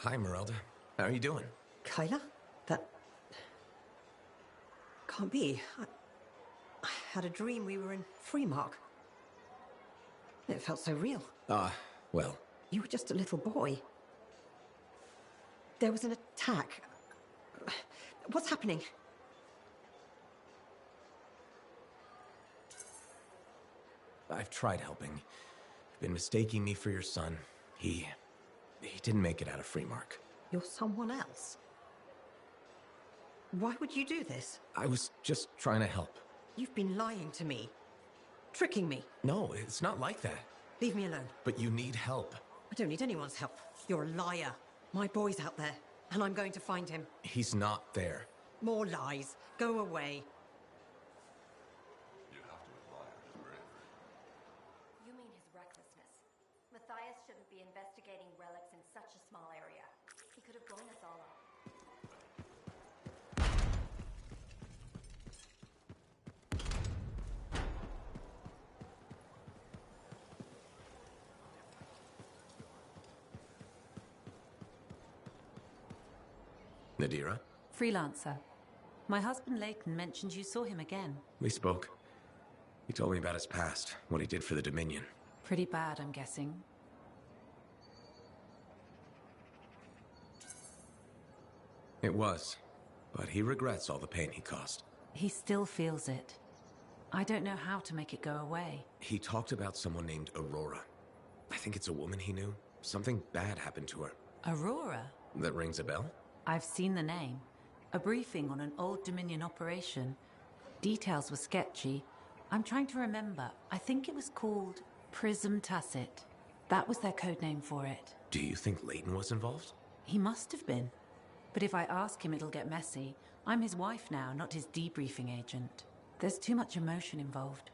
Hi, Merelda. How are you doing? Kyla? That... can't be. I had a dream we were in Freemark. It felt so real. Well. You were just a little boy. There was an attack. What's happening? I've tried helping. You've been mistaking me for your son. He didn't make it out of Freemark. You're someone else. Why would you do this? I was just trying to help. You've been lying to me. Tricking me. No, it's not like that. Leave me alone. But you need help. I don't need anyone's help. You're a liar. My boy's out there, and I'm going to find him. He's not there. More lies. Go away. You have to admire his bravery. You mean his recklessness. Matthias shouldn't be investigating relics in such a small area. He could have blown us all up. Nadira? Freelancer. My husband Leighton mentioned you saw him again. We spoke. He told me about his past, what he did for the Dominion. Pretty bad, I'm guessing. It was, but he regrets all the pain he caused. He still feels it. I don't know how to make it go away. He talked about someone named Aurora. I think it's a woman he knew. Something bad happened to her. Aurora? That rings a bell? I've seen the name. A briefing on an old Dominion operation. Details were sketchy. I'm trying to remember. I think it was called Prism Tacit. That was their code name for it. Do you think Leighton was involved? He must have been. But if I ask him, it'll get messy. I'm his wife now, not his debriefing agent. There's too much emotion involved.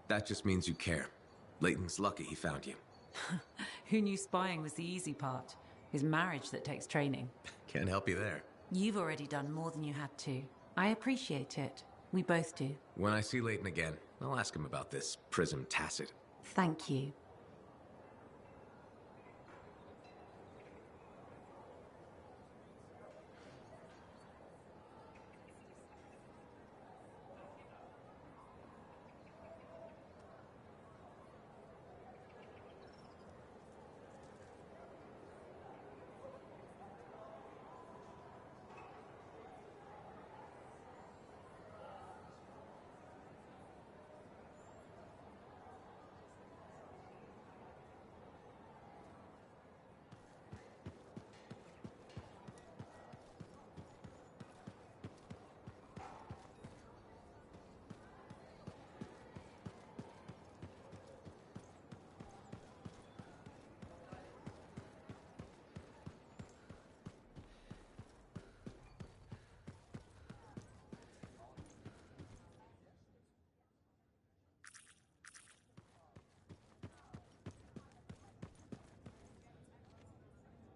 That just means you care. Leighton's lucky he found you. Who knew spying was the easy part? His marriage that takes training. Can't help you there. You've already done more than you had to. I appreciate it. We both do. When I see Leighton again, I'll ask him about this Prism Tacit. Thank you.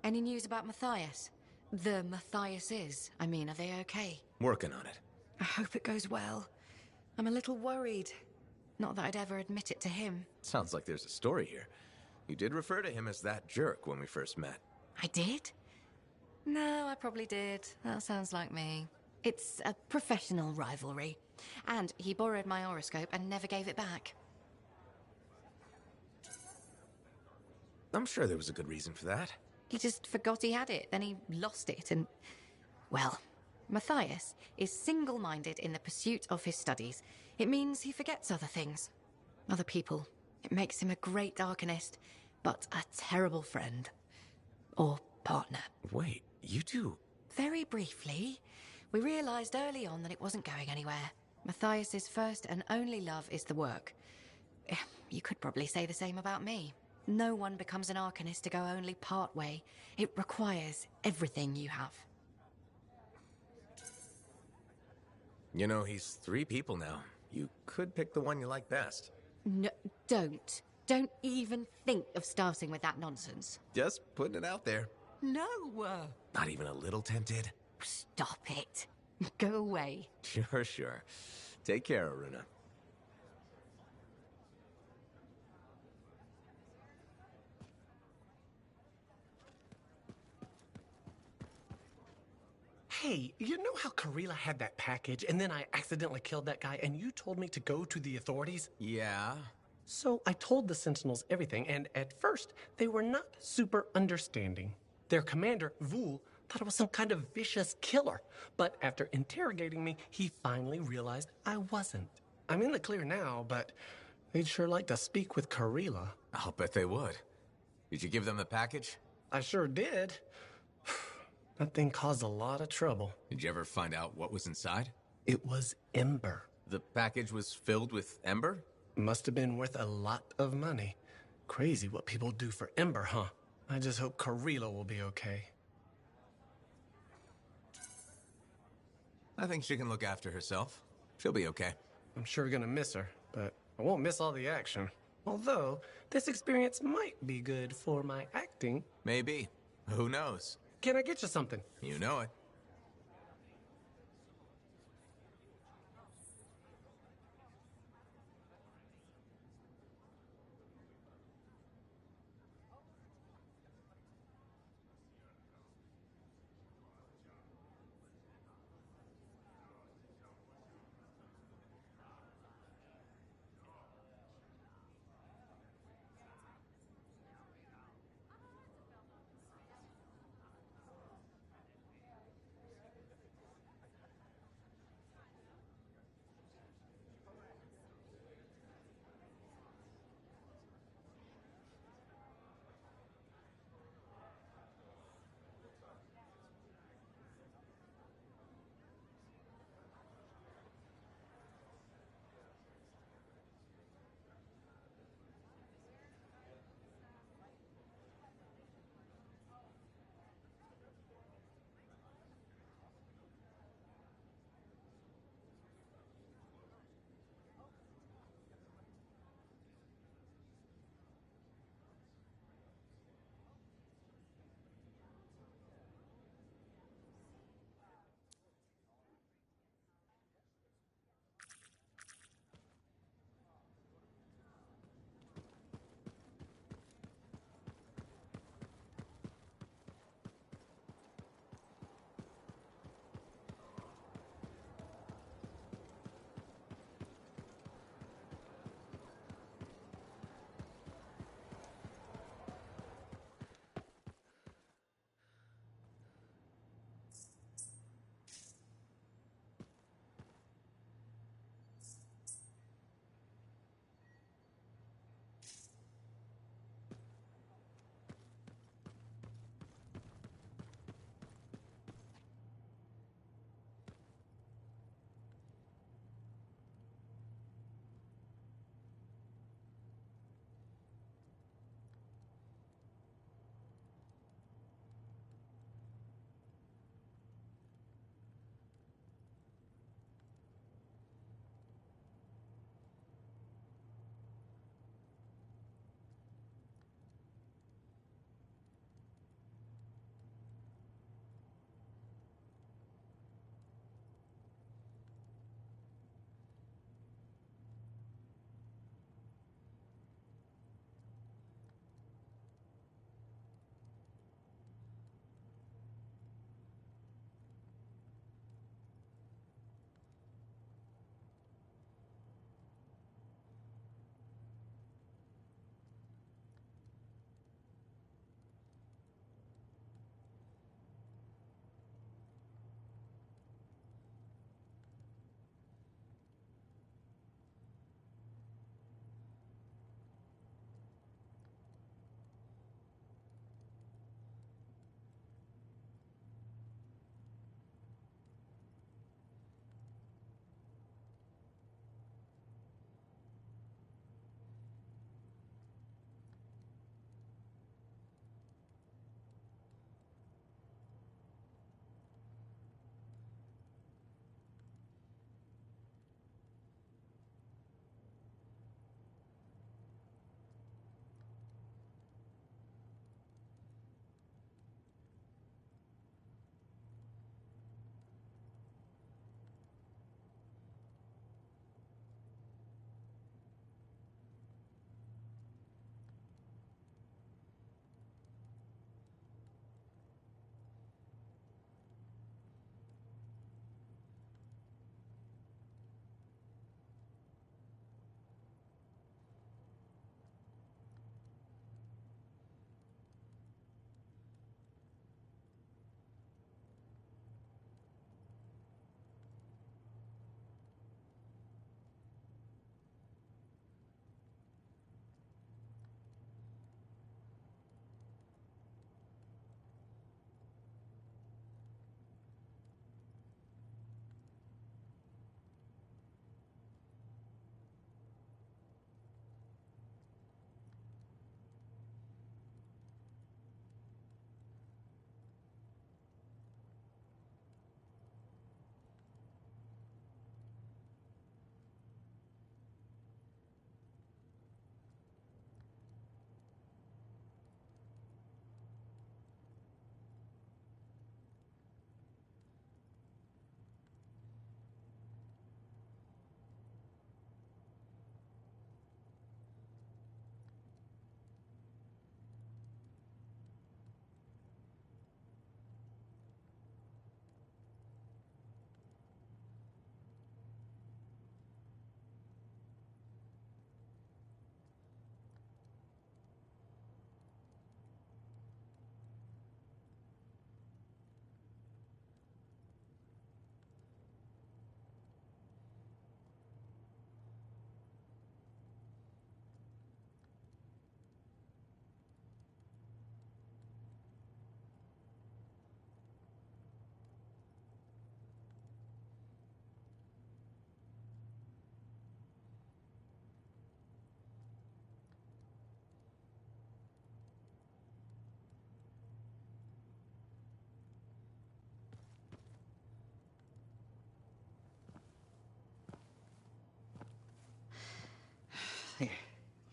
Any news about Matthias? The Matthiases, I mean, are they okay? Working on it. I hope it goes well. I'm a little worried. Not that I'd ever admit it to him. Sounds like there's a story here. You did refer to him as that jerk when we first met. I did? No, I probably did. That sounds like me. It's a professional rivalry. And he borrowed my horoscope and never gave it back. I'm sure there was a good reason for that. He just forgot he had it, then he lost it, and... Well, Matthias is single-minded in the pursuit of his studies. It means he forgets other things. Other people. It makes him a great arcanist, but a terrible friend. Or partner. Wait, you two... Very briefly, we realized early on that it wasn't going anywhere. Matthias's first and only love is the work. You could probably say the same about me. No one becomes an arcanist to go only part way. It requires everything you have. You know, he's 3 people now. You could pick the one you like best. No, don't. Don't even think of starting with that nonsense. Just putting it out there. No! Not even a little tempted? Stop it. Go away. Sure. Take care, Aruna. Hey, you know how Karila had that package and then I accidentally killed that guy and you told me to go to the authorities? Yeah? So I told the Sentinels everything, and at first, they were not super understanding. Their commander, Vul, thought I was some kind of vicious killer, but after interrogating me, he finally realized I wasn't. I'm in the clear now, but they'd sure like to speak with Karila. I'll bet they would. Did you give them the package? I sure did. That thing caused a lot of trouble. Did you ever find out what was inside? It was Ember. The package was filled with Ember? Must have been worth a lot of money. Crazy what people do for Ember, huh? I just hope Karila will be okay. I think she can look after herself. She'll be okay. I'm sure gonna miss her, but I won't miss all the action. Although, this experience might be good for my acting. Maybe. Who knows? Can I get you something? You know it.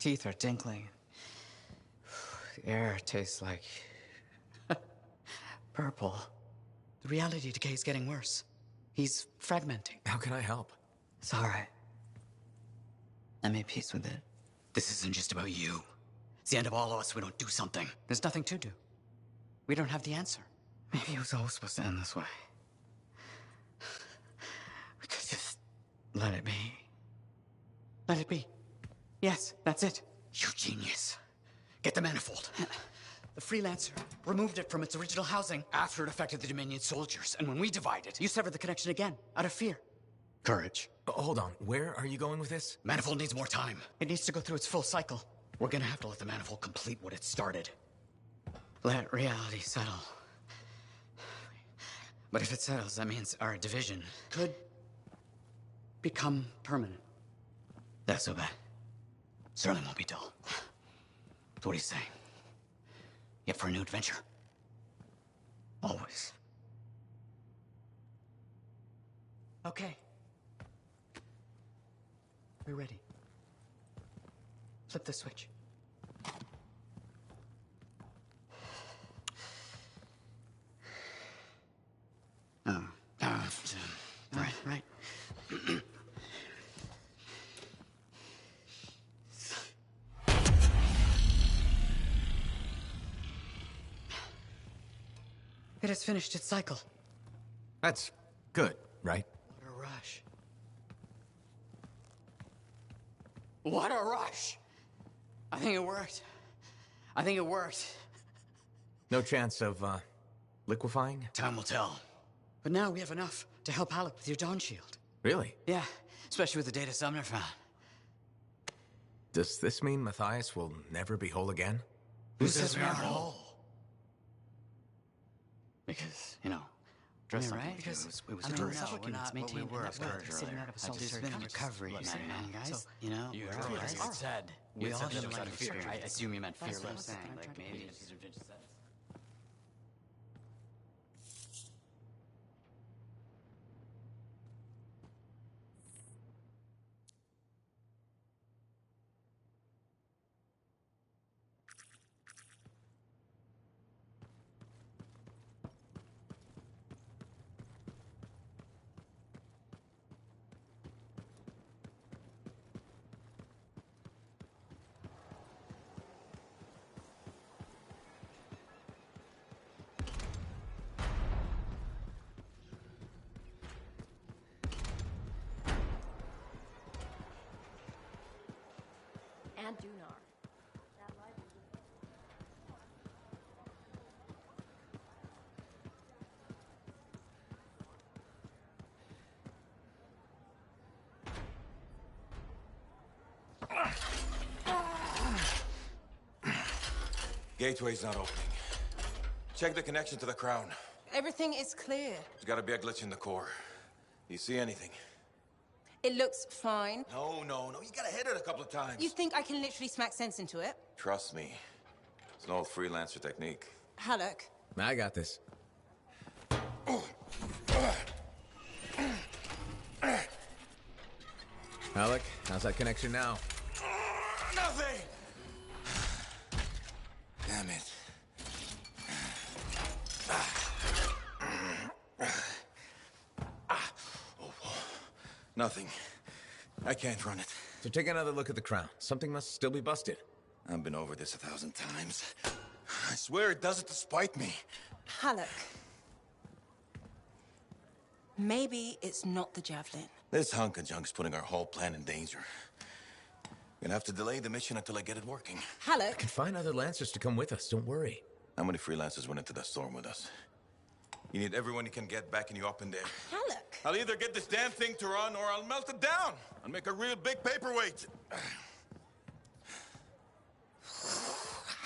teeth are tinkling. The air tastes like... purple. The reality decay is getting worse. He's fragmenting. How can I help? It's all right. I made peace with it. This isn't just about you. It's the end of all of us if we don't do something. There's nothing to do. We don't have the answer. Maybe it was always supposed to end this way. We could just let it be. Let it be. Yes, that's it. You genius. Get the manifold. The freelancer removed it from its original housing after it affected the Dominion soldiers. And when we divided, you severed the connection again, out of fear. Courage. Hold on, where are you going with this? Manifold needs more time. It needs to go through its full cycle. We're gonna have to let the manifold complete what it started. Let reality settle. But if it settles, that means our division could become permanent. That's so bad. Certainly won't be dull. So what do you say? You up for a new adventure? Always. Okay. We're ready. Flip the switch. Right. It has finished its cycle. That's good, right? What a rush. What a rush! I think it worked. No chance of, liquefying? Time will tell. But now we have enough to help Halleck with your Dawn Shield. Really? Yeah, especially with the data Sumner found. Does this mean Matthias will never be whole again? Who says we aren't whole? Because, Dress right? right? Because it was I mean, courage. no, we're not what we were sitting out of a soldier's been in recovery, guys. So, You earlier said we all should like fear. I assume you meant That's what I'm fearless. saying. Like maybe. And Dunar. Gateway's not opening. Check the connection to the crown. Everything is clear. There's gotta be a glitch in the core. Do you see anything? It looks fine. No. You gotta hit it a couple of times. You think I can literally smack sense into it? Trust me. It's an old freelancer technique. Halleck. I got this. Alec, how's that connection now? Nothing! Damn it. Nothing. I can't run it. So take another look at the crown. Something must still be busted. I've been over this 1,000 times. I swear it does it to spite me. Halleck. Maybe it's not the javelin. This hunk of junk's putting our whole plan in danger. We're gonna have to delay the mission until I get it working. Halleck. Can find other Lancers to come with us, don't worry. How many freelancers went into the storm with us? You need everyone you can get backing you up in there. Halleck. I'll either get this damn thing to run or I'll melt it down and make a real big paperweight.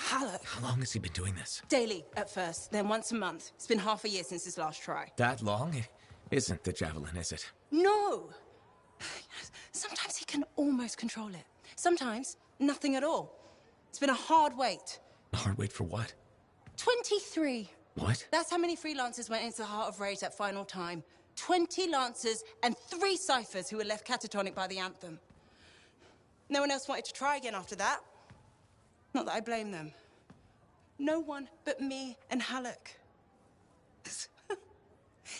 Halleck. How long has he been doing this? Daily at first, then once a month. It's been half a year since his last try. That long? It isn't the javelin, is it? No! Sometimes he can almost control it. Sometimes, nothing at all. It's been a hard wait. A hard wait for what? 23. What? That's how many freelancers went into the Heart of Rage that final time. 20 Lancers and 3 Ciphers who were left catatonic by the anthem. No one else wanted to try again after that. Not that I blame them. No one but me and Halleck.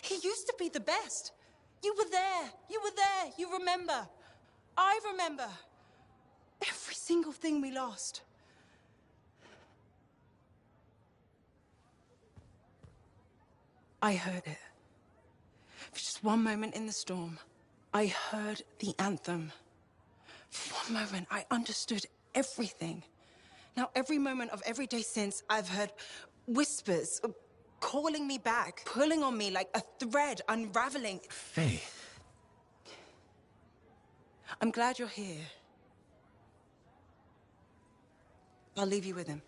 He used to be the best. You were there. You were there. You remember. I remember. Every single thing we lost. I heard it. For just one moment in the storm, I heard the anthem. For one moment, I understood everything. Now, every moment of every day since, I've heard whispers calling me back, pulling on me like a thread unraveling. Faye. I'm glad you're here. I'll leave you with him.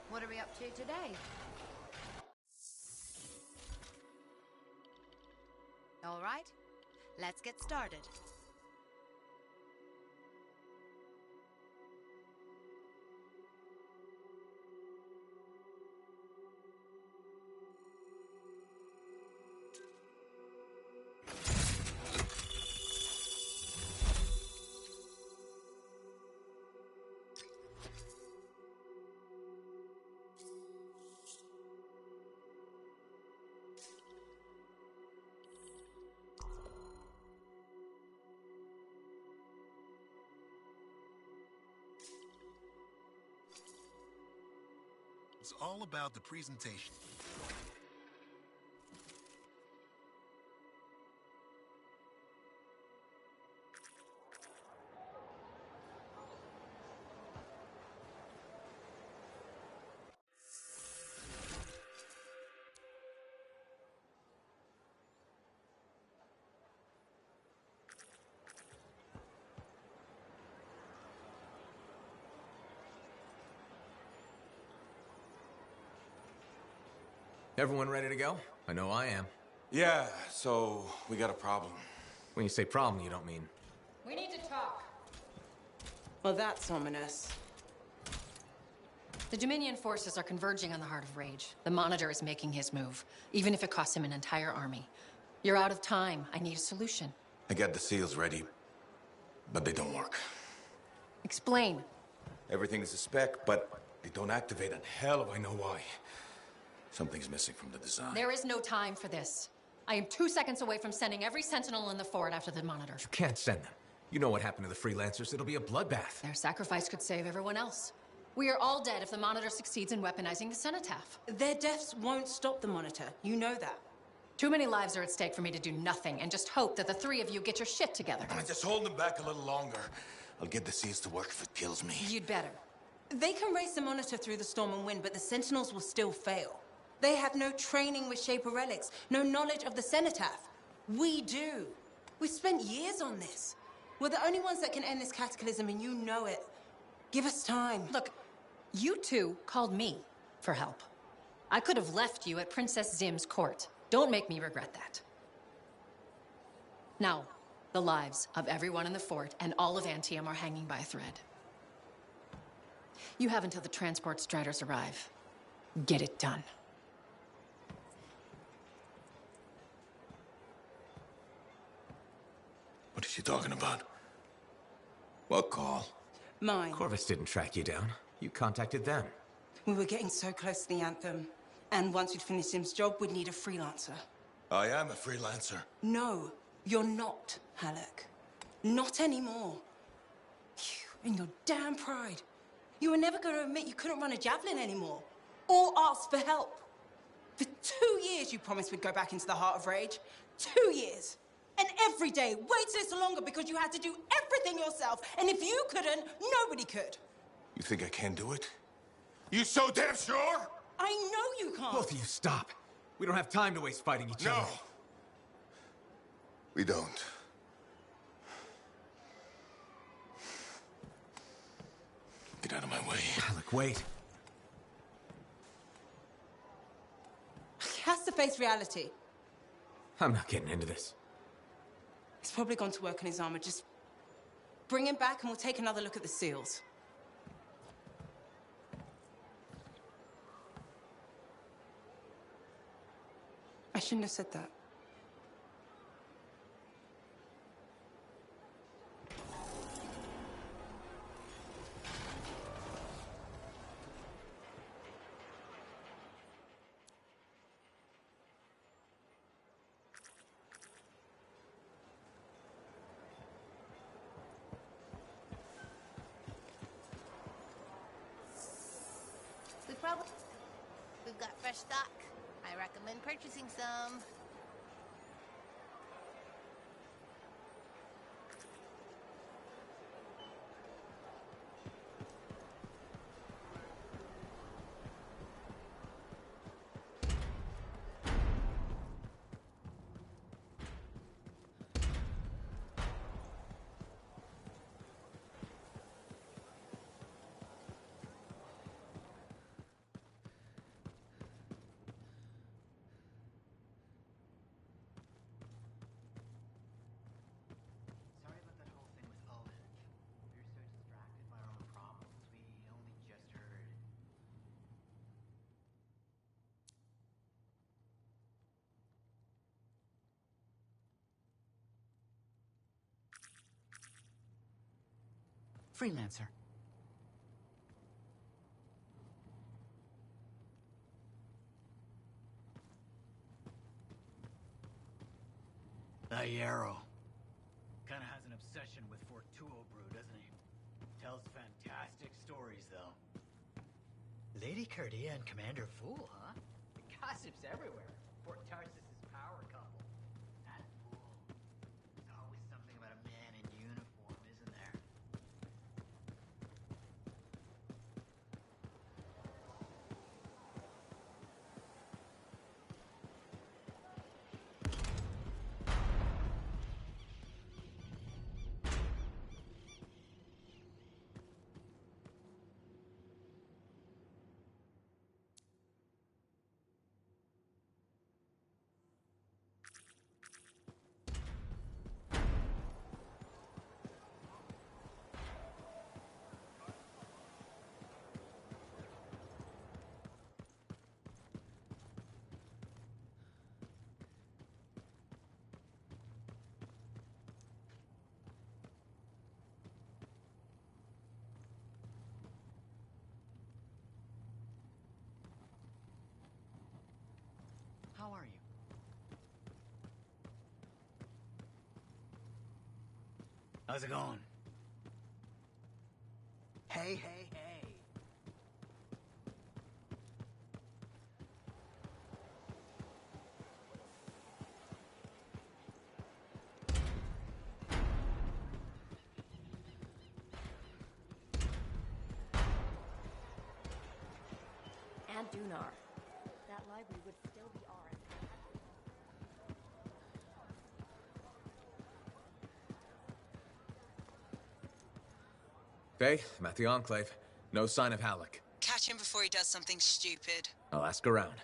What are we up to today? All right, let's get started. It's all about the presentation. Everyone ready to go? I know I am. Yeah, so we got a problem. When you say problem, you don't mean... We need to talk. Well, that's ominous. The Dominion forces are converging on the Heart of Rage. The Monitor is making his move, even if it costs him an entire army. You're out of time. I need a solution. I got the seals ready, but they don't work. Explain. Everything is a spec, but they don't activate, and hell if I know why. Something's missing from the design. There is no time for this. I am 2 seconds away from sending every Sentinel in the fort after the Monitor. You can't send them. You know what happened to the freelancers. It'll be a bloodbath. Their sacrifice could save everyone else. We are all dead if the Monitor succeeds in weaponizing the Cenotaph. Their deaths won't stop the Monitor. You know that. Too many lives are at stake for me to do nothing and just hope that the three of you get your shit together. Just hold them back a little longer. I'll get the seals to work if it kills me. You'd better. They can race the Monitor through the storm and win, but the Sentinels will still fail. They have no training with Shaper relics, no knowledge of the Cenotaph. We do. We've spent years on this. We're the only ones that can end this cataclysm, and you know it. Give us time. Look, you two called me for help. I could have left you at Princess Zim's court. Don't make me regret that. Now, the lives of everyone in the fort and all of Antium are hanging by a thread. You have until the transport striders arrive. Get it done. What is she talking about? What call? Mine. Corvus didn't track you down. You contacted them. We were getting so close to the anthem. And once we'd finished Sim's job, we'd need a freelancer. I am a freelancer. No, you're not, Halleck. Not anymore. You and your damn pride. You were never going to admit you couldn't run a javelin anymore. Or ask for help. For 2 years, you promised we'd go back into the Heart of Rage. 2 years. And every day, wait this longer because you had to do everything yourself. And if you couldn't, nobody could. You think I can do it? You so damn sure? I know you can't. Both of you, stop. We don't have time to waste fighting each other. No. We don't. Get out of my way. Alec, wait. He has to face reality. I'm not getting into this. He's probably gone to work on his armor. Just bring him back and we'll take another look at the seals. I shouldn't have said that. We've got fresh stock. I recommend purchasing some. Sorry about that whole thing with Owen. We were so distracted by our own problems, we only just heard. Freelancer. That Yarrow. Kinda has an obsession with Fortuo brew, doesn't he? Tells fantastic stories, though. Lady Cardia and Commander Fool, huh? The gossip's everywhere. Fort Tarsis' power couple. That Fool. There's always something about a man in uniform, isn't there? How are you? How's it going? Hey, hey, hey. And Dunar. That library would still be ours. Faye, I'm at the Enclave. No sign of Halleck. Catch him before he does something stupid. I'll ask around.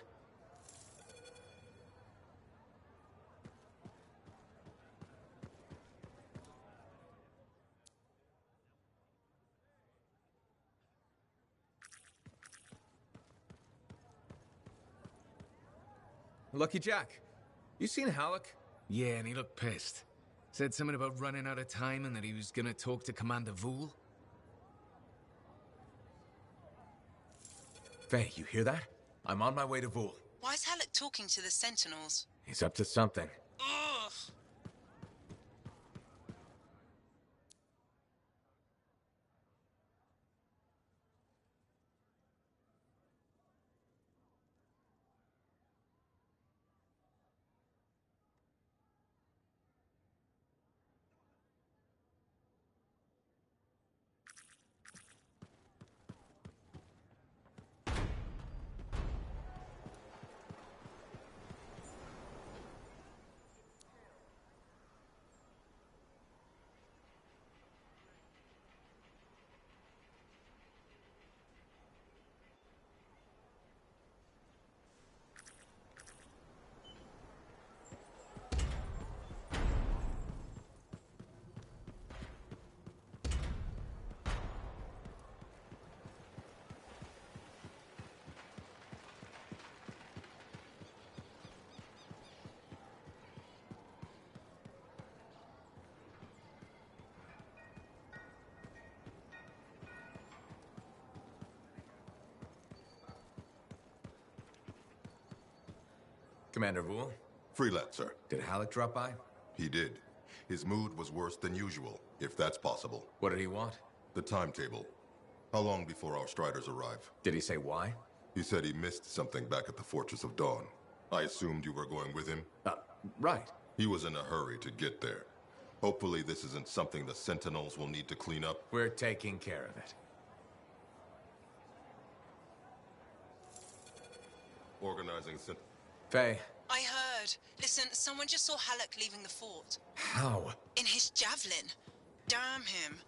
Lucky Jack, you seen Halleck? Yeah, and he looked pissed. Said something about running out of time and that he was gonna talk to Commander Vool. Faye, you hear that? I'm on my way to Vool. Why is Halleck talking to the Sentinels? He's up to something. Ugh! Commander Vool? Freelancer. Did Halleck drop by? He did. His mood was worse than usual, if that's possible. What did he want? The timetable. How long before our Striders arrive? Did he say why? He said he missed something back at the Fortress of Dawn. I assumed you were going with him? Right. He was in a hurry to get there. Hopefully this isn't something the Sentinels will need to clean up. We're taking care of it. Organizing Faye. I heard. Listen, someone just saw Halleck leaving the fort. How? In his javelin. Damn him.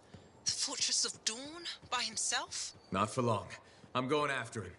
The Fortress of Dawn? By himself? Not for long. I'm going after him.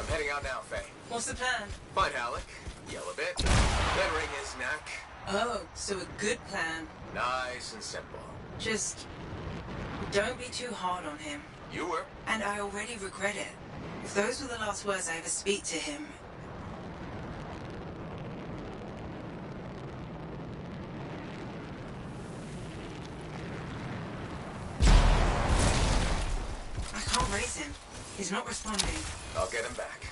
Heading out now, Faye. What's the plan? Find Halleck, yell a bit, then wring his neck. Oh, so a good plan. Nice and simple. Just don't be too hard on him. You were. And I already regret it. If those were the last words I ever speak to him... I can't raise him. He's not responding. I'll get him back.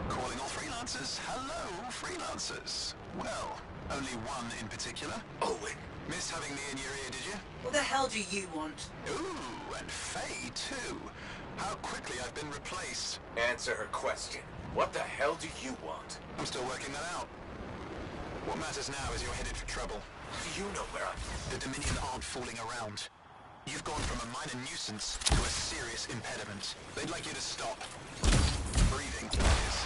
Calling all freelancers. freelancers. Hello, freelancers. Well, only one in particular. Owen. Missed having me in your ear, did you? What the hell do you want? Ooh, and Faye, too. How quickly I've been replaced. Answer her question. What the hell do you want? I'm still working that out. What matters now is you're headed for trouble. You know where I'm... The Dominion aren't fooling around. You've gone from a minor nuisance to a serious impediment. They'd like you to stop. Breathing, that is.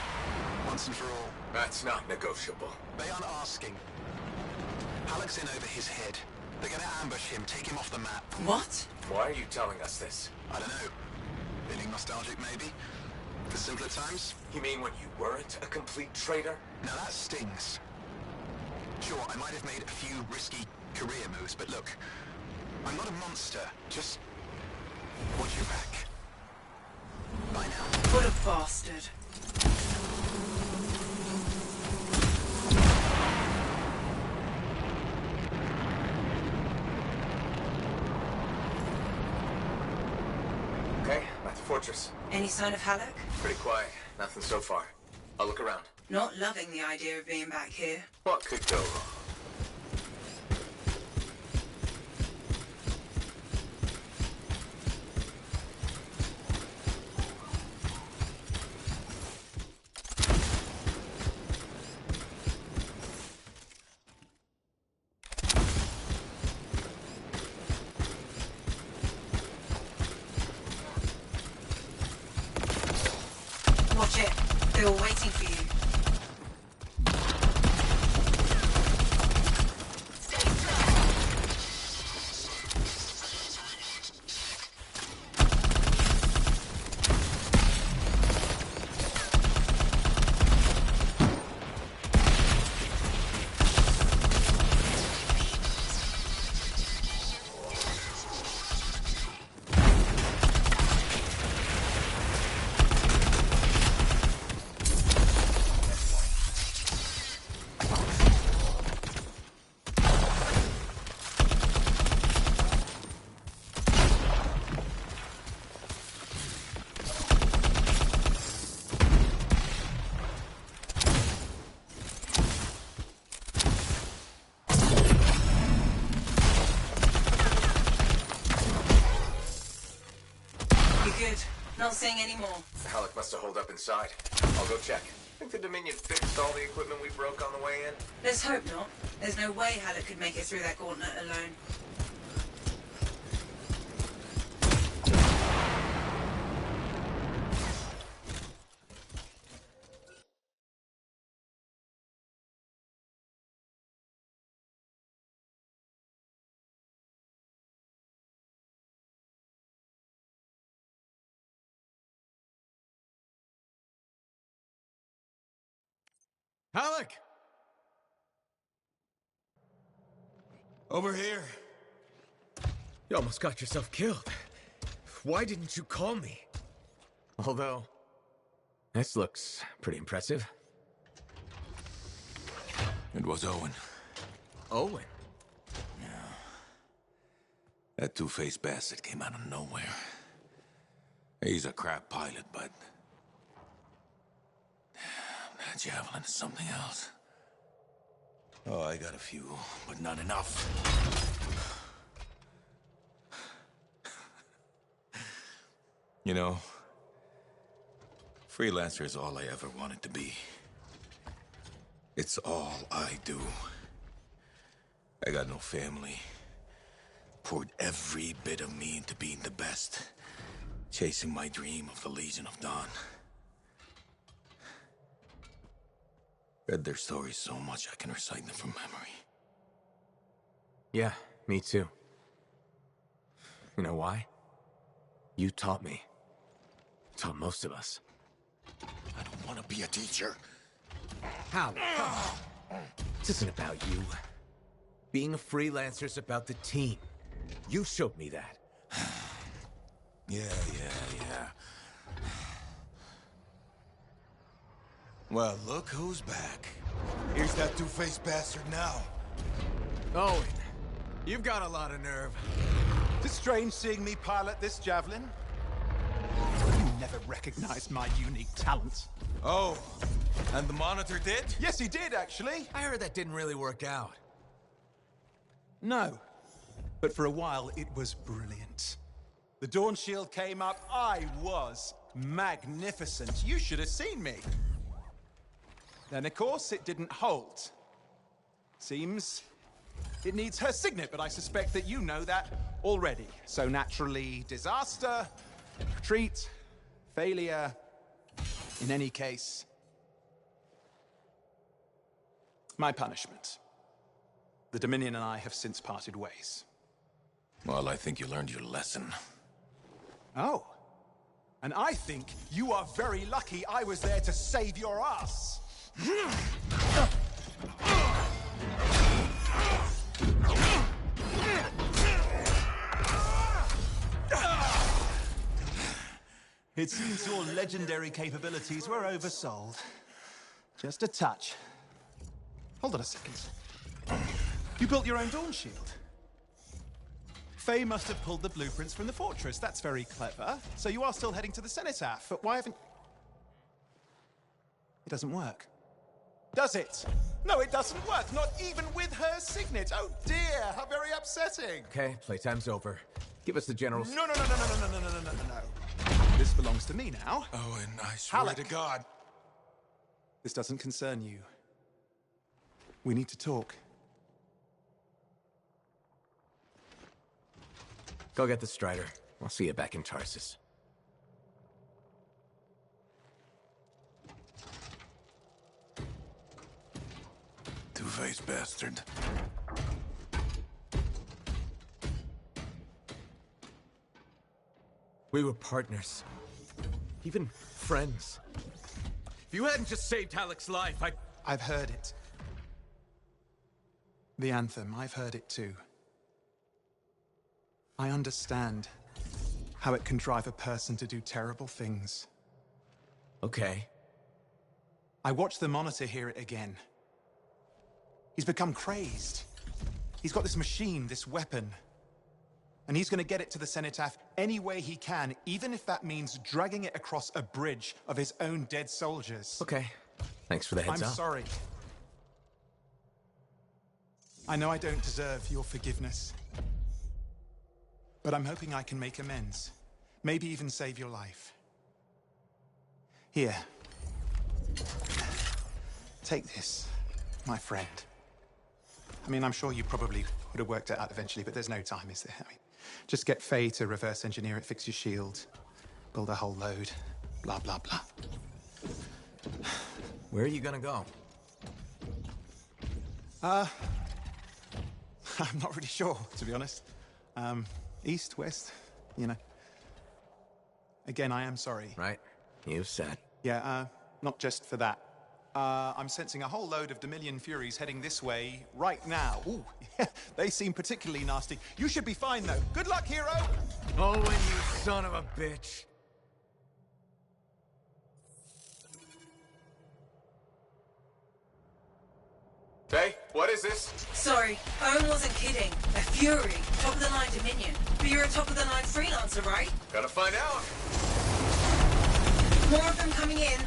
Once and for all. That's not negotiable. They aren't asking. Halleck's in over his head. They're gonna ambush him, take him off the map. What? Why are you telling us this? I don't know. Feeling nostalgic, maybe? For simpler times? You mean when you weren't a complete traitor? Now that stings. Sure, I might have made a few risky career moves, but look, I'm not a monster. Just watch your back. Bye now. What a bastard. Okay, back to Fortress. Any sign of Halleck? Pretty quiet. Nothing so far. I'll look around. Not loving the idea of being back here. What could go wrong? Watch it. They were waiting for you. Not seeing any more. Halleck must have holed up inside. I'll go check. Think the Dominion fixed all the equipment we broke on the way in? Let's hope not. There's no way Halleck could make it through that gauntlet alone. Halleck! Over here. You almost got yourself killed. Why didn't you call me? Although, this looks pretty impressive. It was Owen. Owen? Yeah. That two-faced bastard came out of nowhere. He's a crap pilot, but... that javelin is something else. Oh, I got a few, but not enough. You know, freelancer is all I ever wanted to be. It's all I do. I got no family. Poured every bit of me into being the best. Chasing my dream of the Legion of Dawn. Read their stories so much I can recite them from memory. Yeah, me too. You know why? You taught me. Taught most of us. I don't want to be a teacher. How? This isn't about you. Being a freelancer is about the team. You showed me that. Yeah. Well, look who's back. Here's that two-faced bastard now. Owen, you've got a lot of nerve. It's strange seeing me pilot this javelin. You never recognize recognized my unique talent. Oh, and the Monitor did? Yes, he did, actually. I heard that didn't really work out. No. But for a while, it was brilliant. The Dawn Shield came up. I was magnificent. You should have seen me. Then, of course, it didn't hold. Seems it needs her signet, but I suspect that you know that already. So naturally, disaster, retreat, failure. In any case, my punishment. The Dominion and I have since parted ways. Well, I think you learned your lesson. Oh. And I think you are very lucky I was there to save your ass. It seems your legendary capabilities were oversold. Just a touch. Hold on a second. You built your own Dawn Shield. Faye must have pulled the blueprints from the fortress. That's very clever. So you are still heading to the Cenotaph, but why haven't... It doesn't work. Does it? No, it doesn't work. Not even with her signet. Oh dear, how very upsetting. Okay, playtime's over. Give us the general's... No. This belongs to me now. Oh, and I swear to God. This doesn't concern you. We need to talk. Go get the Strider. I'll see you back in Tarsus. Two-faced bastard. We were partners. Even friends. If you hadn't just saved Halleck's life, I've heard it. The anthem, I've heard it too. I understand how it can drive a person to do terrible things. Okay. I watched the Monitor hear it again. He's become crazed. He's got this machine, this weapon. And he's gonna get it to the Cenotaph any way he can, even if that means dragging it across a bridge of his own dead soldiers. Okay. Thanks for the heads up. I'm sorry. I know I don't deserve your forgiveness. But I'm hoping I can make amends. Maybe even save your life. Here. Take this, my friend. I mean, I'm sure you probably would have worked it out eventually, but there's no time, is there? I mean, just get Faye to reverse engineer it, fix your shield, build a whole load, blah, blah, blah. Where are you gonna go? I'm not really sure, to be honest. East, west, you know. Again, I am sorry. Right. You said. Yeah, not just for that. I'm sensing a whole load of Dominion Furies heading this way right now. Ooh, yeah, they seem particularly nasty. You should be fine, though. Good luck, hero! Oh, and you son of a bitch. Hey, what is this? Sorry, Owen wasn't kidding. A Fury, top-of-the-line Dominion. But you're a top-of-the-line freelancer, right? Gotta find out. More of them coming in.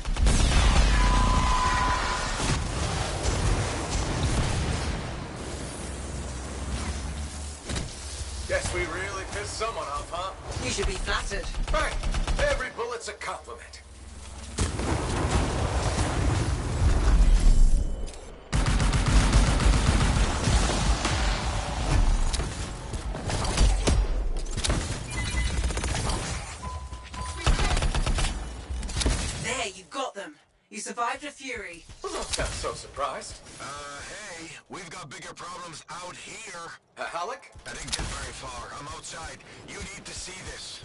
Guess we really pissed someone off, huh? You should be flattered. Right. Every bullet's a compliment. There, you got them. You survived a Fury. Well, don't sound so surprised. Hey, we've got bigger problems out here. Halleck? I didn't get very far. I'm outside. You need to see this.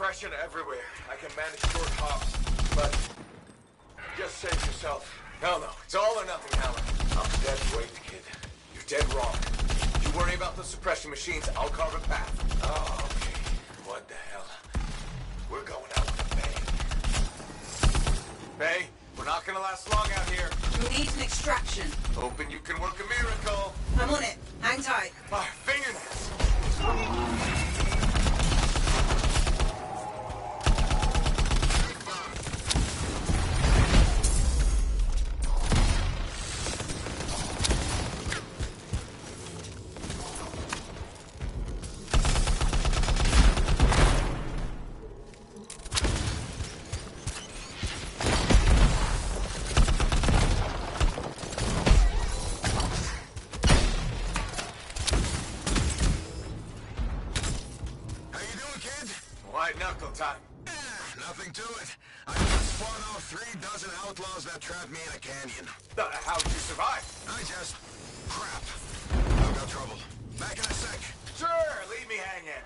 suppression everywhere. I can manage short hops, but just save yourself. No, it's all or nothing, Alan. I'm dead weight, kid. You're dead wrong. You worry about the suppression machines, I'll carve a path. Oh, okay. What the hell? We're going out with a bang. Faye, we're not gonna last long out here. You'll need an extraction. Hoping you can work a miracle. I'm on it. Hang tight. My fingernails. Knuckle time. Nothing to it. I just fought off 3 dozen outlaws that trapped me in a canyon. How'd you survive? I just... crap. I've got trouble. Back in a sec. Sure, leave me hanging.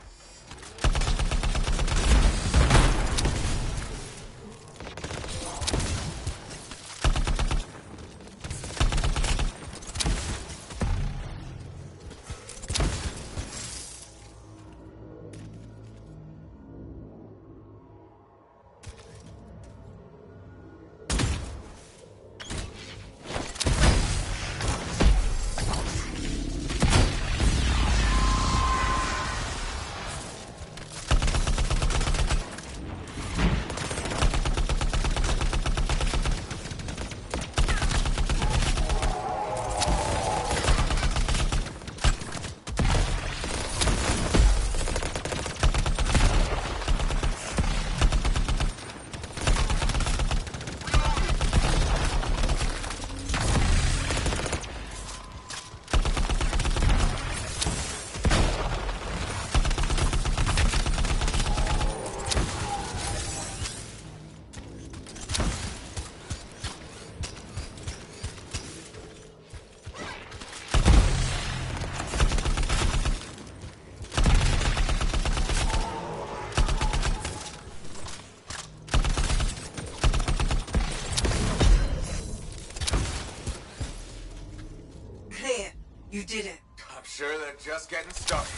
You did it. I'm sure they're just getting started.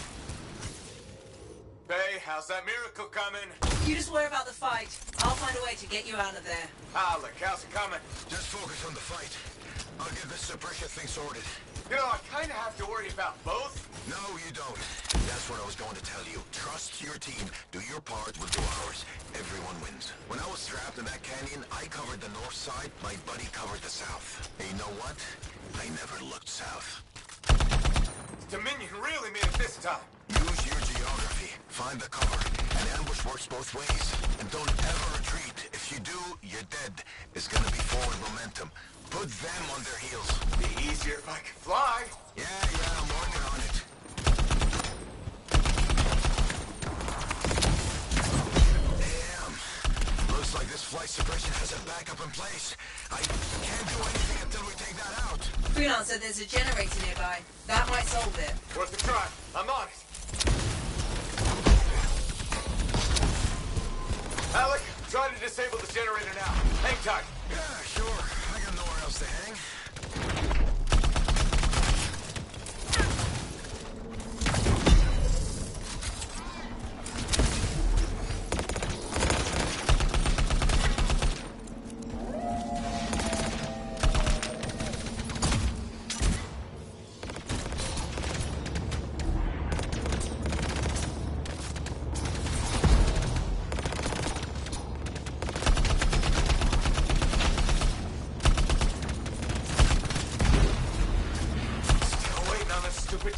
Faye, how's that miracle coming? You just worry about the fight. I'll find a way to get you out of there. Alec, how's it coming? Just focus on the fight. I'll get this suppression thing sorted. You know, I kind of have to worry about both. No, you don't. That's what I was going to tell you. Trust your team. Do your part, we'll do ours. Everyone wins. When I was trapped in that canyon, I covered the north side, my buddy covered the south. And you know what? I never looked south. Dominion really made it this time. Use your geography. Find the cover. An ambush works both ways. And don't ever retreat. If you do, you're dead. It's gonna be forward momentum. Put them on their heels. Be easier if I could fly. Yeah, I'm working on it. Damn. Looks like this flight suppression has a backup in place. I can't do anything until we take that out. Freelancer, there's a generator nearby. That might solve it. Worth a try. I'm on it. Alec, try to disable the generator now. Hang tight. Yeah, sure. I got nowhere else to hang.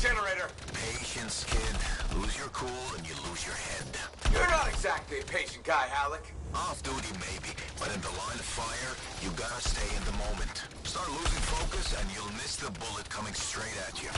Generator. Patience, kid. Lose your cool and you lose your head. You're not exactly a patient guy, Alec. Off duty, maybe, but in the line of fire, you gotta stay in the moment. Start losing focus and you'll miss the bullet coming straight at you.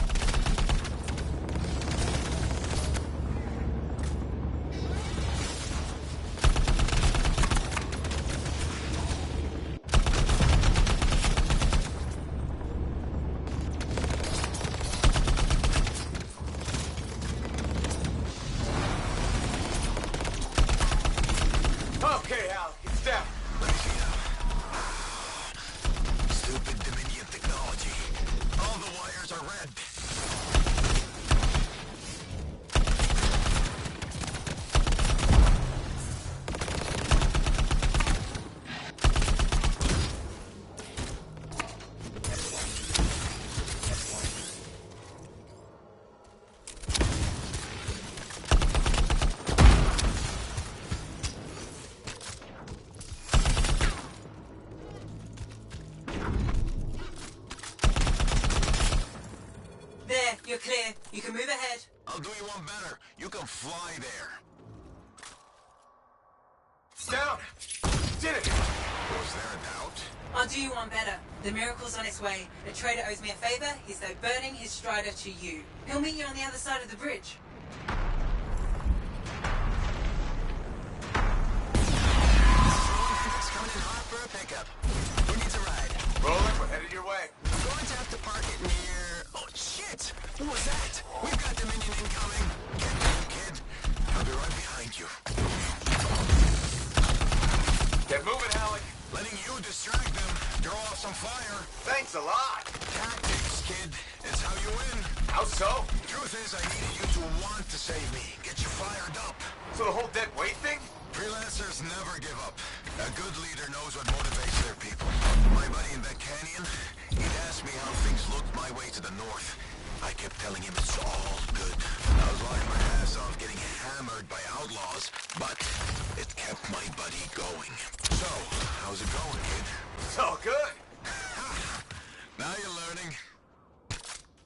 You can move ahead. I'll do you one better. You can fly there. Down! Did it! Was there a doubt? I'll do you one better. The miracle's on its way. The trader owes me a favor. He's though burning his strider to you. He'll meet you on the other side of the bridge. It's coming in hot for a pickup. Who needs a ride? Rolling, we're headed your way. I'm going to have to park it near... Oh, shit! What was that? We've got Dominion incoming. Get ready, kid. I'll be right behind you. Get moving, Halleck. Letting you distract them. Throw off some fire. Thanks a lot. Tactics, kid. It's how you win. How so? Truth is, I needed you to want to save me. Get you fired up. So the whole dead weight thing? Freelancers never give up. A good leader knows what motivates their people. My buddy in that canyon, he'd asked me how things looked my way to the north. I kept telling him it's all good. I was lying my ass off getting hammered by outlaws, but it kept my buddy going. So, how's it going, kid? It's all good. Now you're learning.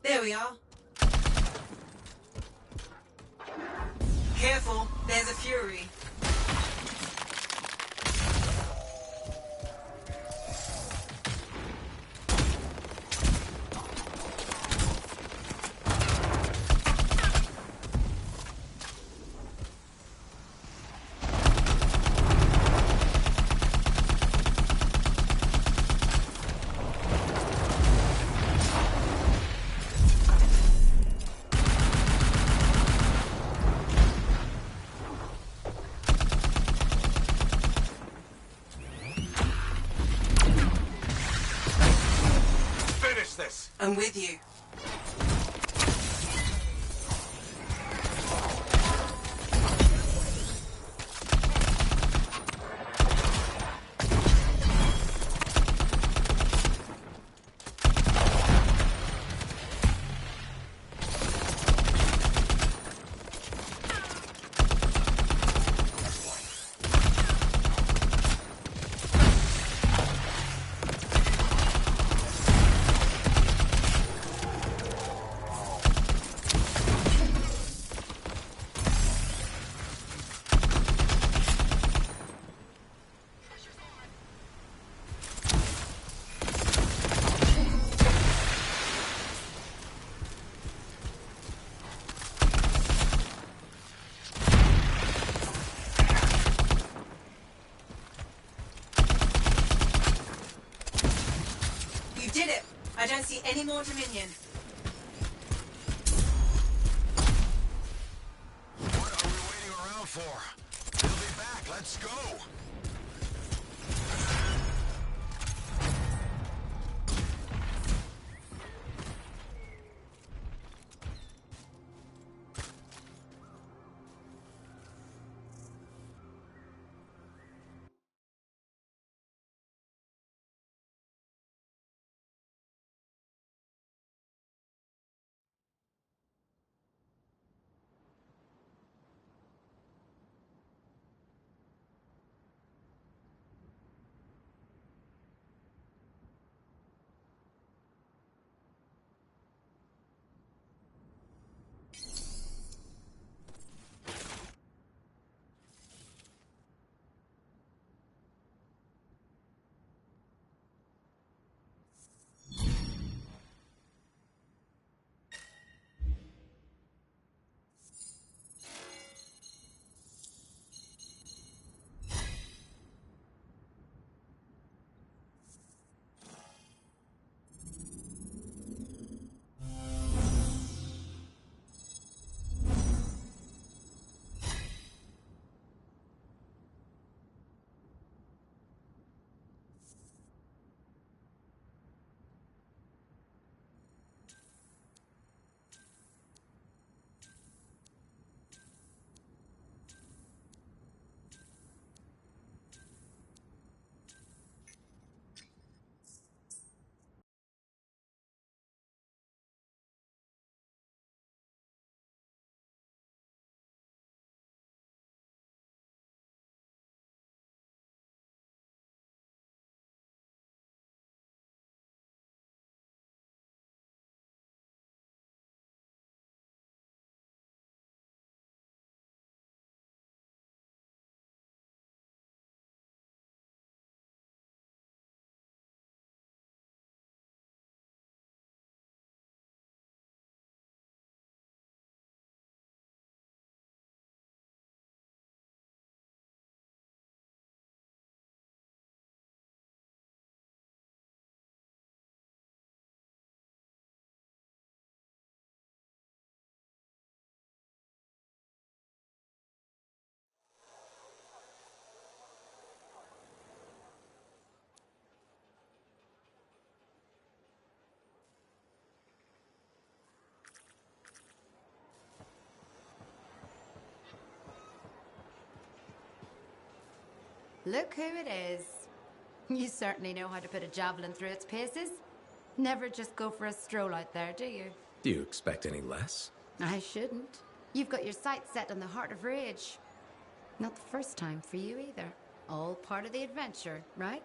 There we are. Careful, there's a fury. I'm with you. Did it! I don't see any more Dominion. What are we waiting around for? They'll be back. Let's go. Look who it is. You certainly know how to put a javelin through its paces. Never just go for a stroll out there, do you? Do you expect any less? I shouldn't. You've got your sights set on the Heart of Rage. Not the first time for you either. All part of the adventure, right?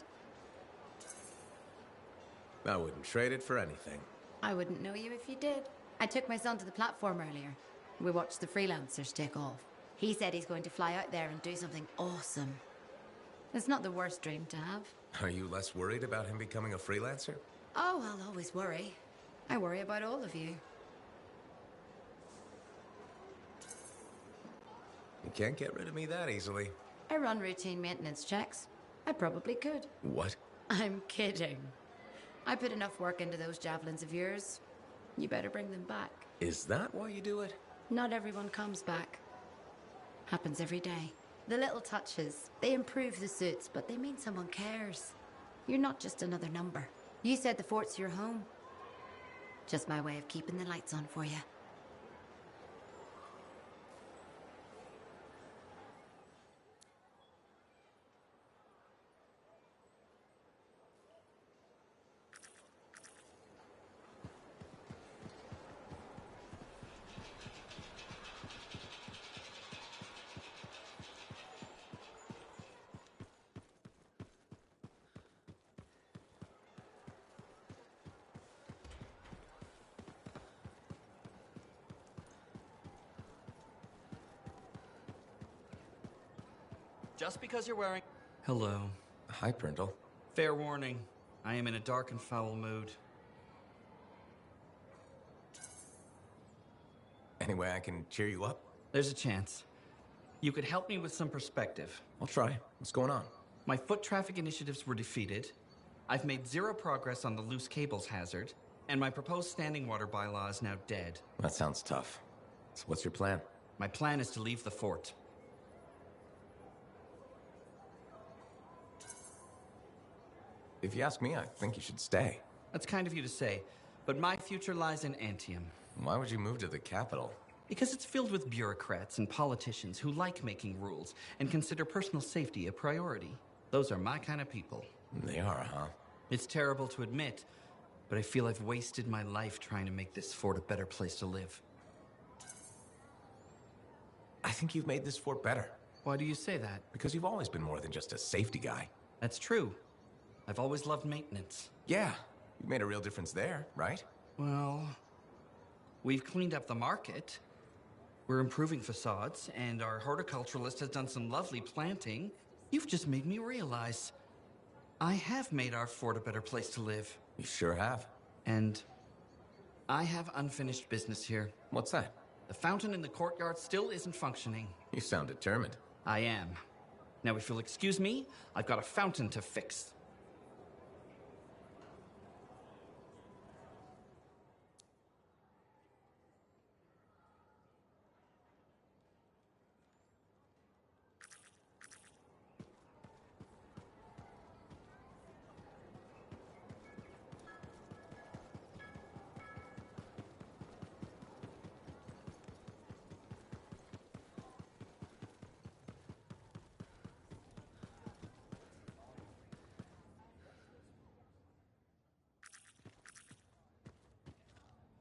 I wouldn't trade it for anything. I wouldn't know you if you did. I took my son to the platform earlier. We watched the freelancers take off. He said he's going to fly out there and do something awesome. It's not the worst dream to have. Are you less worried about him becoming a freelancer? Oh, I'll always worry. I worry about all of you. You can't get rid of me that easily. I run routine maintenance checks. I probably could. What? I'm kidding. I put enough work into those javelins of yours. You better bring them back. Is that why you do it? Not everyone comes back. Happens every day. The little touches, they improve the suits, but they mean someone cares. You're not just another number. You said the fort's your home. Just my way of keeping the lights on for you. Just because you're wearing... Hello. Hi, Prindle. Fair warning. I am in a dark and foul mood. Any way I can cheer you up? There's a chance. You could help me with some perspective. I'll try. What's going on? My foot traffic initiatives were defeated. I've made zero progress on the loose cables hazard. And my proposed standing water bylaw is now dead. That sounds tough. So what's your plan? My plan is to leave the fort. If you ask me, I think you should stay. That's kind of you to say, but my future lies in Antium. Why would you move to the capital? Because it's filled with bureaucrats and politicians who like making rules and consider personal safety a priority. Those are my kind of people. They are, huh? It's terrible to admit, but I feel I've wasted my life trying to make this fort a better place to live. I think you've made this fort better. Why do you say that? Because you've always been more than just a safety guy. That's true. I've always loved maintenance. Yeah, you've made a real difference there, right? Well, we've cleaned up the market. We're improving facades, and our horticulturalist has done some lovely planting. You've just made me realize I have made our fort a better place to live. You sure have. And I have unfinished business here. What's that? The fountain in the courtyard still isn't functioning. You sound determined. I am. Now, if you'll excuse me, I've got a fountain to fix.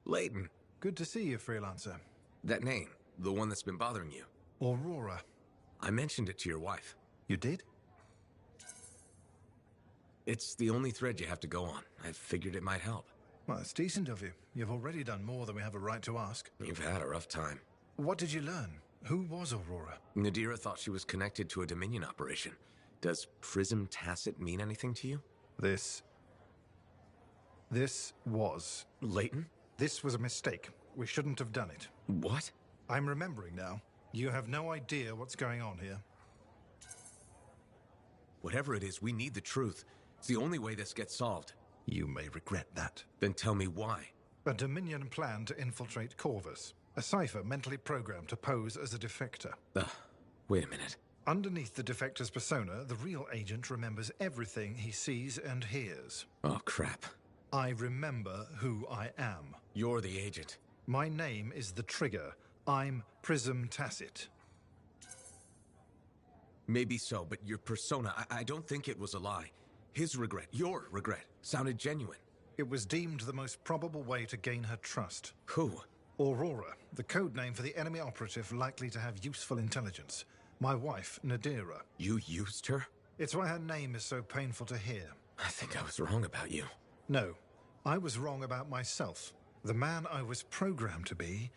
Layton. Good to see you, freelancer. That name, the one that's been bothering you. Aurora. I mentioned it to your wife. You did? It's the only thread you have to go on. I figured it might help. Well, it's decent of you. You've already done more than we have a right to ask. You've had a rough time. What did you learn? Who was Aurora? Nadira thought she was connected to a Dominion operation. Does Prism Tacit mean anything to you? This was... Layton? This was a mistake. We shouldn't have done it. What? I'm remembering now. You have no idea what's going on here. Whatever it is, we need the truth. It's the only way this gets solved. You may regret that. Then tell me why. A Dominion plan to infiltrate Corvus. A cipher mentally programmed to pose as a defector. Wait a minute. Underneath the defector's persona, the real agent remembers everything he sees and hears. Oh, crap. I remember who I am. You're the agent. My name is the Trigger. I'm Prism Tacit. Maybe so, but your persona, I don't think it was a lie. His regret, your regret, sounded genuine. It was deemed the most probable way to gain her trust. Who? Aurora, the code name for the enemy operative likely to have useful intelligence. My wife, Nadira. You used her? It's why her name is so painful to hear. I think I was wrong about you. No, I was wrong about myself. The man I was programmed to be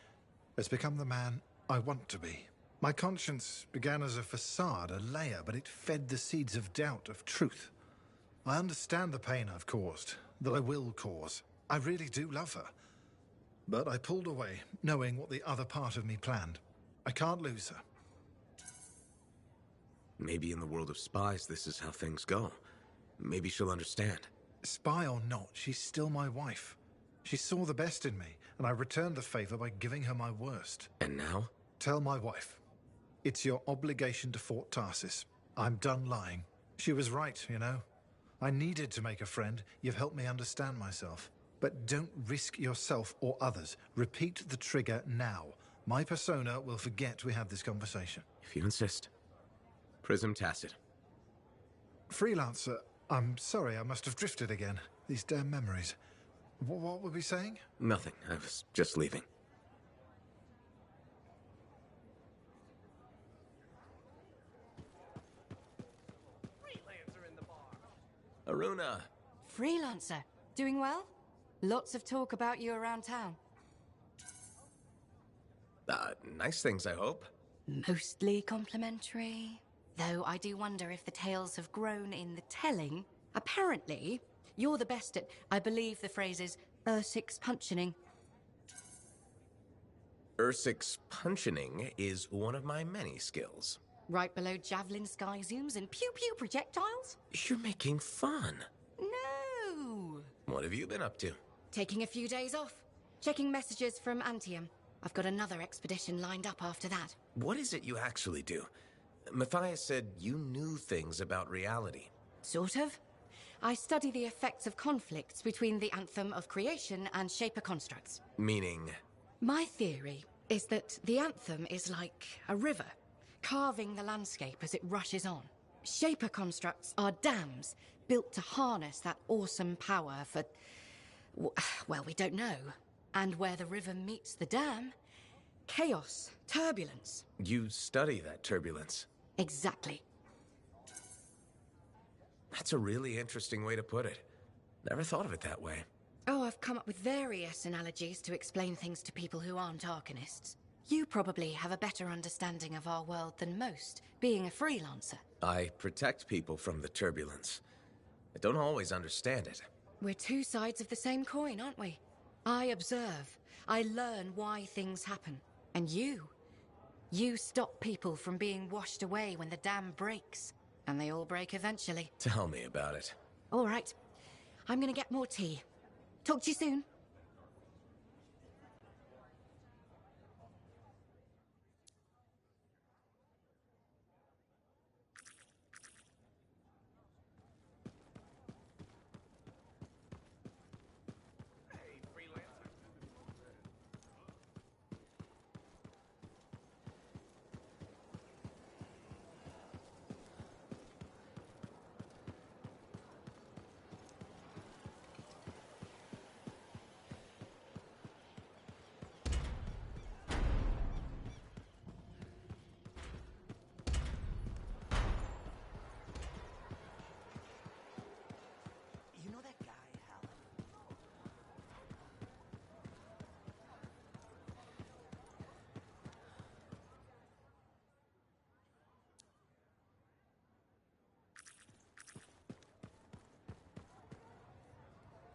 has become the man I want to be. My conscience began as a facade, a layer, but it fed the seeds of doubt, of truth. I understand the pain I've caused, that I will cause. I really do love her. But I pulled away, knowing what the other part of me planned. I can't lose her. Maybe in the world of spies, this is how things go. Maybe she'll understand. Spy or not, she's still my wife. She saw the best in me, and I returned the favor by giving her my worst. And now? Tell my wife. It's your obligation to Fort Tarsis. I'm done lying. She was right, you know. I needed to make a friend. You've helped me understand myself. But don't risk yourself or others. Repeat the trigger now. My persona will forget we had this conversation. If you insist. Prism Tacit. Freelancer, I'm sorry, I must have drifted again. These damn memories. What were we saying? Nothing. I was just leaving. Aruna! Freelancer. Doing well? Lots of talk about you around town. Nice things, I hope. Mostly complimentary. Though I do wonder if the tales have grown in the telling. Apparently, you're the best at, I believe the phrase is, Ursix punching. Ursix punching is one of my many skills. Right below javelin sky zooms and pew-pew projectiles? You're making fun. No! What have you been up to? Taking a few days off. Checking messages from Antium. I've got another expedition lined up after that. What is it you actually do? Matthias said you knew things about reality. Sort of. I study the effects of conflicts between the Anthem of Creation and Shaper constructs. Meaning? My theory is that the Anthem is like a river, carving the landscape as it rushes on. Shaper constructs are dams built to harness that awesome power for, well, we don't know. And where the river meets the dam, chaos, turbulence. You study that turbulence. Exactly. That's a really interesting way to put it. Never thought of it that way. Oh, I've come up with various analogies to explain things to people who aren't Arcanists. You probably have a better understanding of our world than most, being a freelancer. I protect people from the turbulence. I don't always understand it. We're two sides of the same coin, aren't we? I observe. I learn why things happen. And you stop people from being washed away when the dam breaks. And they all break eventually. Tell me about it. All right. I'm gonna get more tea. Talk to you soon.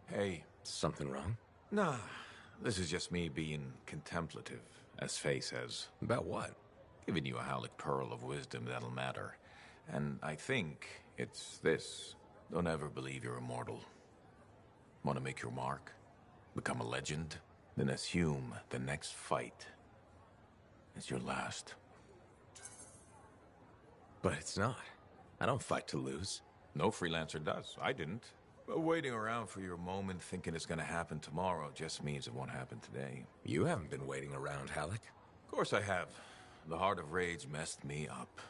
Hey. Something wrong? Nah, this is just me being contemplative, as Faye says. About what? Giving you a Halleck pearl of wisdom that'll matter. And I think it's this. Don't ever believe you're immortal. Want to make your mark? Become a legend? Then assume the next fight is your last. But it's not. I don't fight to lose. No freelancer does. I didn't. But waiting around for your moment thinking it's gonna happen tomorrow just means it won't happen today. You haven't been waiting around, Halleck. Of course I have. The Heart of Rage messed me up.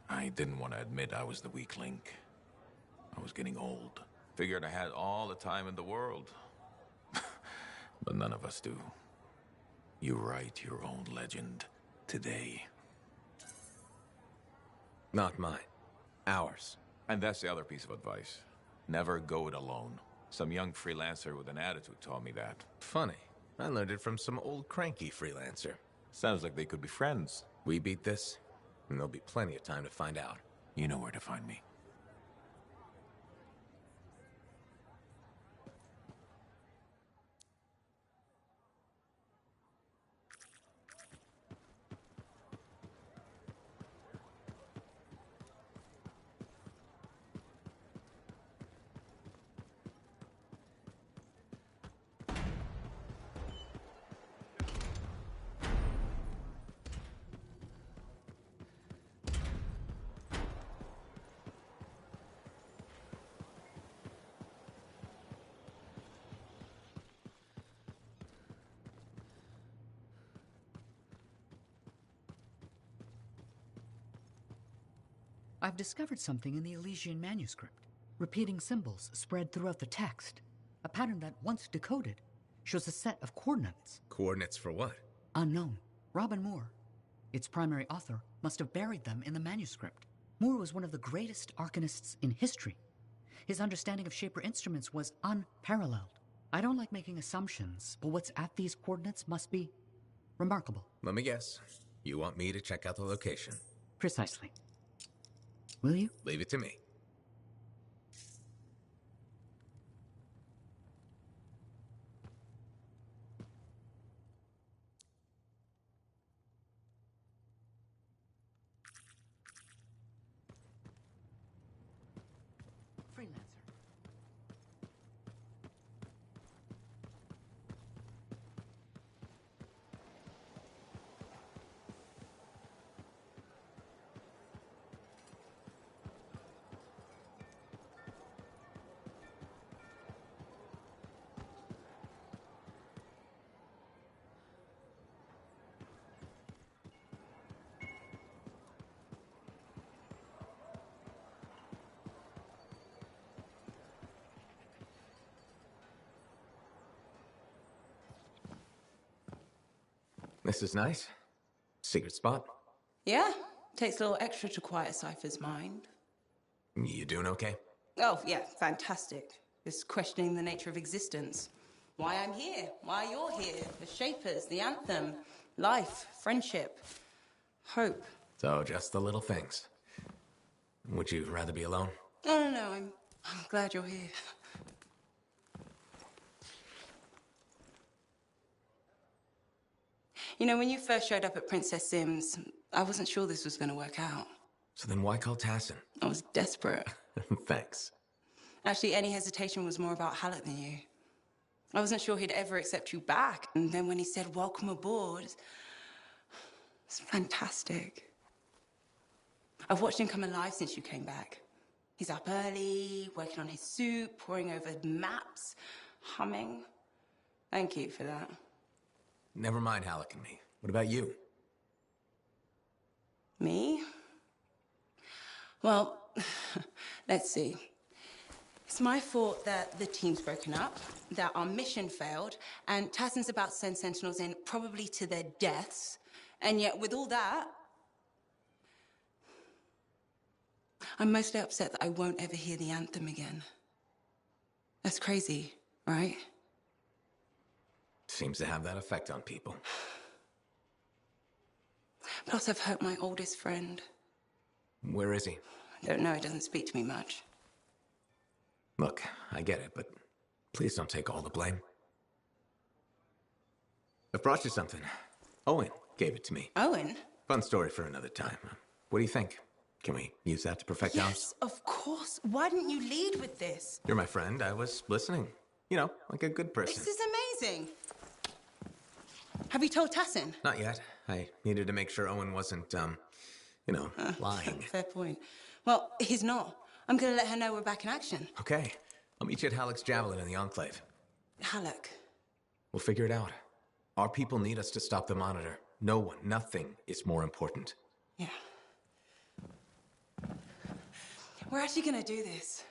I didn't want to admit I was the weak link. I was getting old. Figured I had all the time in the world. But none of us do. You write your own legend today. Not mine. Ours. And that's the other piece of advice. Never go it alone. Some young freelancer with an attitude taught me that. Funny. I learned it from some old cranky freelancer. Sounds like they could be friends. We beat this, and there'll be plenty of time to find out. You know where to find me. I've discovered something in the Elysian manuscript. Repeating symbols spread throughout the text. A pattern that, once decoded, shows a set of coordinates. Coordinates for what? Unknown. Robin Moore, its primary author, must have buried them in the manuscript. Moore was one of the greatest arcanists in history. His understanding of Shaper instruments was unparalleled. I don't like making assumptions, but what's at these coordinates must be remarkable. Let me guess. You want me to check out the location? Precisely. Will you? Leave it to me. Freelancer. This is nice. Secret spot. Yeah, takes a little extra to quiet Cypher's mind. You doing okay? Oh, yeah, fantastic. Just questioning the nature of existence. Why I'm here, why you're here, the Shapers, the Anthem, life, friendship, hope. So, just the little things. Would you rather be alone? No, I'm glad you're here. You know, when you first showed up at Princess Sims, I wasn't sure this was going to work out. So then why call Tassin? I was desperate. Thanks. Actually, any hesitation was more about Halleck than you. I wasn't sure he'd ever accept you back. And then when he said, welcome aboard, it's fantastic. I've watched him come alive since you came back. He's up early, working on his suit, poring over maps, humming. Thank you for that. Never mind Halleck and me. What about you? Me? Well, let's see. It's my fault that the team's broken up, that our mission failed, and Tassin's about to send Sentinels in, probably to their deaths. And yet, with all that, I'm mostly upset that I won't ever hear the anthem again. That's crazy, right? Seems to have that effect on people. Plus, I've hurt my oldest friend. Where is he? I don't know, he doesn't speak to me much. Look, I get it, but please don't take all the blame. I've brought you something. Owen gave it to me. Owen? Fun story for another time. What do you think? Can we use that to perfect ours? Yes, of course. Why didn't you lead with this? You're my friend. I was listening. You know, like a good person. This is amazing. Have you told Tassin? Not yet. I needed to make sure Owen wasn't, lying. Fair point. Well, he's not. I'm gonna let her know we're back in action. Okay. I'll meet you at Halleck's Javelin in the Enclave. Halleck. We'll figure it out. Our people need us to stop the Monitor. No one, nothing is more important. Yeah. We're actually gonna do this.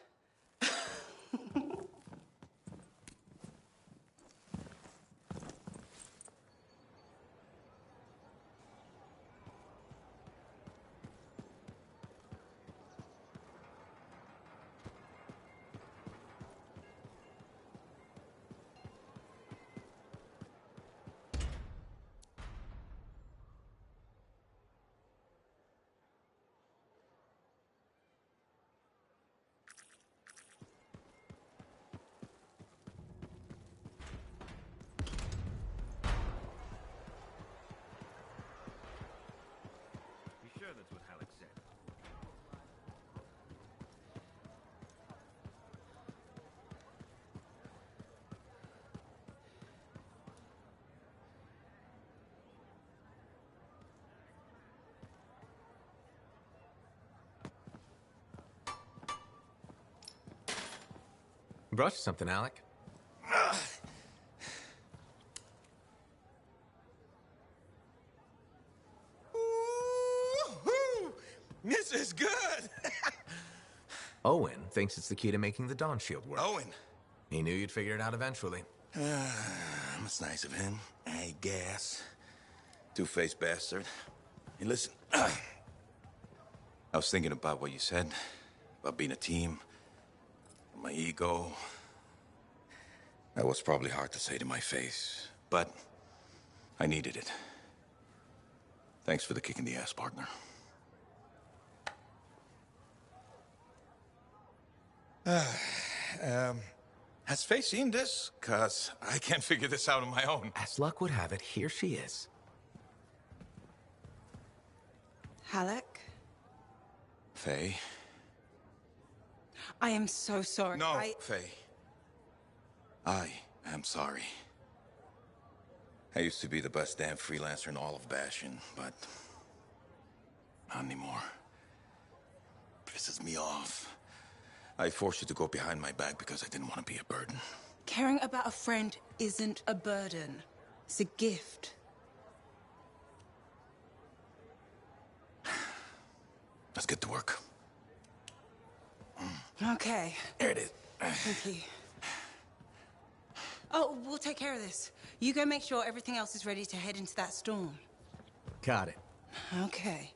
You sure that's what Halleck said? Brought you something, Alec. This is good! Owen thinks it's the key to making the Dawn Shield work. Owen! He knew you'd figure it out eventually. That's nice of him. I guess. Two-faced bastard. Hey, listen. I was thinking about what you said, about being a team, my ego. That was probably hard to say to my face, but I needed it. Thanks for the kick in the ass, partner. Has Faye seen this? 'Cause I can't figure this out on my own. As luck would have it, here she is. Halleck, Faye? I am so sorry. No, Faye. I am sorry. I used to be the best damn freelancer in all of Bastion, but not anymore. Pisses me off. I forced you to go behind my back because I didn't want to be a burden. Caring about a friend isn't a burden. It's a gift. Let's get to work. Okay. There it is. Thank you. Oh, we'll take care of this. You go make sure everything else is ready to head into that storm. Got it. Okay.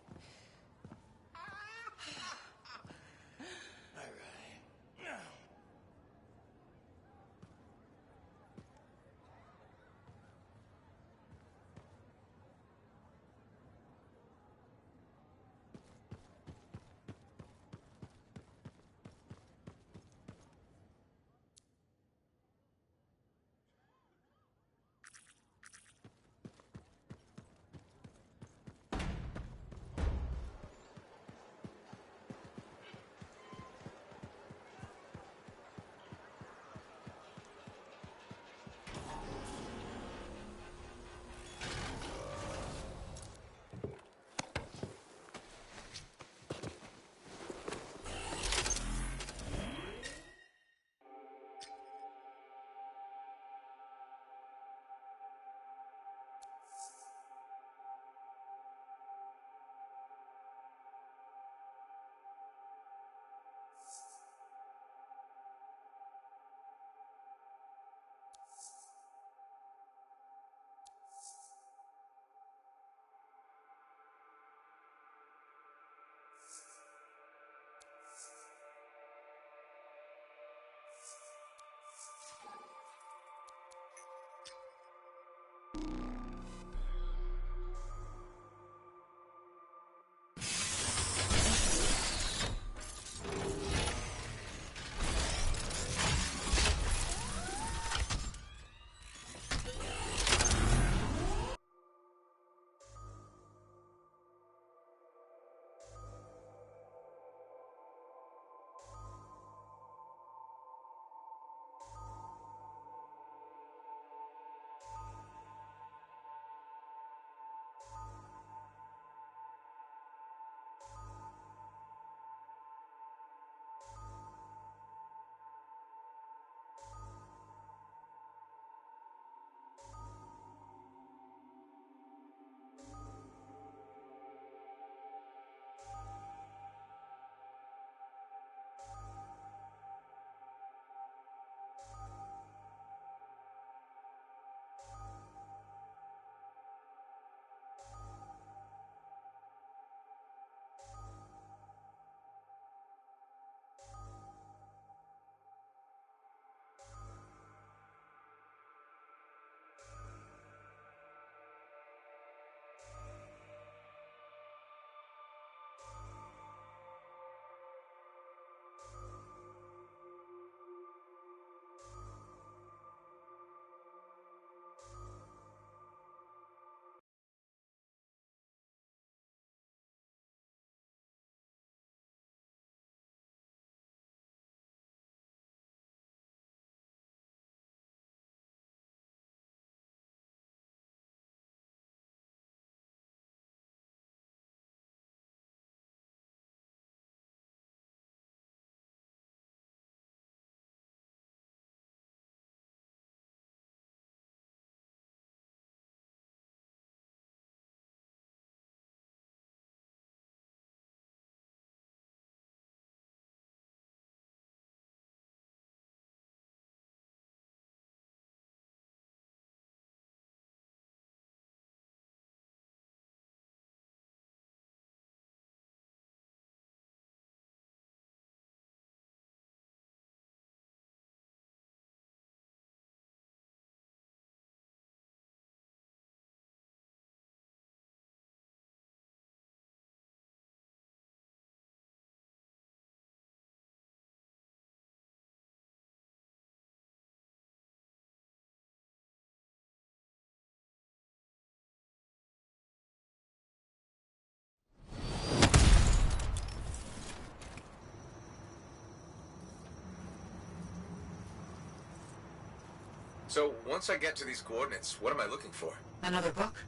So, once I get to these coordinates, what am I looking for? Another book?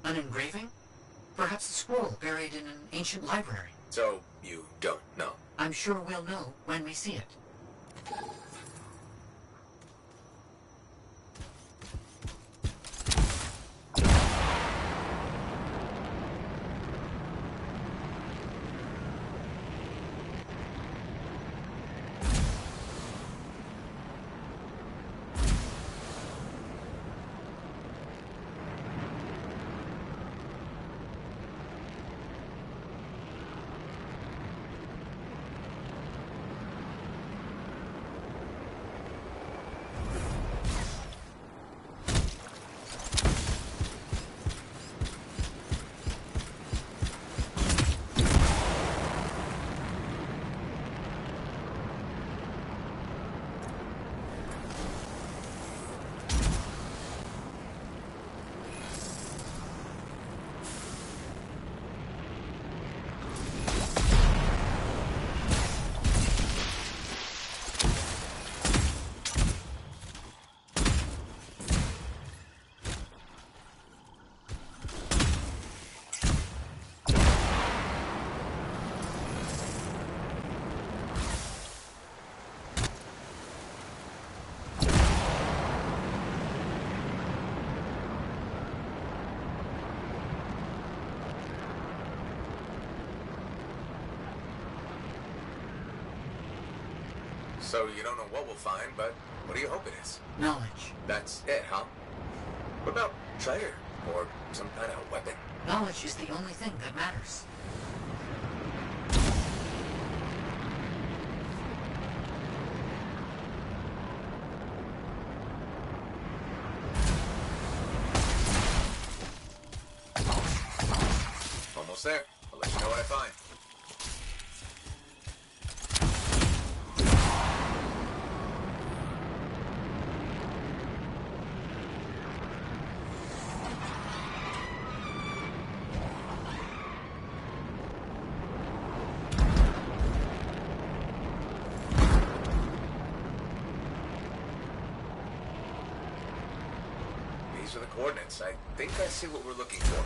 An engraving? Perhaps a scroll buried in an ancient library. So, you don't know? I'm sure we'll know when we see it. So you don't know what we'll find, but what do you hope it is? Knowledge. That's it, huh? What about treasure? Or some kind of weapon? Knowledge is the only thing that matters. Almost there. I'll let you know what I find. These are the coordinates. I think I see what we're looking for.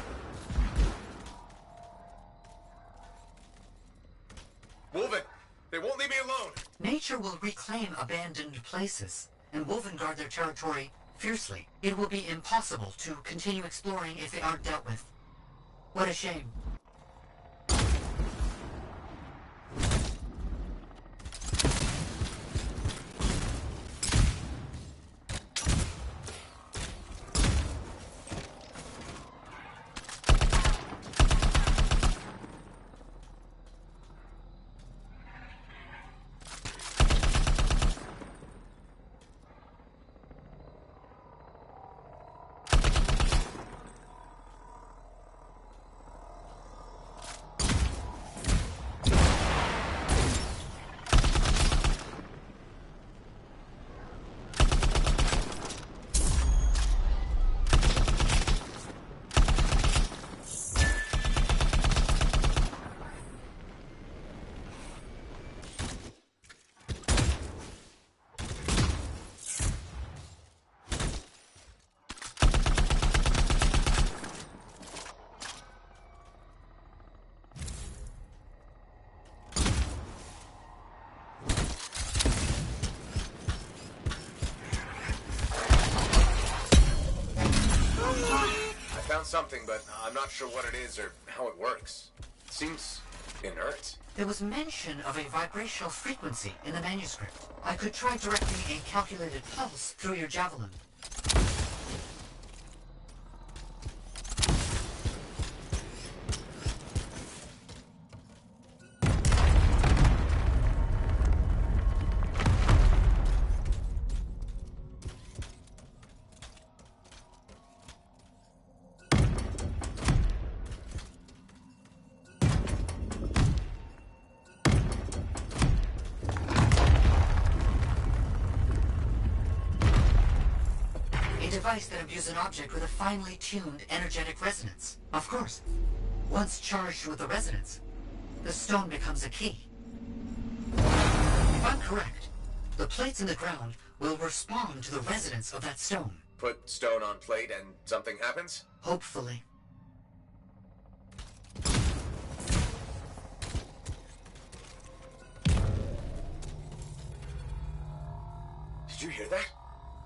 Wolven! They won't leave me alone! Nature will reclaim abandoned places, and Wolven guard their territory fiercely. It will be impossible to continue exploring if they aren't dealt with. What a shame. Something, but I'm not sure what it is or how it works. It seems inert. There was mention of a vibrational frequency in the manuscript. I could try directing a calculated pulse through your javelin. Device that imbues an object with a finely tuned energetic resonance. Of course. Once charged with the resonance, the stone becomes a key. If I'm correct, the plates in the ground will respond to the resonance of that stone. Put stone on plate and something happens? Hopefully. Did you hear that?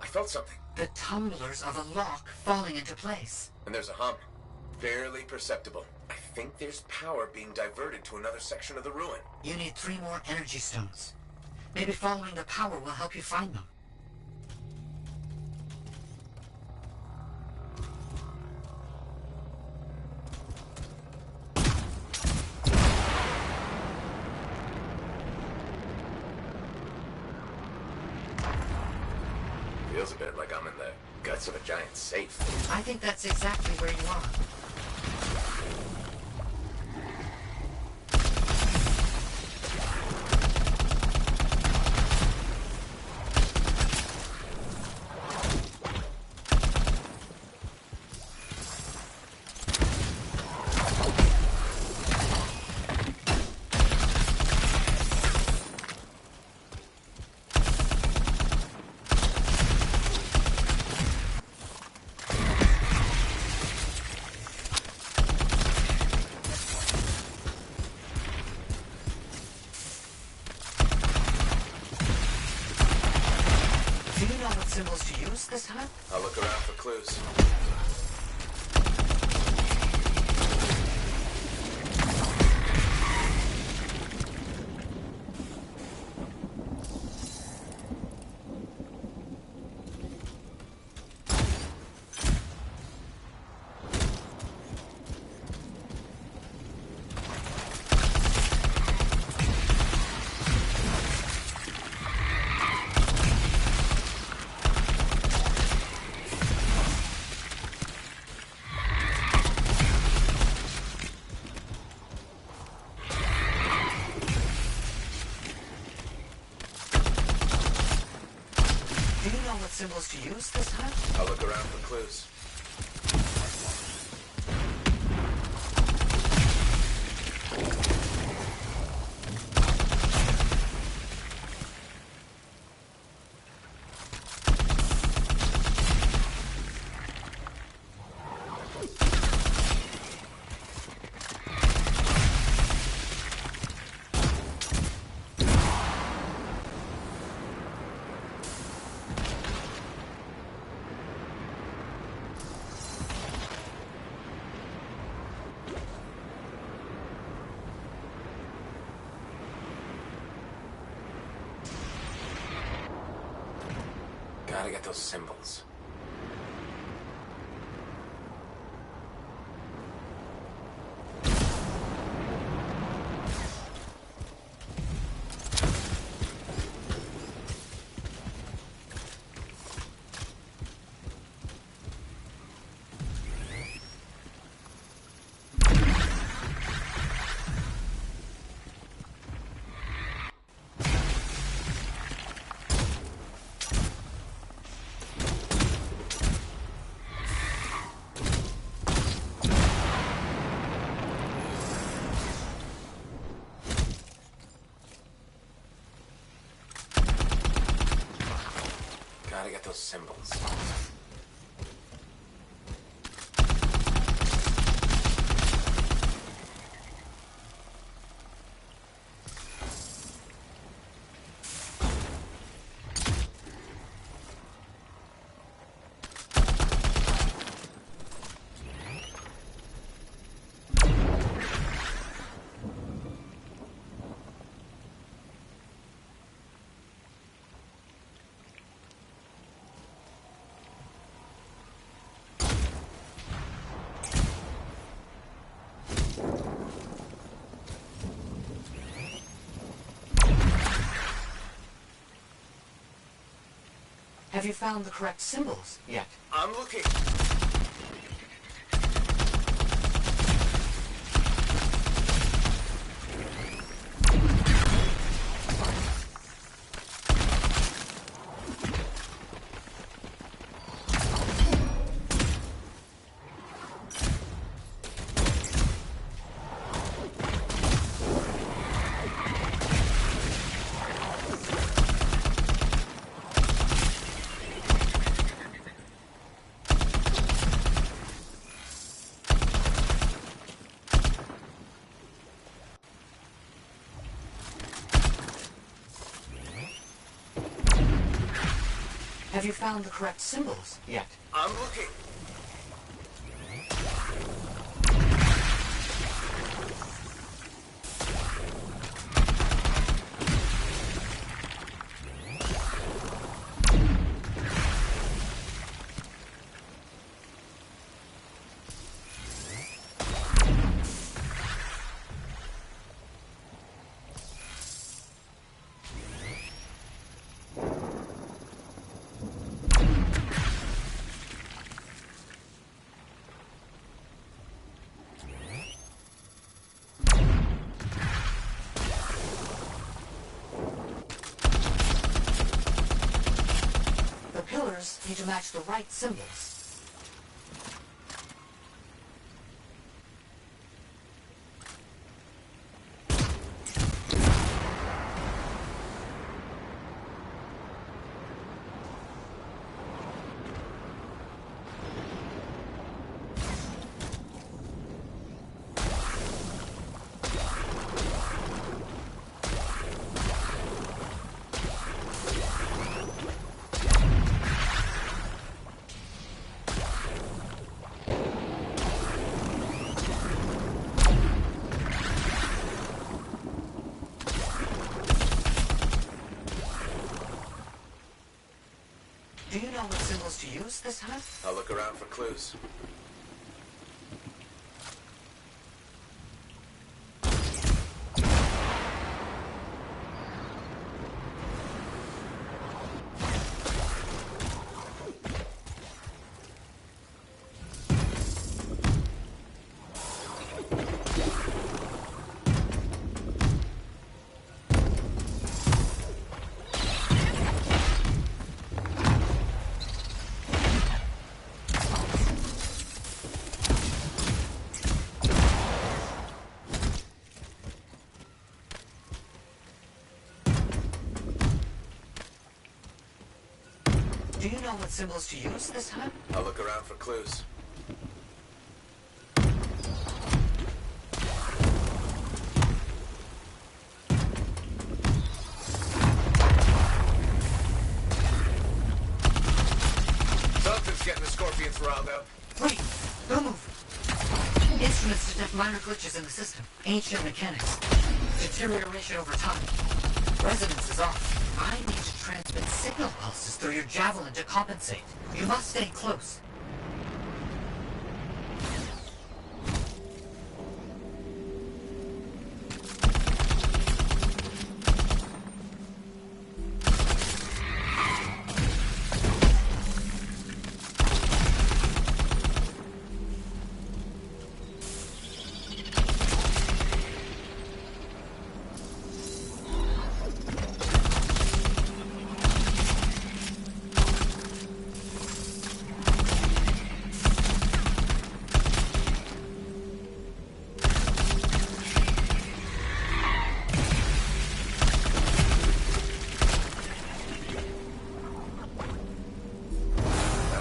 I felt something. The tumblers of a lock falling into place. And there's a hum. Barely perceptible. I think there's power being diverted to another section of the ruin. You need 3 more energy stones. Maybe following the power will help you find them. Feels a bit like I'm in the guts of a giant safe. I think that's exactly where you are. Symbols to use this time? I'll look around for clues. Symbols to use this time? I'll look around for clues. Gotta get those symbols. Gotta get those symbols. Have you found the correct symbols yet? I'm looking. Have you found the correct symbols yet? I'm looking. Need to match the right symbols. Do you know what symbols to use this time? I'll look around for clues. Do you know what symbols to use this time? I'll look around for clues. Something's getting the scorpions riled up. Wait! Don't move! Instruments detect minor glitches in the system. Ancient mechanics. Deterioration over time. Resonance is off. I need to transmit signal pulses through your javelin to compensate. You must stay close.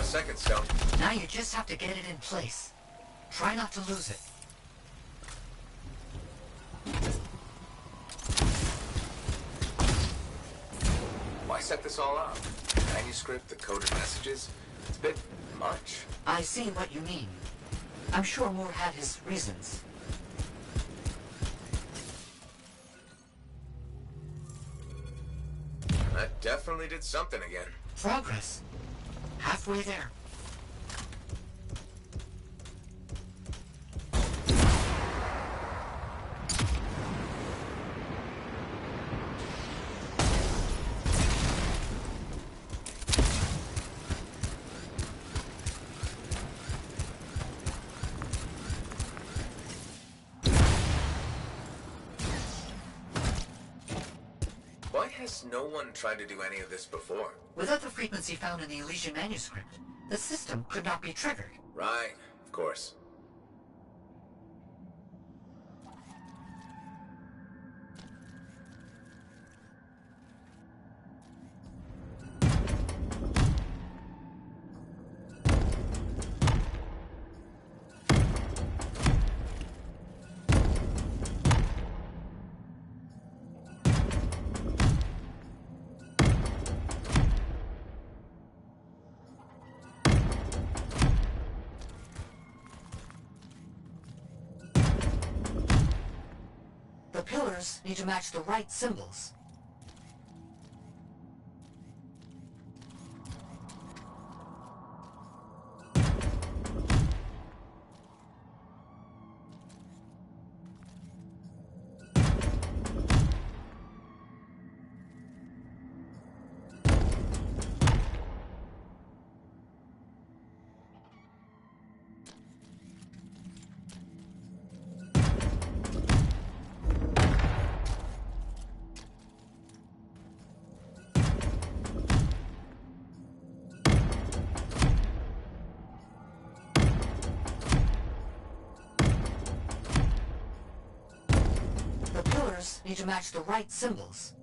Second stone. Now you just have to get it in place. Try not to lose it. Why set this all up? The manuscript, the coded messages? It's a bit much. I see what you mean. I'm sure Moore had his reasons. That definitely did something again. Progress. Halfway there. Why has no one tried to do any of this before? Without the frequency found in the Elysian manuscript, the system could not be triggered. Right, of course. The pillars need to match the right symbols. Need to match the right symbols.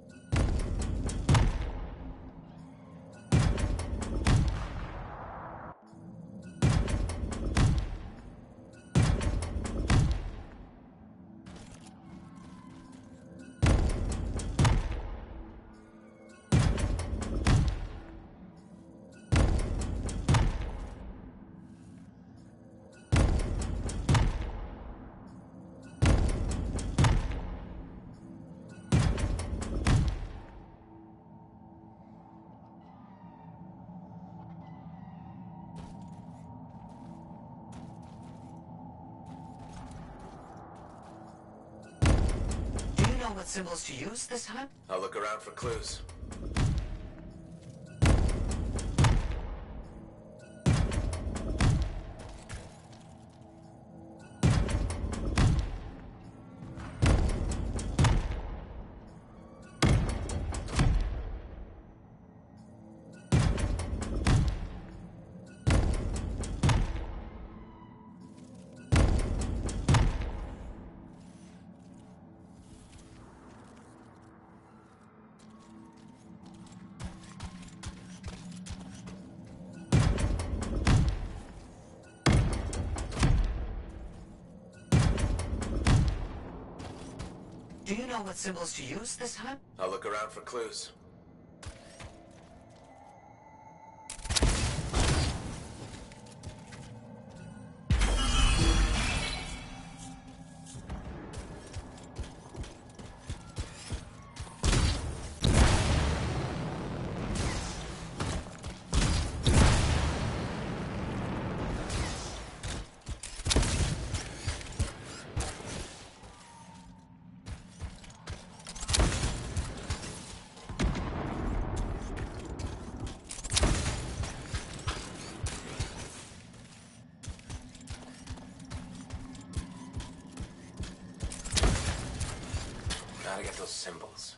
What symbols to use this time? I'll look around for clues. Do you know what symbols to use this time? I'll look around for clues. Gotta get those symbols.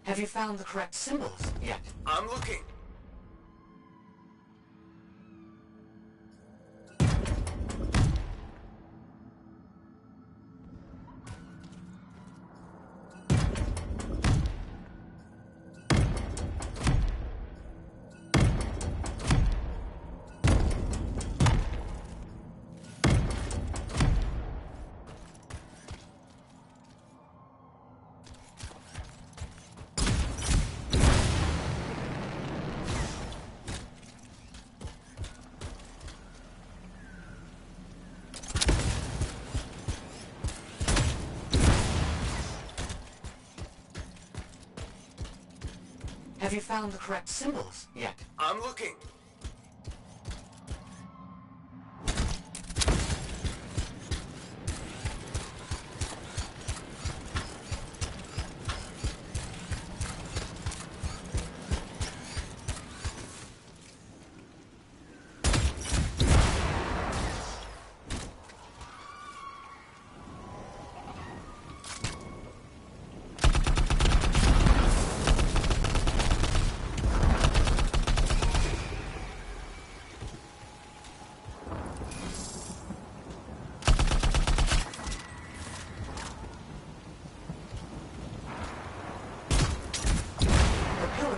Have you found the correct symbols yet? I'm looking. Have you found the correct symbols yet? I'm looking.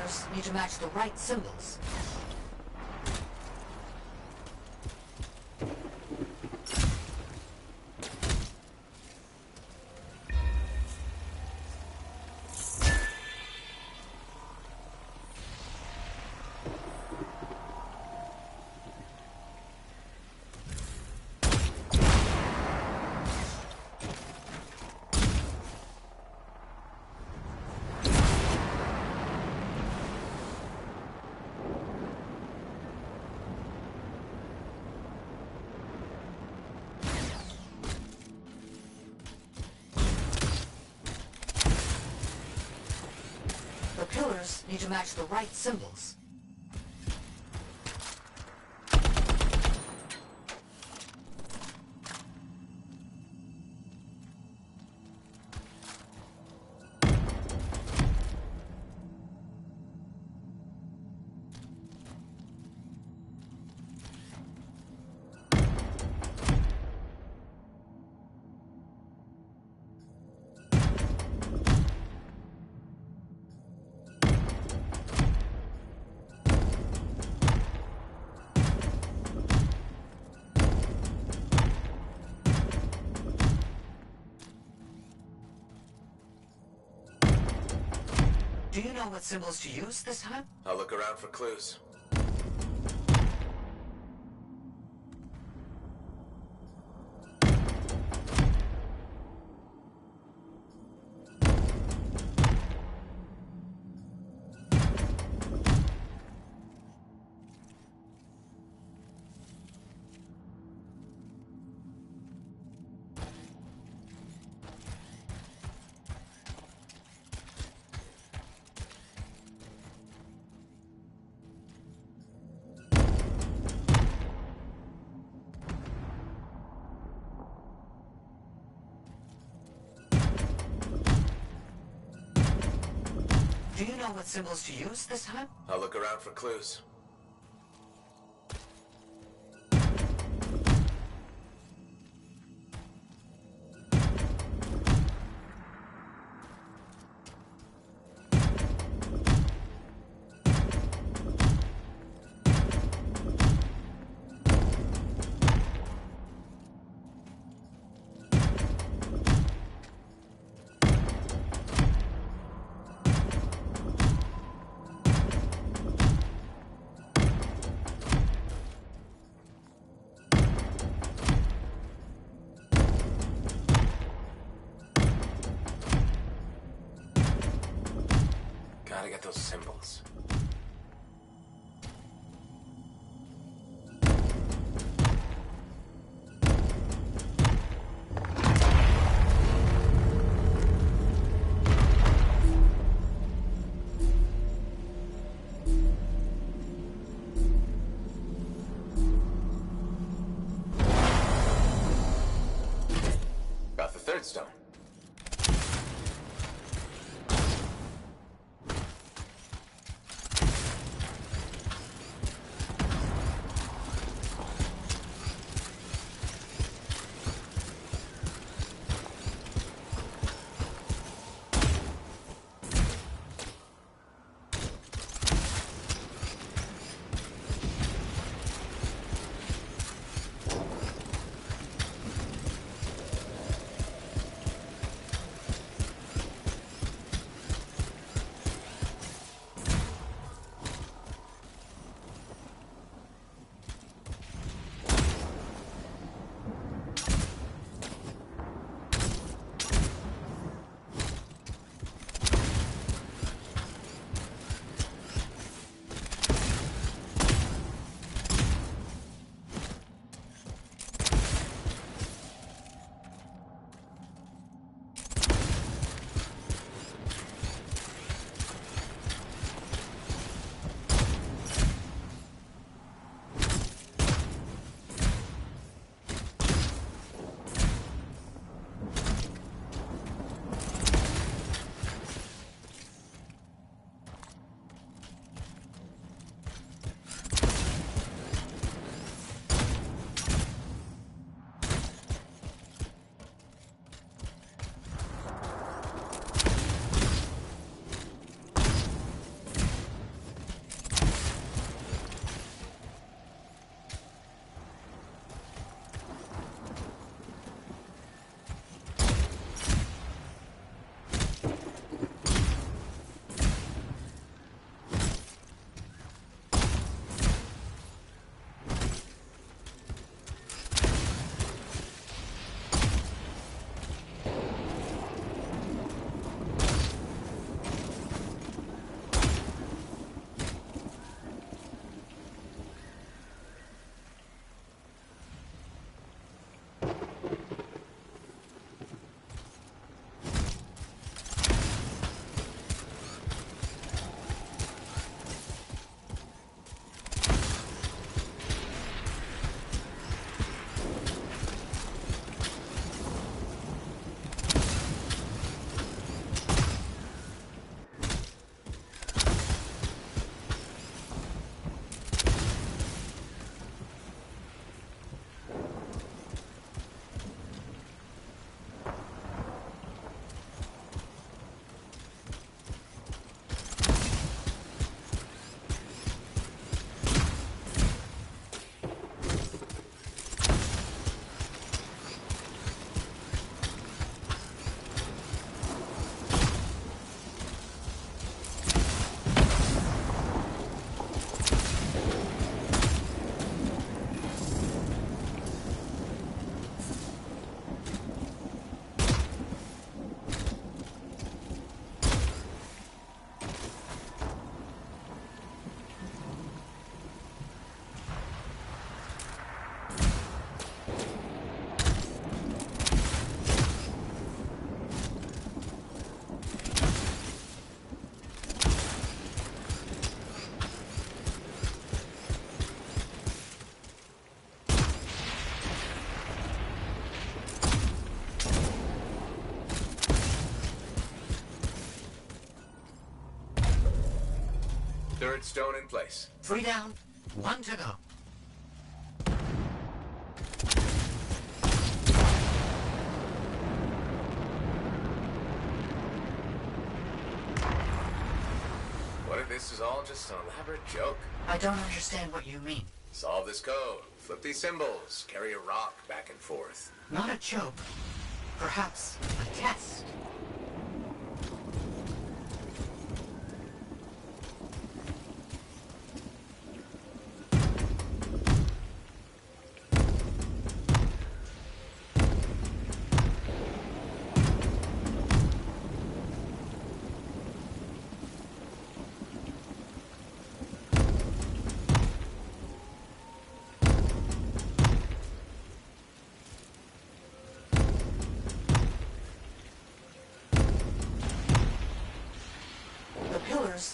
pillars need to match the right symbols. The pillars need to match the right symbols. Do you know what symbols to use this time? I'll look around for clues. Do you know what symbols to use this time? I'll look around for clues. Gotta get those symbols. Got the third stone. Third stone in place. 3 down, 1 to go. What if this is all just an elaborate joke? I don't understand what you mean. Solve this code. Flip these symbols. Carry a rock back and forth. Not a joke. Perhaps a test.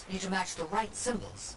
Need to match the right symbols.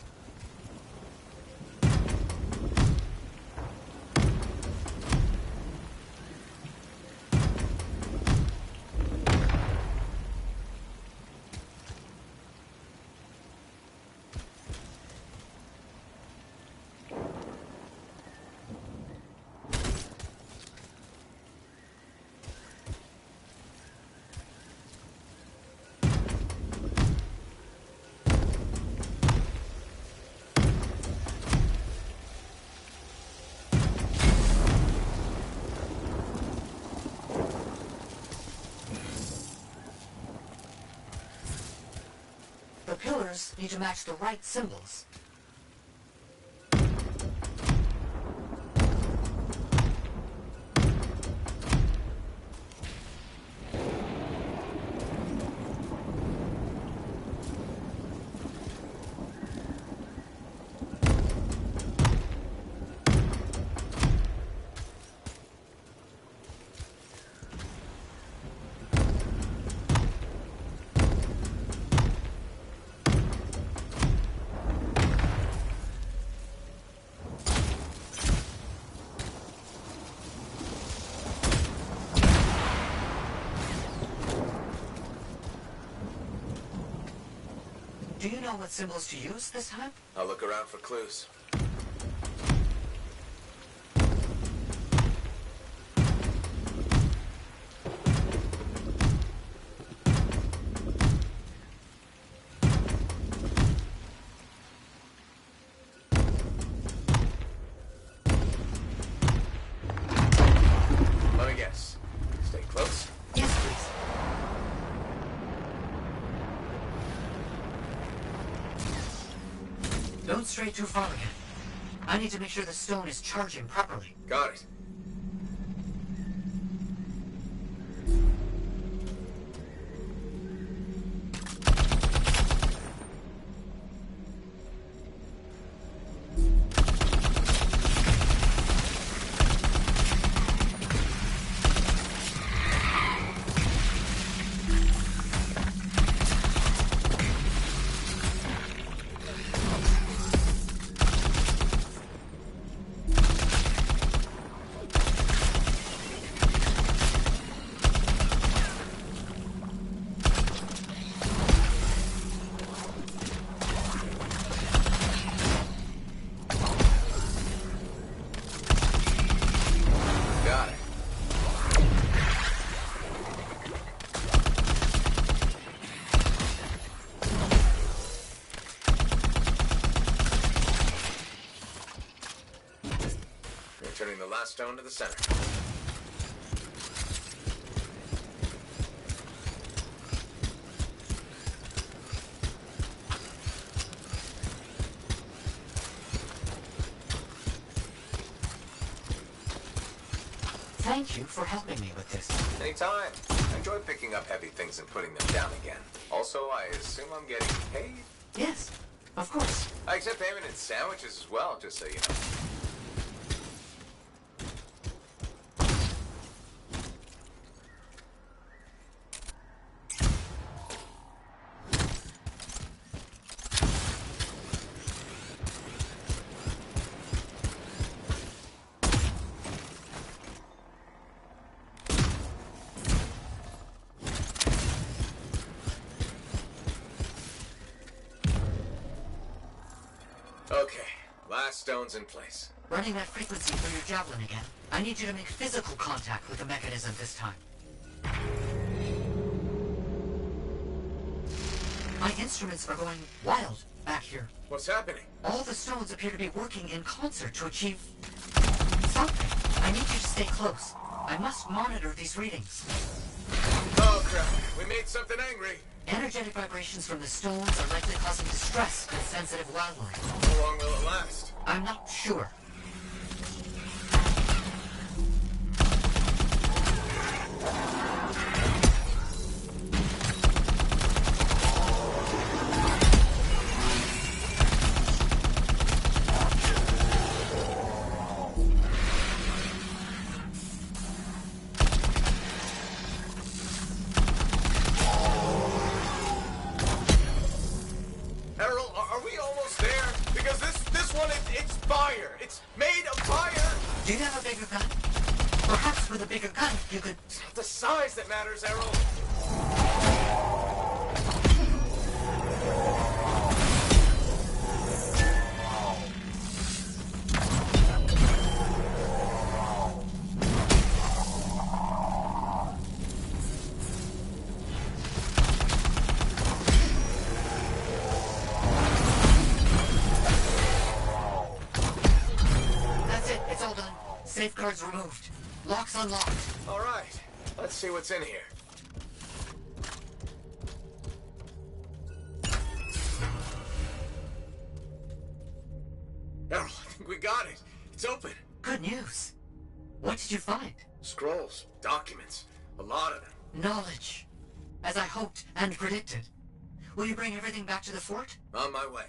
Need to match the right symbols. Do you know what symbols to use this time? I'll look around for clues. Let me guess. Stay close. Yes, please. Don't stray too far again. I need to make sure the stone is charging properly. Got it. Turning the last stone to the center. Thank you for helping me with this. Anytime. I enjoy picking up heavy things and putting them down again. Also, I assume I'm getting paid? Yes, of course. I accept payment in sandwiches as well, just so you know. Okay, last stone's in place. Running that frequency through your javelin again. I need you to make physical contact with the mechanism this time. My instruments are going wild back here. What's happening? All the stones appear to be working in concert to achieve something. I need you to stay close. I must monitor these readings. Oh crap, we made something angry. Energetic vibrations from the stones are likely causing distress in sensitive wildlife. How long will it last? I'm not sure. Errol, are we almost there? Because this one, it's fire. It's made of fire. Do you have a bigger gun? Perhaps with a bigger gun, you could... It's not the size that matters, Errol. That's it. It's all done. Safeguards removed. Locks unlocked. All right, let's see what's in here. Errol, I think we got it. It's open. Good news. What did you find? Scrolls, documents, a lot of them. Knowledge. As I hoped and predicted. Will you bring everything back to the fort? On my way.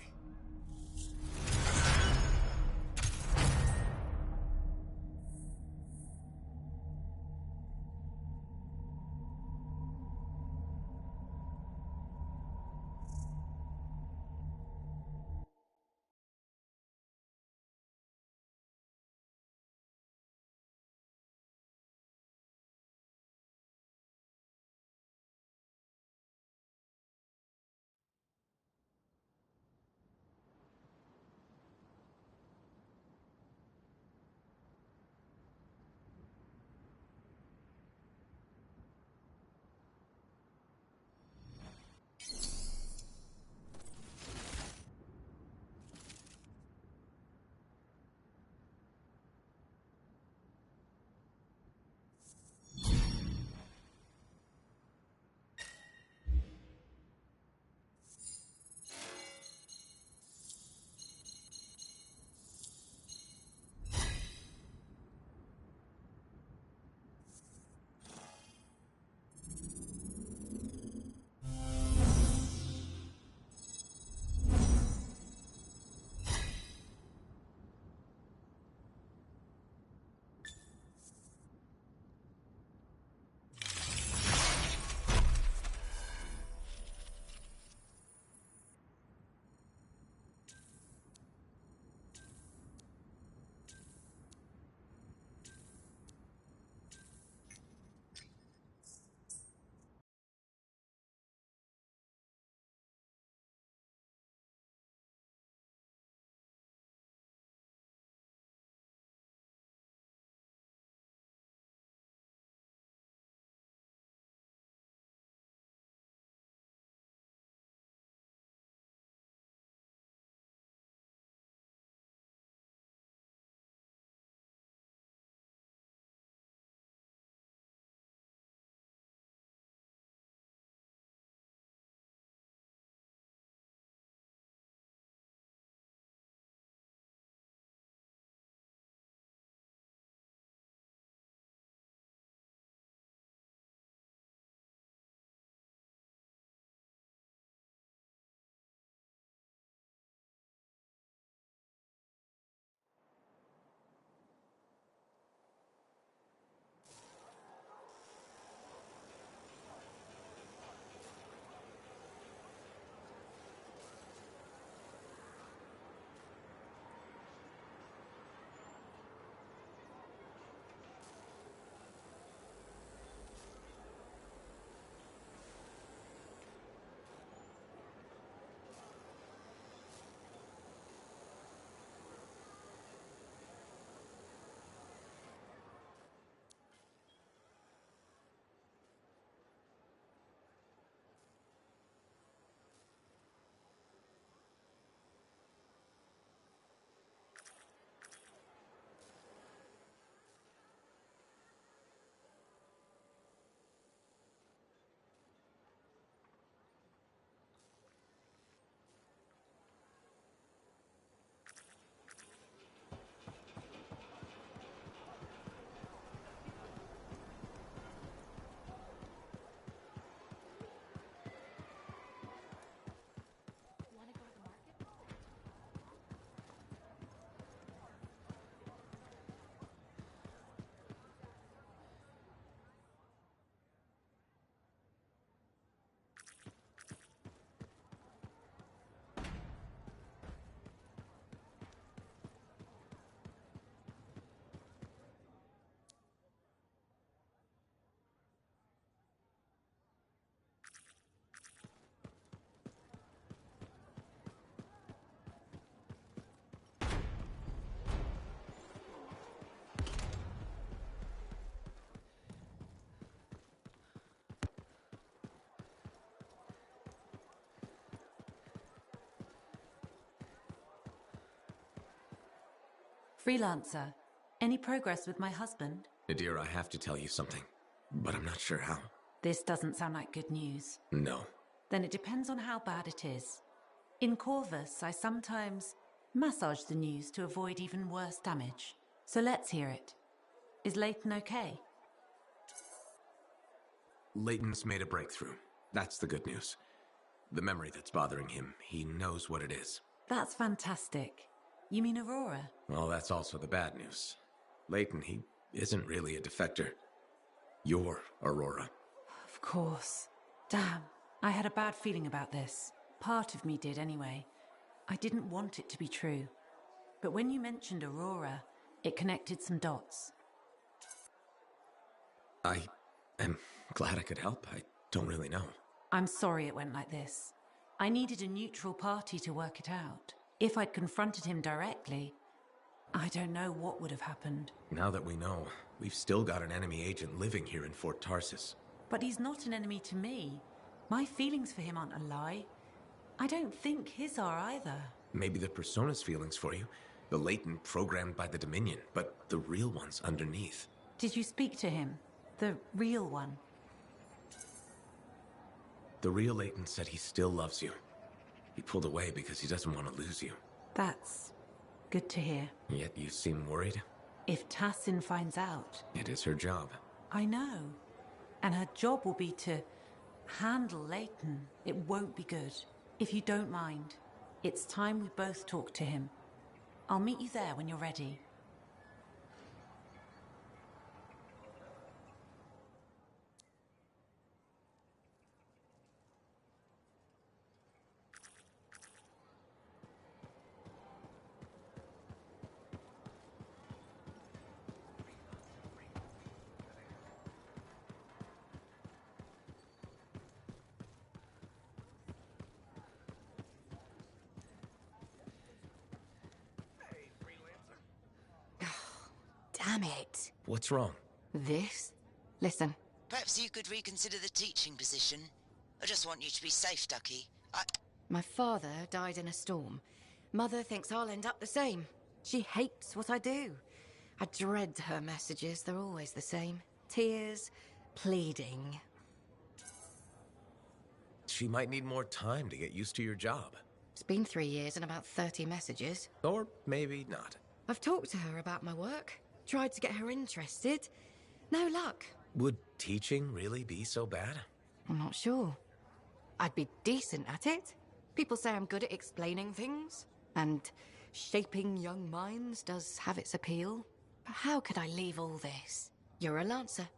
Freelancer, any progress with my husband? Nadir, I have to tell you something, but I'm not sure how. This doesn't sound like good news. No. Then it depends on how bad it is. In Corvus, I sometimes massage the news to avoid even worse damage. So let's hear it. Is Leighton okay? Leighton's made a breakthrough. That's the good news. The memory that's bothering him, he knows what it is. That's fantastic. You mean Aurora? Well, that's also the bad news. Leighton, he isn't really a defector. You're Aurora. Of course. Damn. I had a bad feeling about this. Part of me did anyway. I didn't want it to be true. But when you mentioned Aurora, it connected some dots. I am glad I could help. I don't really know. I'm sorry it went like this. I needed a neutral party to work it out. If I'd confronted him directly, I don't know what would have happened. Now that we know, we've still got an enemy agent living here in Fort Tarsus. But he's not an enemy to me. My feelings for him aren't a lie. I don't think his are either. Maybe the Persona's feelings for you. The Leighton programmed by the Dominion, but the real one's underneath. Did you speak to him? The real one? The real Leighton said he still loves you. He pulled away because he doesn't want to lose you. That's good to hear. Yet you seem worried? If Tassin finds out... It is her job. I know. And her job will be to handle Leighton. It won't be good. If you don't mind, it's time we both talk to him. I'll meet you there when you're ready. Damn it. What's wrong? This? Listen. Perhaps you could reconsider the teaching position. I just want you to be safe, Ducky. My father died in a storm. Mother thinks I'll end up the same. She hates what I do. I dread her messages. They're always the same. Tears, pleading. She might need more time to get used to your job. It's been 3 years and about 30 messages. Or maybe not. I've talked to her about my work. Tried to get her interested. No luck. Would teaching really be so bad? I'm not sure. I'd be decent at it. People say I'm good at explaining things. And shaping young minds does have its appeal. But how could I leave all this? You're a Lancer.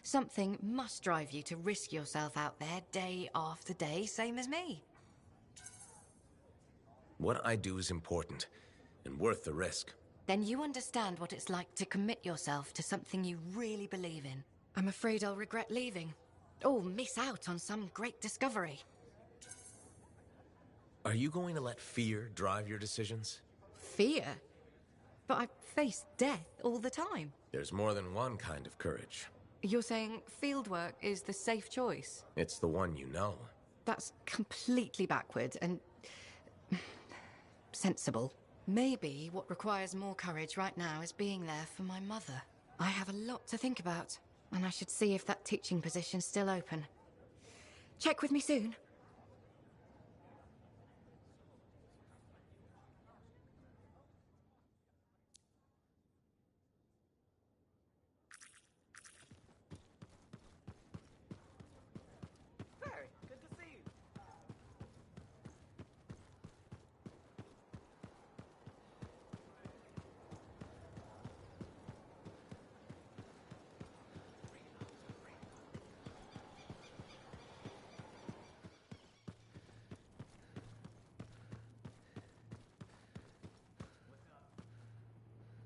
Something must drive you to risk yourself out there day after day, same as me. What I do is important, and worth the risk. Then you understand what it's like to commit yourself to something you really believe in. I'm afraid I'll regret leaving. Or miss out on some great discovery. Are you going to let fear drive your decisions? Fear? But I face death all the time. There's more than one kind of courage. You're saying fieldwork is the safe choice? It's the one you know. That's completely backward and... sensible. Maybe what requires more courage right now is being there for my mother. I have a lot to think about, and I should see if that teaching position's still open. Check with me soon.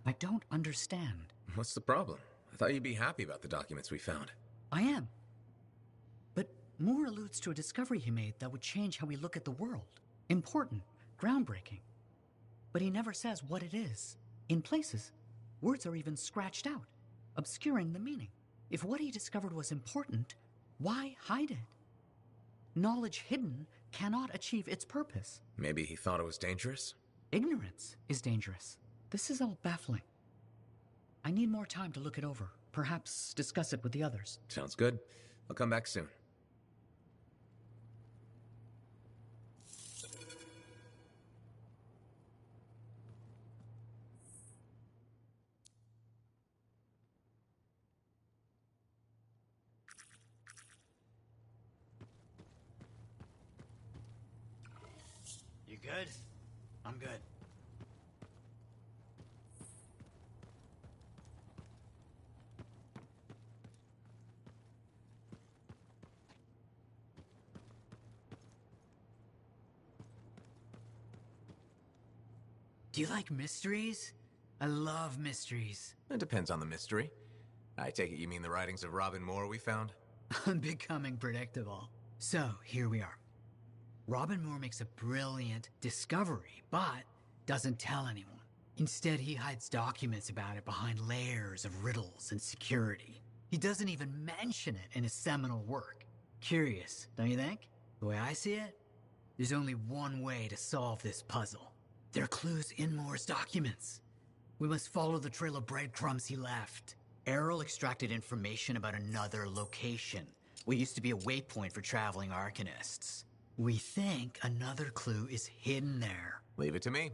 I don't understand. What's the problem? I thought you'd be happy about the documents we found. I am. But Moore alludes to a discovery he made that would change how we look at the world. Important, groundbreaking. But he never says what it is. In places, words are even scratched out, obscuring the meaning. If what he discovered was important, why hide it? Knowledge hidden cannot achieve its purpose. Maybe he thought it was dangerous? Ignorance is dangerous. This is all baffling. I need more time to look it over. Perhaps discuss it with the others. Sounds good. I'll come back soon. You good? I'm good. Do you like mysteries? I love mysteries. It depends on the mystery. I take it you mean the writings of Robin Moore we found? I'm becoming predictable. So, here we are. Robin Moore makes a brilliant discovery, but doesn't tell anyone. Instead, he hides documents about it behind layers of riddles and security. He doesn't even mention it in his seminal work. Curious, don't you think? The way I see it, there's only one way to solve this puzzle. There are clues in Moore's documents. We must follow the trail of breadcrumbs he left. Errol extracted information about another location. What used to be a waypoint for traveling arcanists. We think another clue is hidden there. Leave it to me.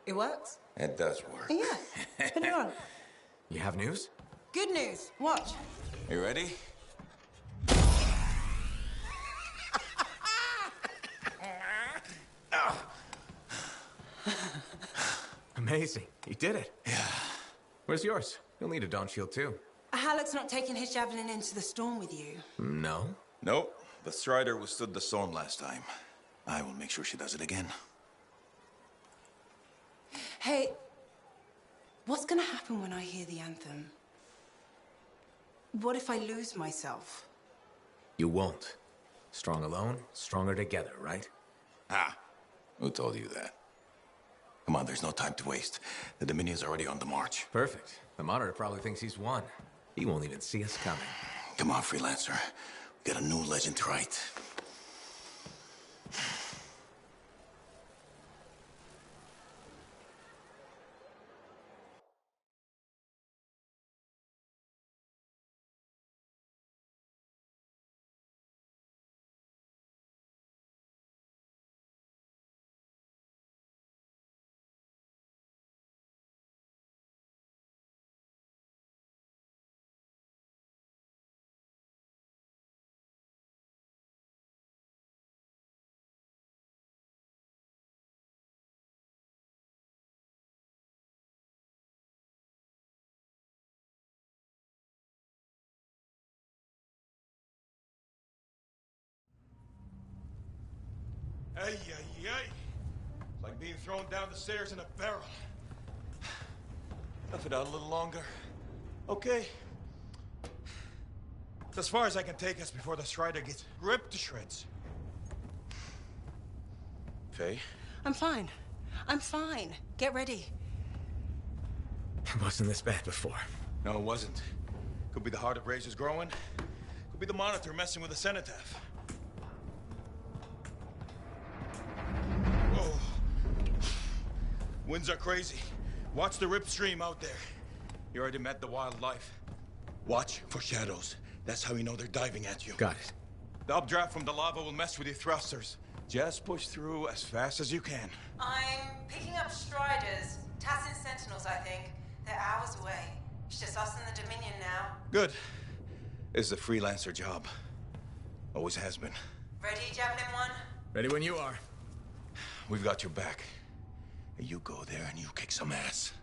It works? It does work. Yeah. Put it on. You have news? Good news. Watch. You ready? Amazing. You did it. Yeah. Where's yours? You'll need a dawn shield too. Halleck's not taking his javelin into the storm with you. No? Nope. The Strider withstood the storm last time. I will make sure she does it again. Hey, what's gonna happen when I hear the anthem? What if I lose myself? You won't. Strong alone, stronger together, right? Ah, who told you that? Come on, there's no time to waste. The Dominion's already on the march. Perfect. The Monitor probably thinks he's won. He won't even see us coming. Come on, Freelancer. We got a new legend to write. Ay, ay, ay. It's like being thrown down the stairs in a barrel. Tough it out a little longer. Okay. It's as far as I can take us before the Strider gets ripped to shreds. Faye? I'm fine. I'm fine. Get ready. It wasn't this bad before. No, it wasn't. Could be the heart of Razor's growing. Could be the Monitor messing with the cenotaph. Whoa. Winds are crazy. Watch the rip stream out there. You already met the wildlife. Watch for shadows. That's how you know they're diving at you. Got it. The updraft from the lava will mess with your thrusters. Just push through as fast as you can. I'm picking up Striders. Tassin Sentinels, I think. They're hours away. It's just us and the Dominion now. Good. This is a freelancer job. Always has been. Ready, Javelin 1? Ready when you are. We've got your back. You go there and you kick some ass.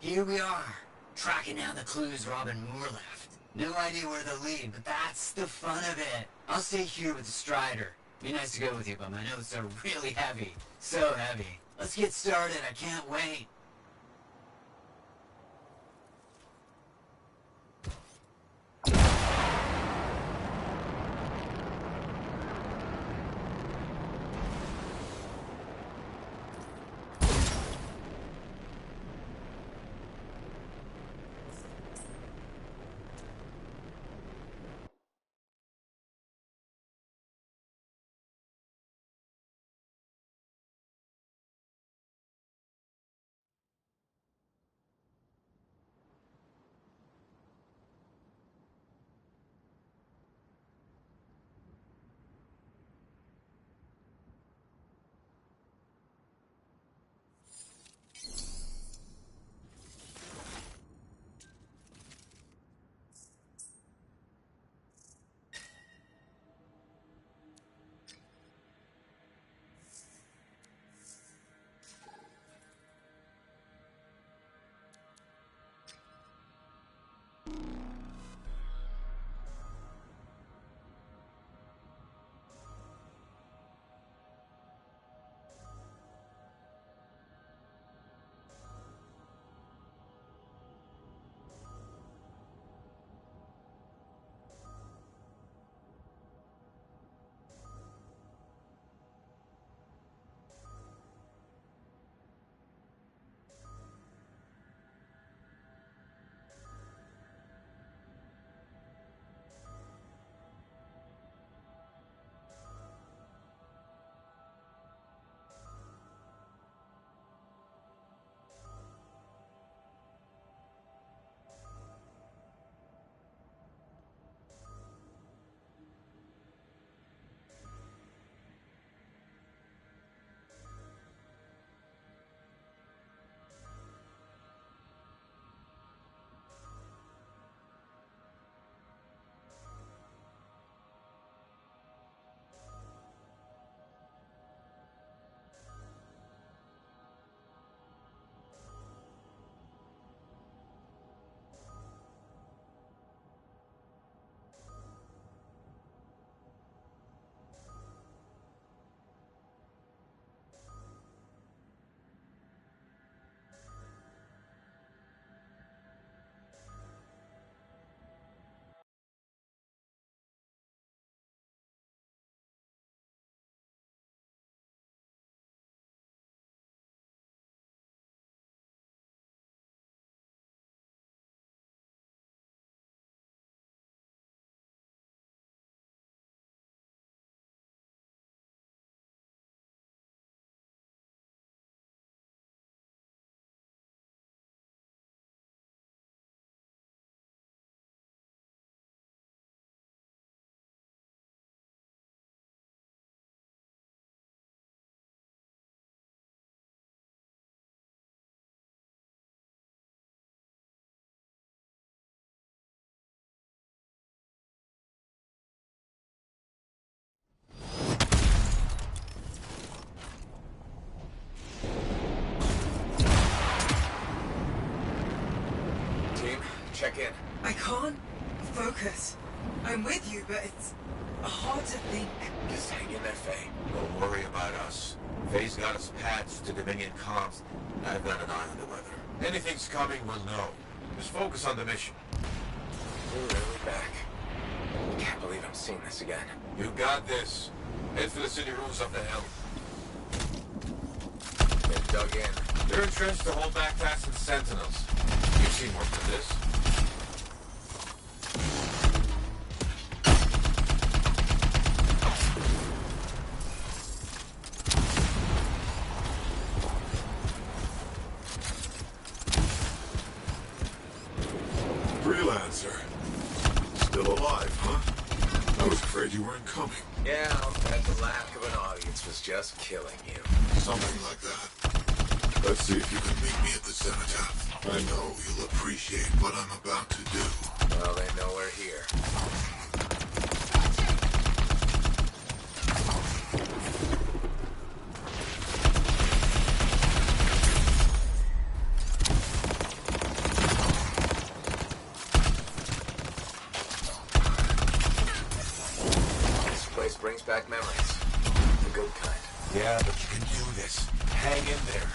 Here we are, tracking down the clues Robin Moore left. No idea where they'll lead, but that's the fun of it. I'll stay here with the Strider. Be nice to go with you, but my notes are really heavy. So heavy. Let's get started, I can't wait. Check in. I can't focus. I'm with you, but it's hard to think. Just hang in there, Faye. Don't worry about us. Faye's got us patched to Dominion comms. I've got an eye on the weather. Anything's coming, we'll know. Just focus on the mission. We're really back. I can't believe I'm seeing this again. You got this. Head for the city rooms up the hill. They're dug in. They're entrenched to hold back Tass and Sentinels. You've seen work for this. Freelancer. Still alive, huh? I was afraid you weren't coming. Yeah, I'll bet the lack of an audience was just killing you. Something like that. Let's see if you can meet me at the cenotaph. I know you'll appreciate what I'm about to do. Well, they know we're here. good kind. Yeah, but you can do this. Hang in there.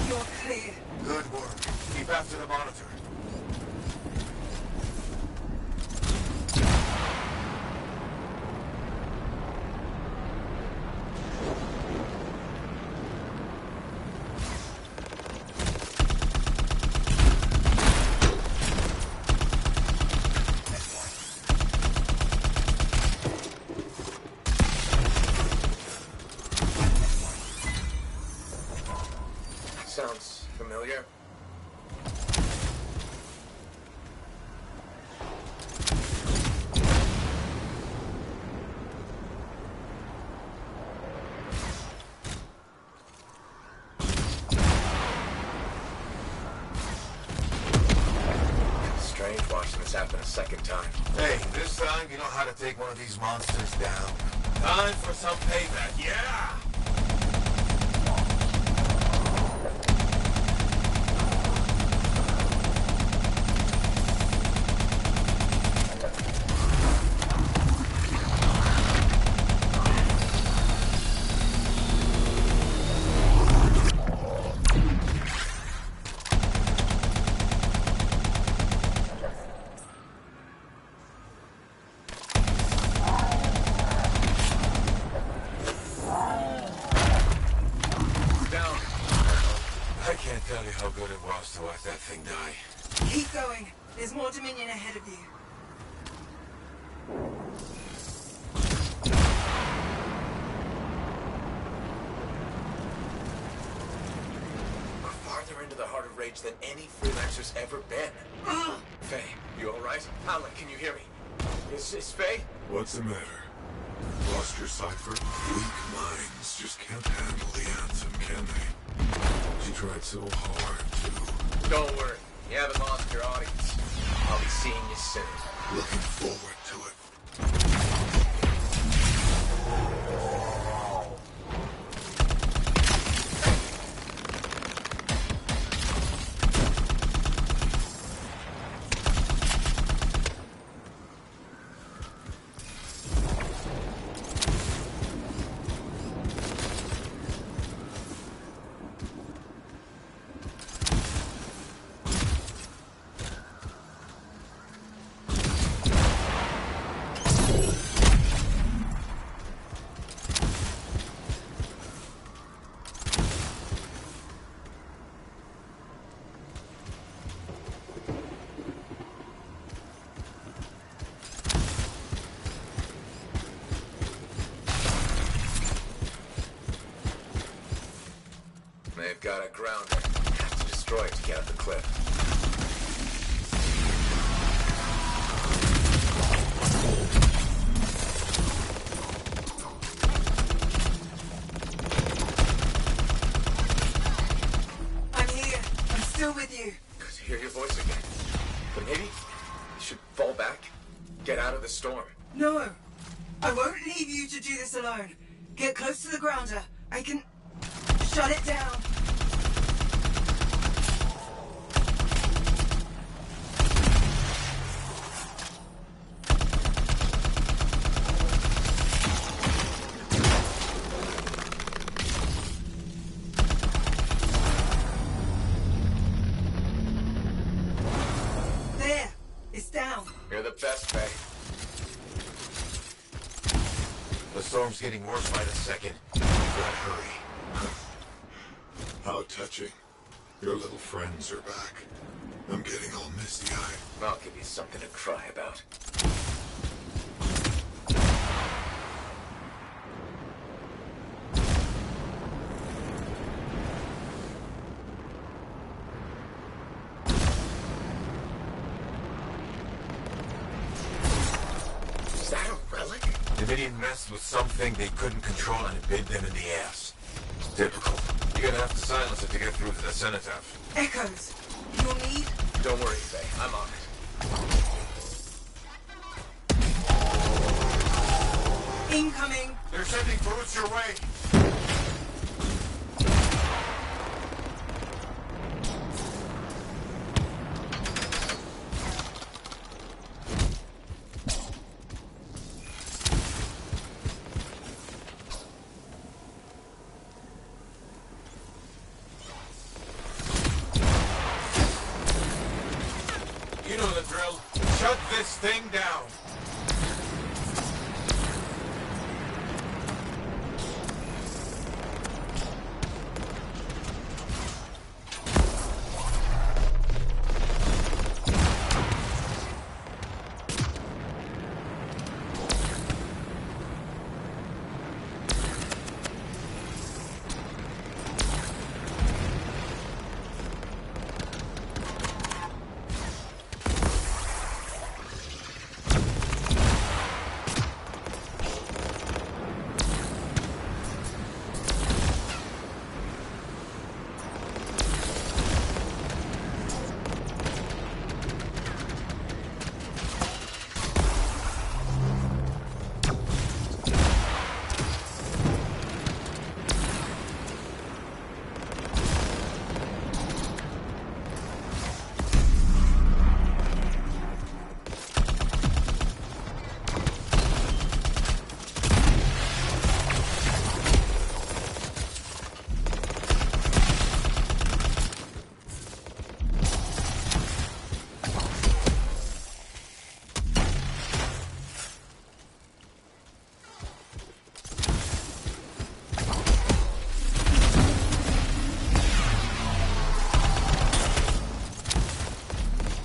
You're clear. Good work. Keep after the monitor. Sounds familiar. Strange watching this happen a second time. Hey, this time you know how to take one of these monsters down. Time for some payback, yeah! Down. I can't tell you how good it was to watch that thing die. Keep going. There's more Dominion ahead of you. We're farther into the heart of rage than any freelancer's ever been. Faye, you alright? Alan, can you hear me? Is Faye? What's the matter? Lost your cipher? Weak minds just can't handle the anthem, can they? She tried so hard to... Don't worry. You haven't lost your audience. I'll be seeing you soon. Looking forward to it. They've got a grounder. Have to destroy it to get up the cliff. I'm here. I'm still with you. Good to hear your voice again. But maybe you should fall back. Get out of the storm. No. I won't leave you to do this alone. Get close to the grounder. I can shut it down. There. It's down. You're the best, Faye. The storm's getting worse by the second. You gotta hurry. How touching. Your little friends are back. I'm getting all misty-eyed. I'll give you something to cry about. Is that a relic? Dominion messed with something they couldn't control and it bit them in the ass. Typical. You're gonna have to silence it to get through to the cenotaph. Echoes. You'll need... Don't worry, Faye. I'm on it. Incoming. They're sending brutes your way. You know the drill. Shut this thing down.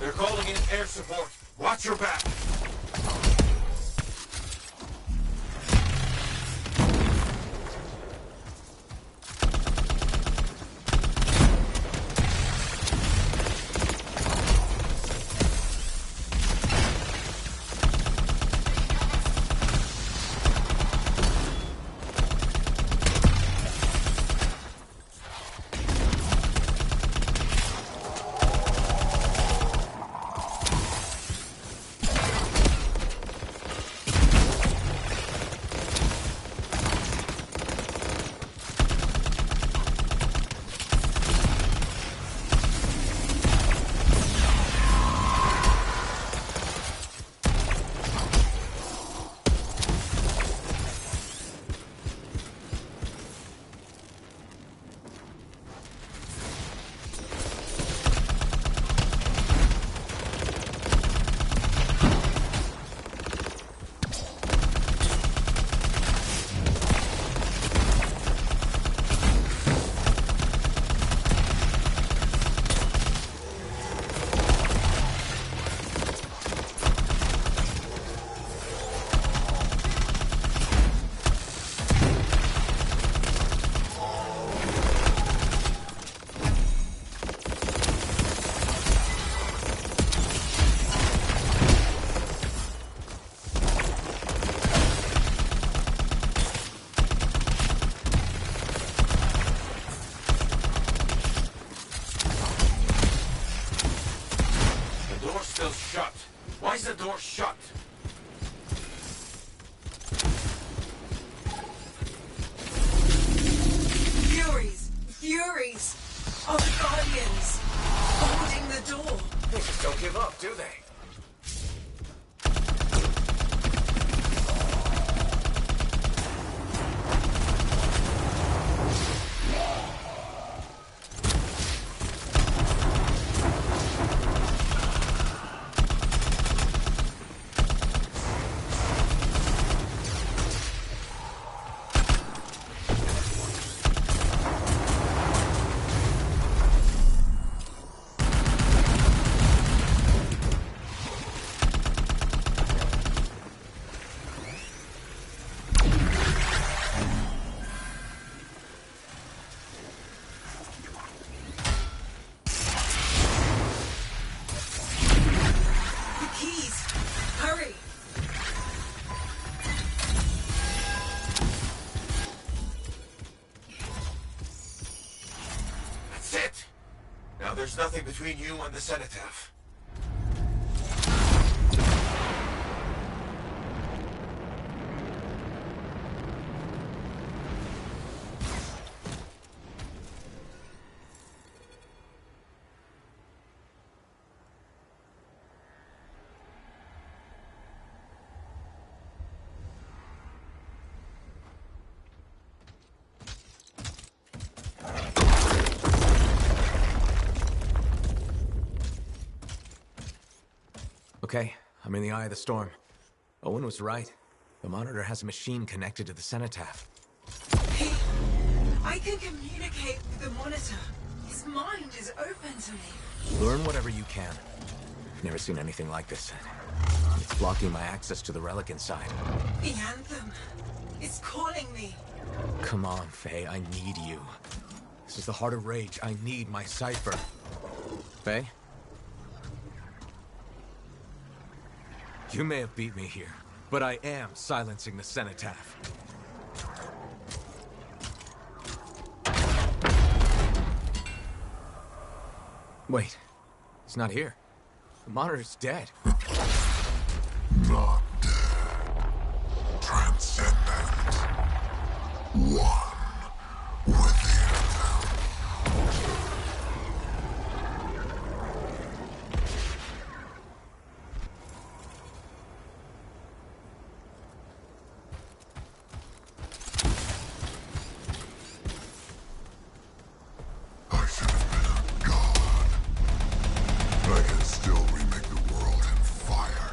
They're calling in air support. Watch your back. there's nothing between you and the cenotaph. Okay, I'm in the eye of the storm. Owen was right. The monitor has a machine connected to the cenotaph. Hey, I can communicate with the monitor. His mind is open to me. Learn whatever you can. I've never seen anything like this. It's blocking my access to the relic inside. The anthem. It's calling me. Come on, Faye, I need you. This is the heart of rage. I need my cipher. Faye? You may have beat me here, but I am silencing the cenotaph. Wait, he's not here. The monitor's dead. Not dead. Transcendent. One with the anthem. I should have been a god. I can still remake the world in fire.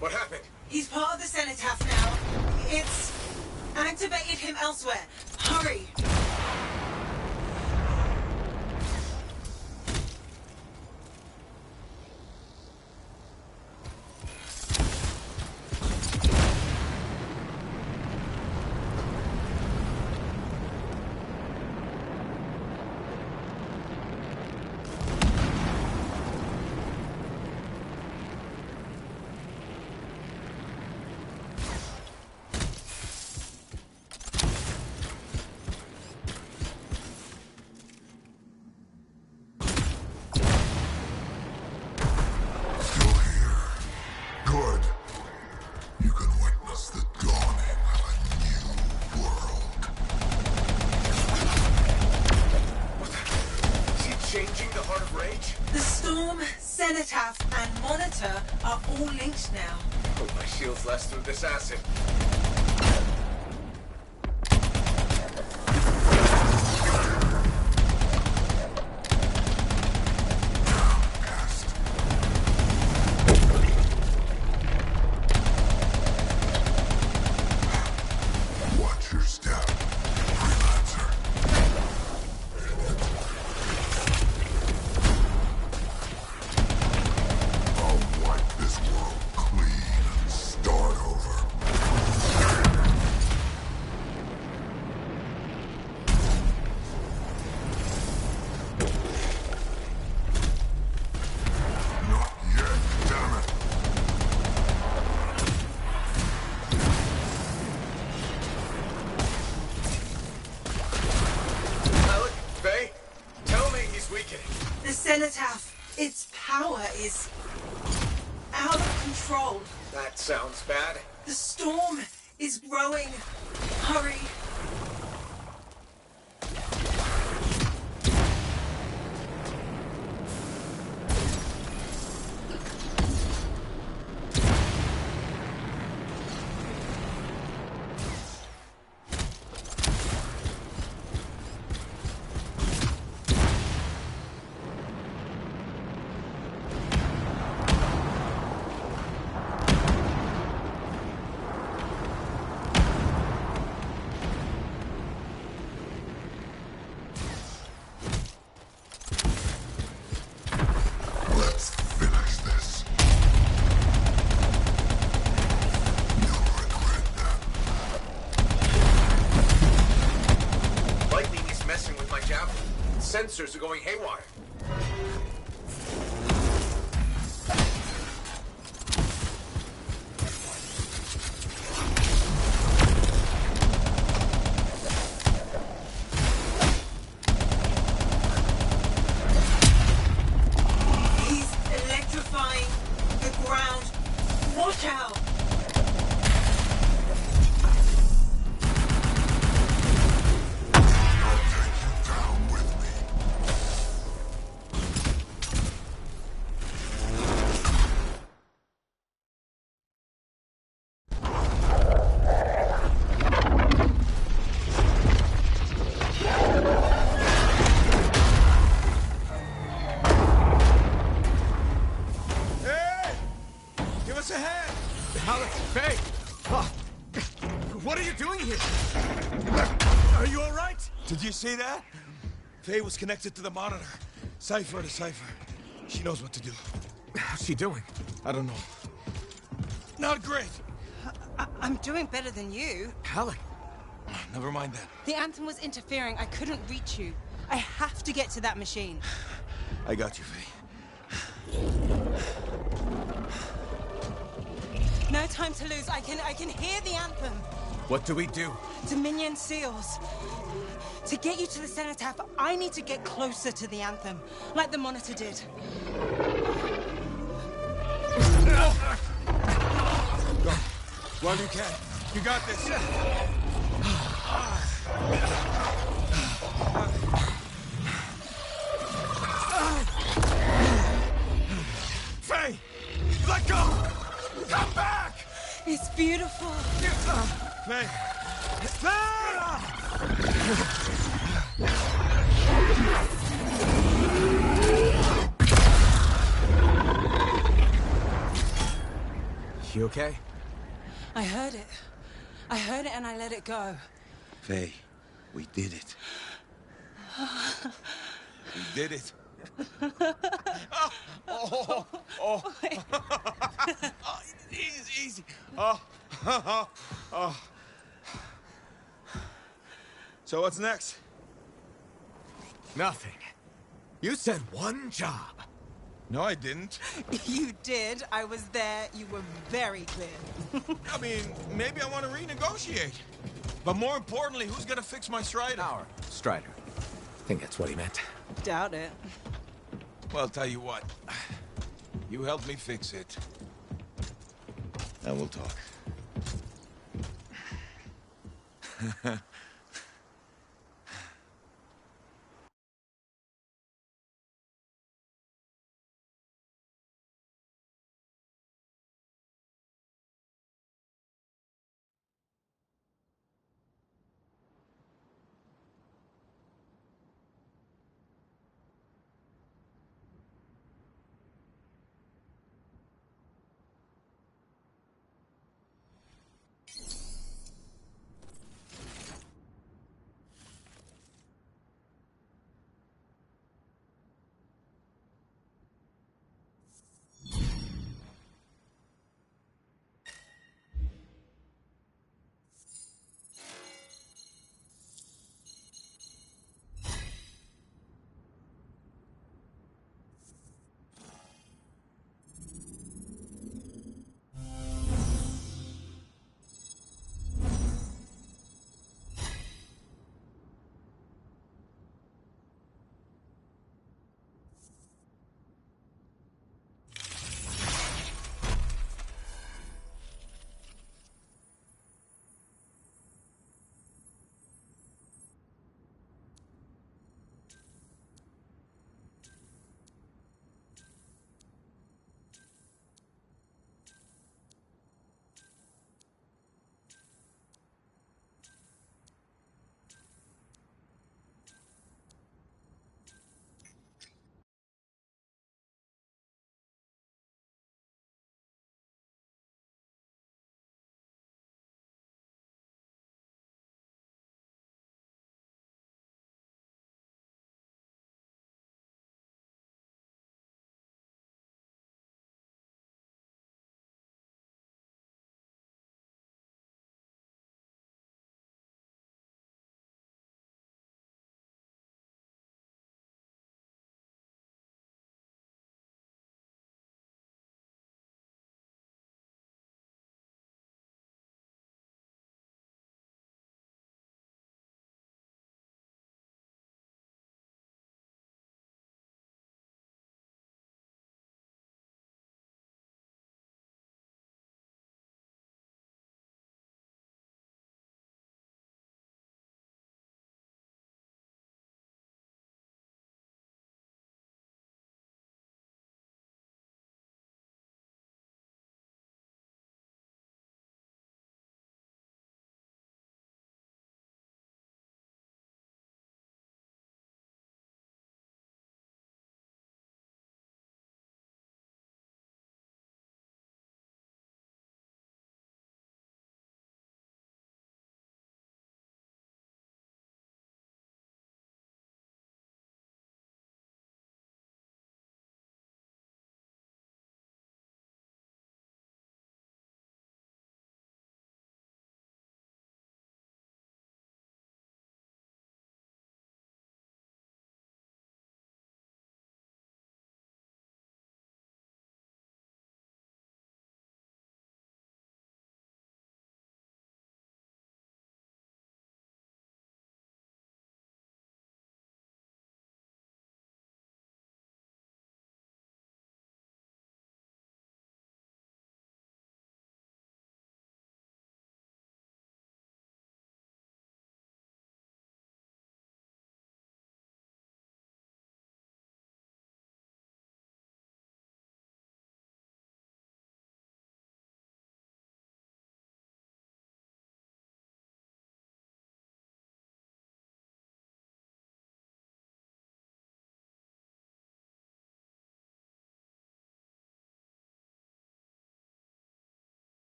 What happened? He's part of the cenotaph now. It's activated him elsewhere. Hurry. Good. You can witness the dawning of a new world. Is he changing the heart of rage? The storm, cenotaph, and monitor are all linked now. Hope my shield's less through this acid. Watch your step, freelancer. I'll wipe this world clean and start over. Not yet, damn it. Alec, Faye, tell me he's weakening. The cenotaph, its power is out of control. That sounds bad. The storm is growing. Hurry. sensors are going haywire. He's electrifying the ground. Watch out! Hey! Give us a hand! Alex, Faye! Oh, what are you doing here? Are you all right? Did you see that? Faye was connected to the monitor. Cipher to cipher. She knows what to do. How's she doing? I don't know. Not great. I'm doing better than you. Alec. Never mind that. The anthem was interfering. I couldn't reach you. I have to get to that machine. I got you, Faye. No time to lose. I can hear the anthem. What do we do? Dominion seals. To get you to the cenotaph, I need to get closer to the anthem, like the monitor did. Go. Well, you can. You got this. Faye! Let go! Come back! It's beautiful. Faye! Faye! You okay? I heard it. I heard it and I let it go. Faye, we did it. We did it. Oh. Easy. Oh. So what's next? Nothing. You said one job. No, I didn't. You did. I was there. You were very clear. I mean, maybe I want to renegotiate. But more importantly, who's gonna fix my Strider? Our Strider. I think that's what he meant. Doubt it. Well, tell you what. You help me fix it. And we'll talk.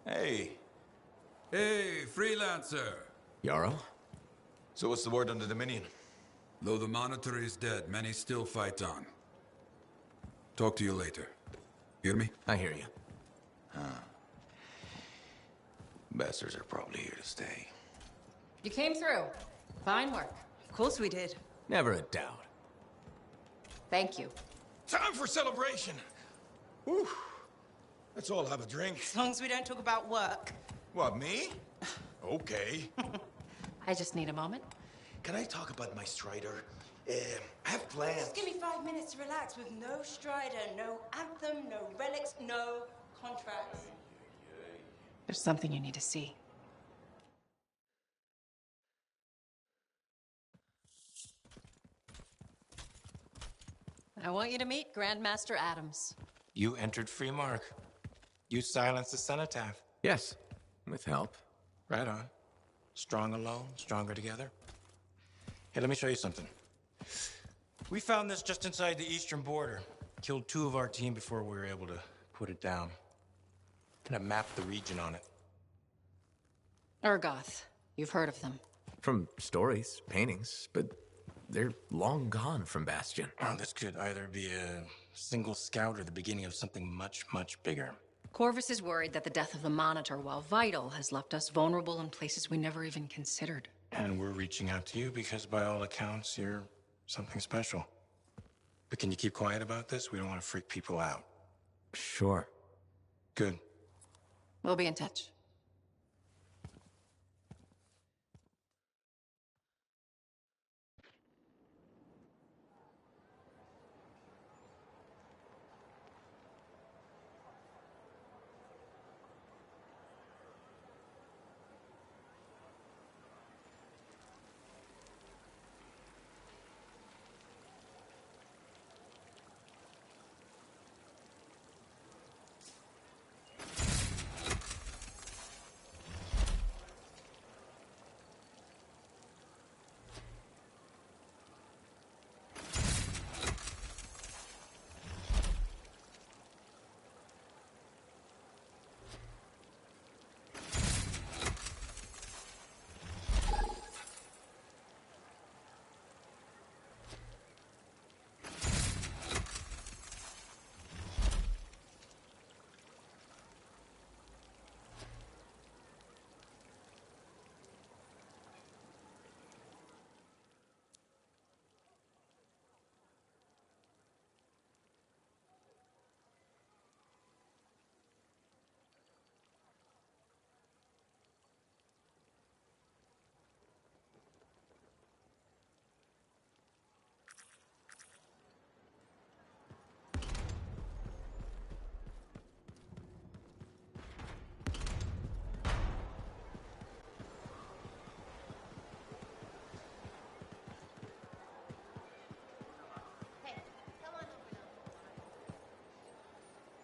Hey. Hey, freelancer. Yarrow? So what's the word on the Dominion? Though the Monitor is dead, many still fight on. Talk to you later. Hear me? I hear you. Huh. Bastards are probably here to stay. You came through. Fine work. Of course we did. Never a doubt. Thank you. Time for celebration. Whew. Let's all have a drink. As long as we don't talk about work. What, me? Okay. I just need a moment. Can I talk about my Strider? I have plans. Just give me 5 minutes to relax with no Strider, no anthem, no relics, no contracts. There's something you need to see. I want you to meet Grandmaster Adams. You entered Free Mark. You silenced the cenotaph. Yes, with help. Right on. Strong alone, stronger together. Hey, let me show you something. We found this just inside the eastern border. Killed 2 of our team before we were able to put it down. And I mapped the region on it. Urgoth. You've heard of them. From stories, paintings, but they're long gone from Bastion. Oh, this could either be a single scout or the beginning of something much, much bigger. Corvus is worried that the death of the Monitor, while vital, has left us vulnerable in places we never even considered. And we're reaching out to you because, by all accounts, you're something special. But can you keep quiet about this? We don't want to freak people out. Sure. Good. We'll be in touch.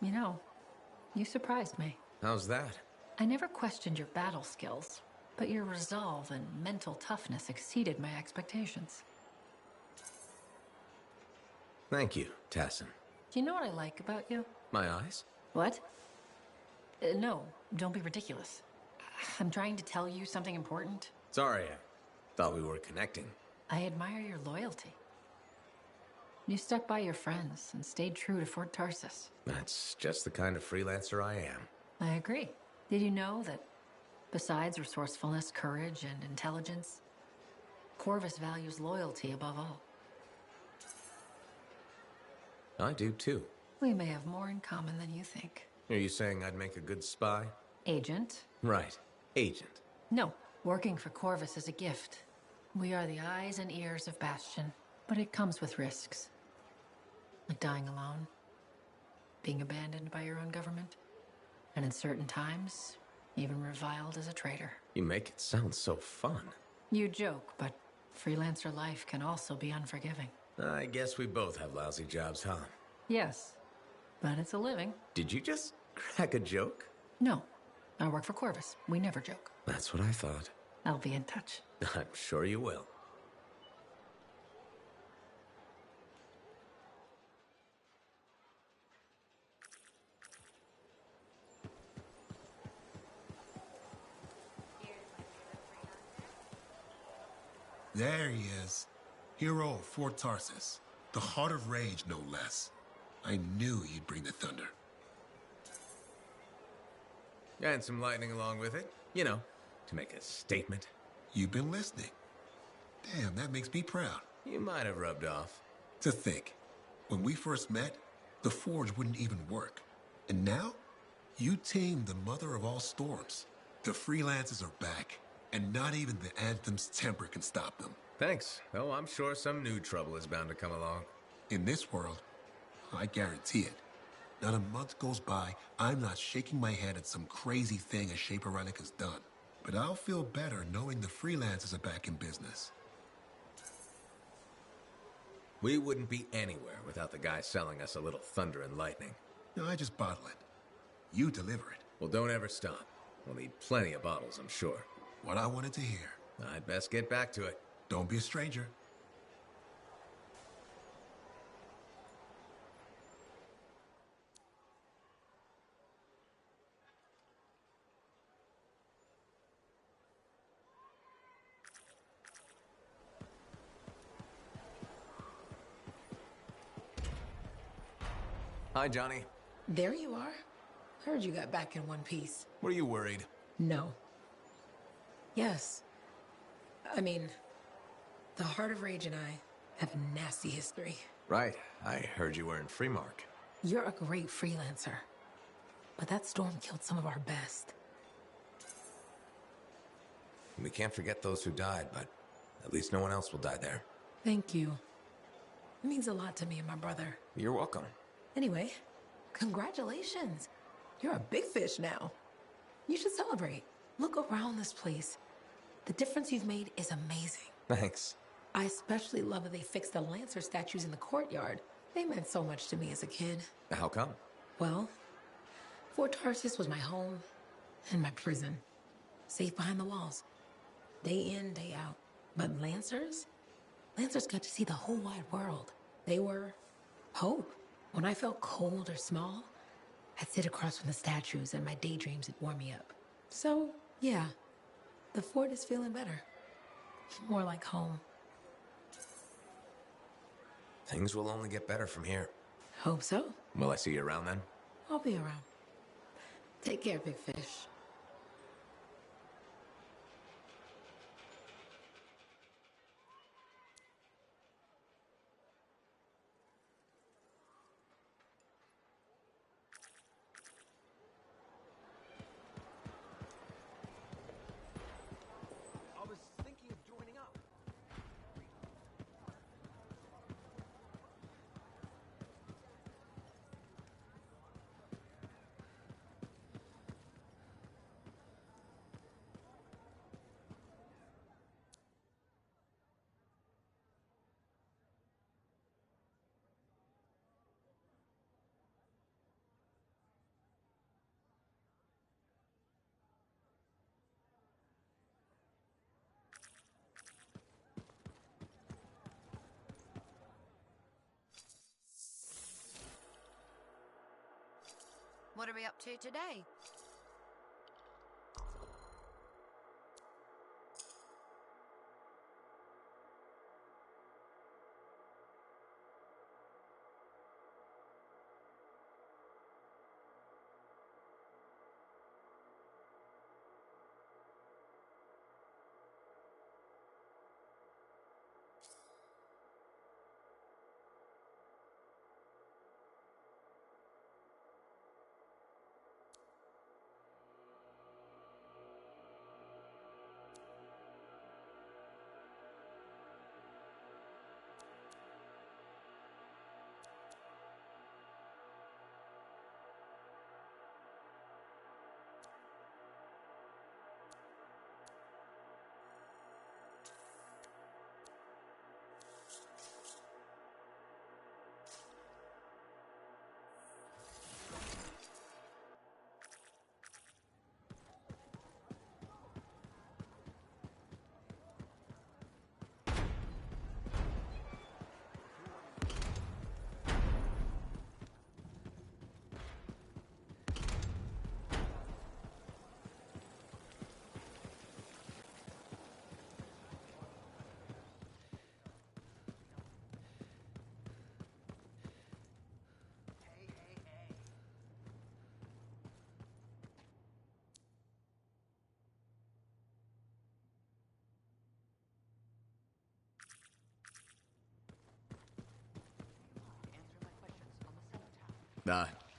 You know, you surprised me. How's that? I never questioned your battle skills, but your resolve and mental toughness exceeded my expectations. Thank you, Tassin. Do you know what I like about you? My eyes? What? No, don't be ridiculous. I'm trying to tell you something important. Sorry, I thought we were connecting. I admire your loyalty. You stuck by your friends and stayed true to Fort Tarsus. That's just the kind of freelancer I am. I agree. Did you know that besides resourcefulness, courage, and intelligence, Corvus values loyalty above all? I do too. We may have more in common than you think. Are you saying I'd make a good spy? Agent? Right. Agent. No. Working for Corvus is a gift. We are the eyes and ears of Bastion, but it comes with risks. Like dying alone, being abandoned by your own government, and in certain times, even reviled as a traitor. You make it sound so fun. You joke, but freelancer life can also be unforgiving. I guess we both have lousy jobs, huh? Yes, but it's a living. Did you just crack a joke? No, I work for Corvus. We never joke. That's what I thought. I'll be in touch. I'm sure you will. There he is. Hero of Fort Tarsus. The heart of rage, no less. I knew he'd bring the thunder. And some lightning along with it. You know, to make a statement. You've been listening. Damn, that makes me proud. You might have rubbed off. To think, when we first met, the forge wouldn't even work. And now, you tamed the mother of all storms. The freelancers are back, and not even the Anthem's temper can stop them. Thanks, though I'm sure some new trouble is bound to come along. In this world, I guarantee it. Not a month goes by, I'm not shaking my head at some crazy thing a Shaperonic has done. But I'll feel better knowing the freelancers are back in business. We wouldn't be anywhere without the guy selling us a little thunder and lightning. No, I just bottle it. You deliver it. Well, don't ever stop. We'll need plenty of bottles, I'm sure. What I wanted to hear. I'd best get back to it. Don't be a stranger. Hi, Johnny. There you are. Heard you got back in one piece. Were you worried? No. Yes. I mean, the Heart of Rage and I have a nasty history. Right. I heard you were in Freemark. You're a great freelancer. But that storm killed some of our best. We can't forget those who died, but at least no one else will die there. Thank you. It means a lot to me and my brother. You're welcome. Anyway, congratulations. You're a big fish now. You should celebrate. Look around this place. The difference you've made is amazing. Thanks. I especially love that they fixed the Lancer statues in the courtyard. They meant so much to me as a kid. How come? Well, Fort Tarsus was my home and my prison. Safe behind the walls. Day in, day out. But Lancers? Lancers got to see the whole wide world. They were hope. When I felt cold or small, I'd sit across from the statues and my daydreams would warm me up. So, yeah, the fort is feeling better. More like home. Things will only get better from here. Hope so. Will I see you around then? I'll be around. Take care, big fish. What are we up to today?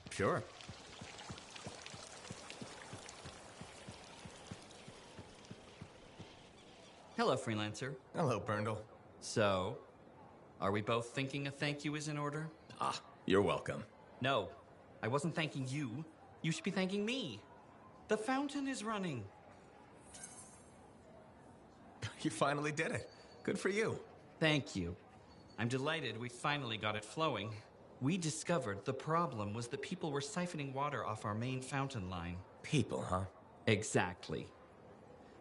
Sure. Hello, Freelancer. Hello, Berndl. So, are we both thinking a thank you is in order? You're welcome. No, I wasn't thanking you. You should be thanking me. The fountain is running. You finally did it. Good for you. Thank you. I'm delighted we finally got it flowing. We discovered the problem was that people were siphoning water off our main fountain line. People, huh? Exactly.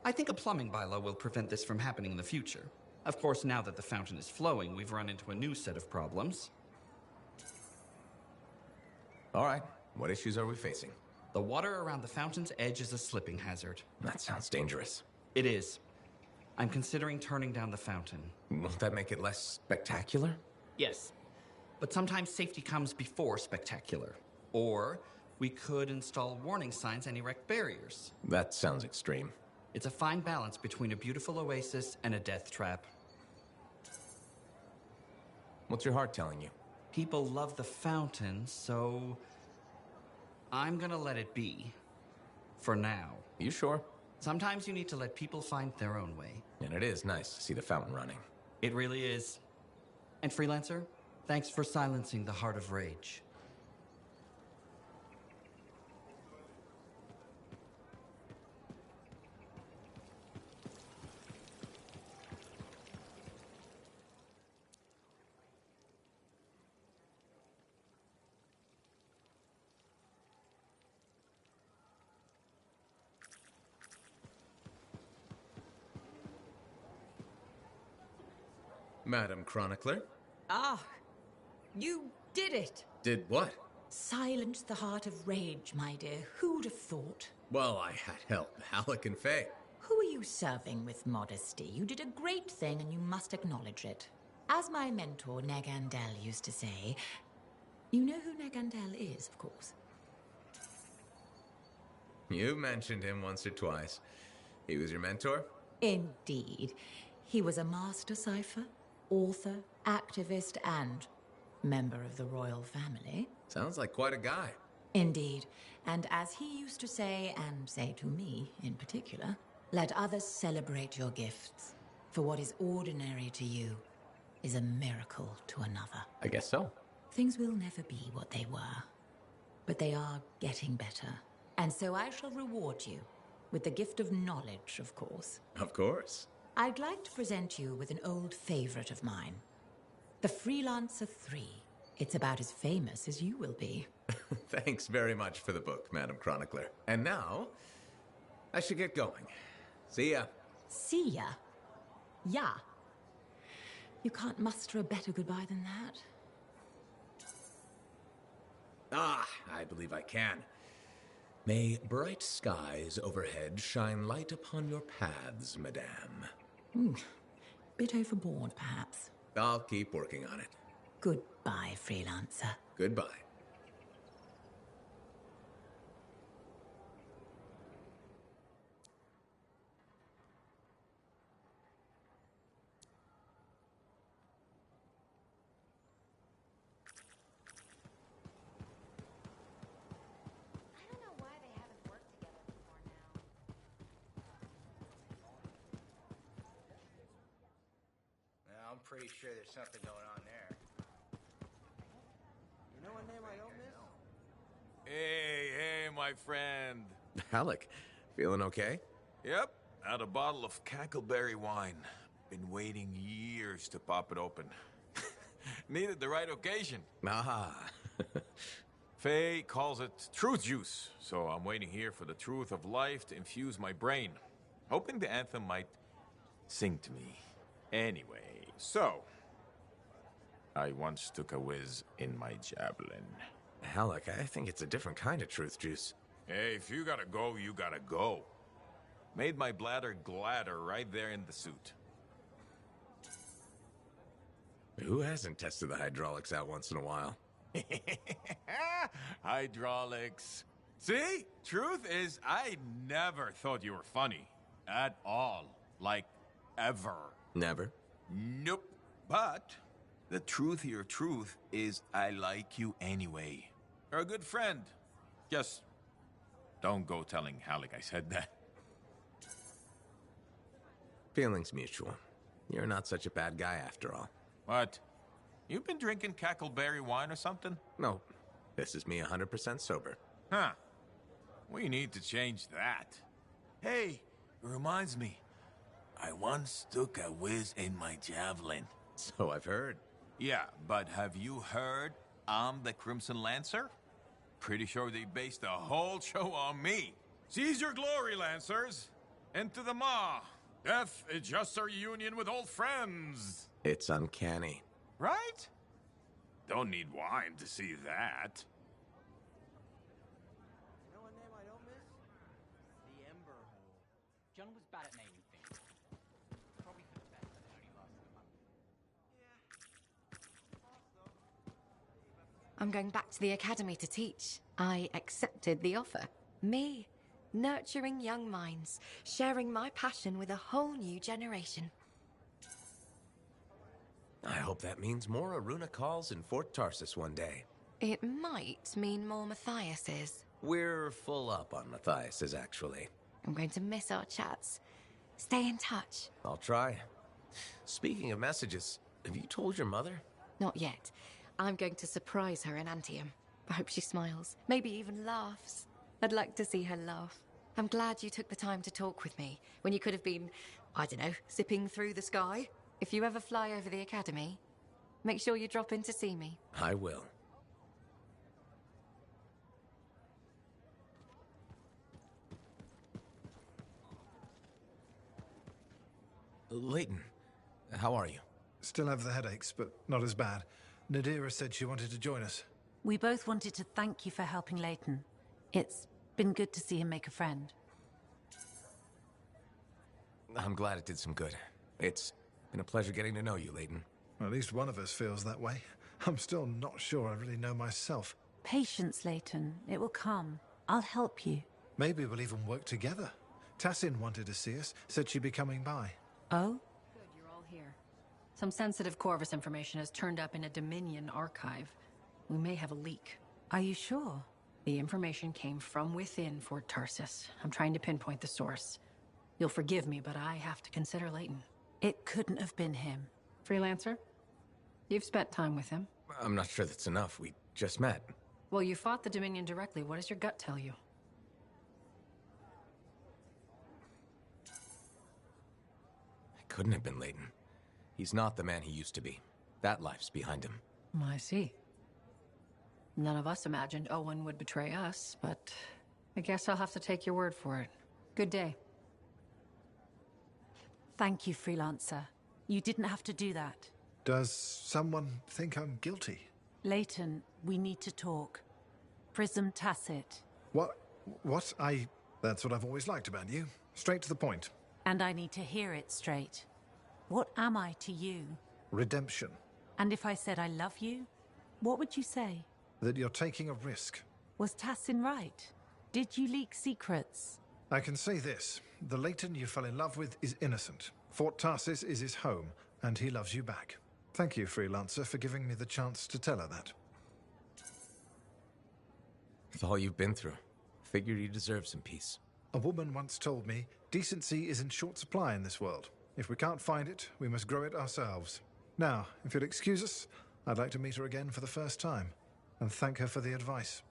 I think a plumbing bylaw will prevent this from happening in the future. Of course, now that the fountain is flowing, we've run into a new set of problems. All right. What issues are we facing? The water around the fountain's edge is a slipping hazard. That sounds dangerous. It is. I'm considering turning down the fountain. Won't that make it less spectacular? Yes. But sometimes safety comes before spectacular. Or we could install warning signs and erect barriers. That sounds extreme. It's a fine balance between a beautiful oasis and a death trap. What's your heart telling you? People love the fountain, so I'm gonna let it be. For now. You sure? Sometimes you need to let people find their own way. And it is nice to see the fountain running. It really is. And Freelancer, thanks for silencing the heart of rage. Madam Chronicler? Ah, you did it. Did what? Silenced the heart of rage, my dear. Who'd have thought? Well, I had help. Halleck and Faye. Who are you serving with modesty? You did a great thing and you must acknowledge it. As my mentor, Negandel, used to say, you know who Negandel is, of course. You mentioned him once or twice. He was your mentor? Indeed. He was a master cipher, author, activist, and member of the royal family. Sounds like quite a guy. Indeed. And as he used to say, and say to me in particular, let others celebrate your gifts. For what is ordinary to you is a miracle to another. I guess so. Things will never be what they were, but they are getting better. And so I shall reward you with the gift of knowledge, of course. Of course. I'd like to present you with an old favorite of mine. The Freelancer 3. It's about as famous as you will be. Thanks very much for the book, Madam Chronicler. And now, I should get going. See ya. See ya? Yeah. You can't muster a better goodbye than that. I believe I can. May bright skies overhead shine light upon your paths, madame. Bit overboard, perhaps. I'll keep working on it. Goodbye, Freelancer. Goodbye. I'm pretty sure there's something going on there. You know a name I don't miss? Hey, my friend. Halleck, feeling okay? Yep, had a bottle of cackleberry wine. Been waiting years to pop it open. Needed the right occasion. Faye calls it truth juice, so I'm waiting here for the truth of life to infuse my brain. Hoping the anthem might sing to me. Anyway, so I once took a whiz in my javelin. Halleck, I think it's a different kind of truth juice. Hey, if you gotta go, you gotta go. Made my bladder gladder right there in the suit. Who hasn't tested the hydraulics out once in a while? Hydraulics. See? Truth is, I never thought you were funny. At all. Like, ever. Never? Nope. But the truthier truth is I like you anyway. Her a good friend. Just don't go telling Halleck I said that. Feelings mutual. You're not such a bad guy after all. What? You've been drinking cackleberry wine or something? No. This is me 100% sober. Huh. We need to change that. Hey, it reminds me. I once took a whiz in my javelin. So I've heard. Yeah, but have you heard I'm the Crimson Lancer? Pretty sure they based the whole show on me. Seize your glory, Lancers! Into the maw! Death is just a reunion with old friends! It's uncanny. Right? Don't need wine to see that. You know what name I don't miss? The Ember Hole. John was bad at naming things. Probably for the best that it only lasted a month. I'm going back to the academy to teach. I accepted the offer. Me, nurturing young minds, sharing my passion with a whole new generation. I hope that means more Aruna calls in Fort Tarsis one day. It might mean more Matthias's. We're full up on Matthias's, actually. I'm going to miss our chats. Stay in touch. I'll try. Speaking of messages, have you told your mother? Not yet. I'm going to surprise her in Antium. I hope she smiles, maybe even laughs. I'd like to see her laugh. I'm glad you took the time to talk with me when you could have been, I don't know, zipping through the sky. If you ever fly over the academy, make sure you drop in to see me. I will. Leighton, how are you? Still have the headaches, but not as bad. Nadira said she wanted to join us. We both wanted to thank you for helping Leighton. It's been good to see him make a friend. I'm glad it did some good. It's been a pleasure getting to know you, Leighton. At least one of us feels that way. I'm still not sure I really know myself. Patience, Leighton. It will come. I'll help you. Maybe we'll even work together. Tassin wanted to see us, said she'd be coming by. Oh? Good, you're all here. Some sensitive Corvus information has turned up in a Dominion archive. We may have a leak. Are you sure? The information came from within Fort Tarsis. I'm trying to pinpoint the source. You'll forgive me, but I have to consider Leighton. It couldn't have been him. Freelancer? You've spent time with him. I'm not sure that's enough. We just met. Well, you fought the Dominion directly. What does your gut tell you? It couldn't have been Leighton. He's not the man he used to be. That life's behind him. I see. None of us imagined Owen would betray us, but I guess I'll have to take your word for it. Good day. Thank you, Freelancer. You didn't have to do that. Does someone think I'm guilty? Leighton, we need to talk. Prism Tacit. What? That's what I've always liked about you. Straight to the point. And I need to hear it straight. What am I to you? Redemption. And if I said I love you, what would you say? That you're taking a risk. Was Tassin right? Did you leak secrets? I can say this. The Leighton you fell in love with is innocent. Fort Tarsis is his home, and he loves you back. Thank you, Freelancer, for giving me the chance to tell her that. With all you've been through, figured you deserve some peace. A woman once told me, decency is in short supply in this world. If we can't find it, we must grow it ourselves. Now, if you'll excuse us, I'd like to meet her again for the first time, and thank her for the advice.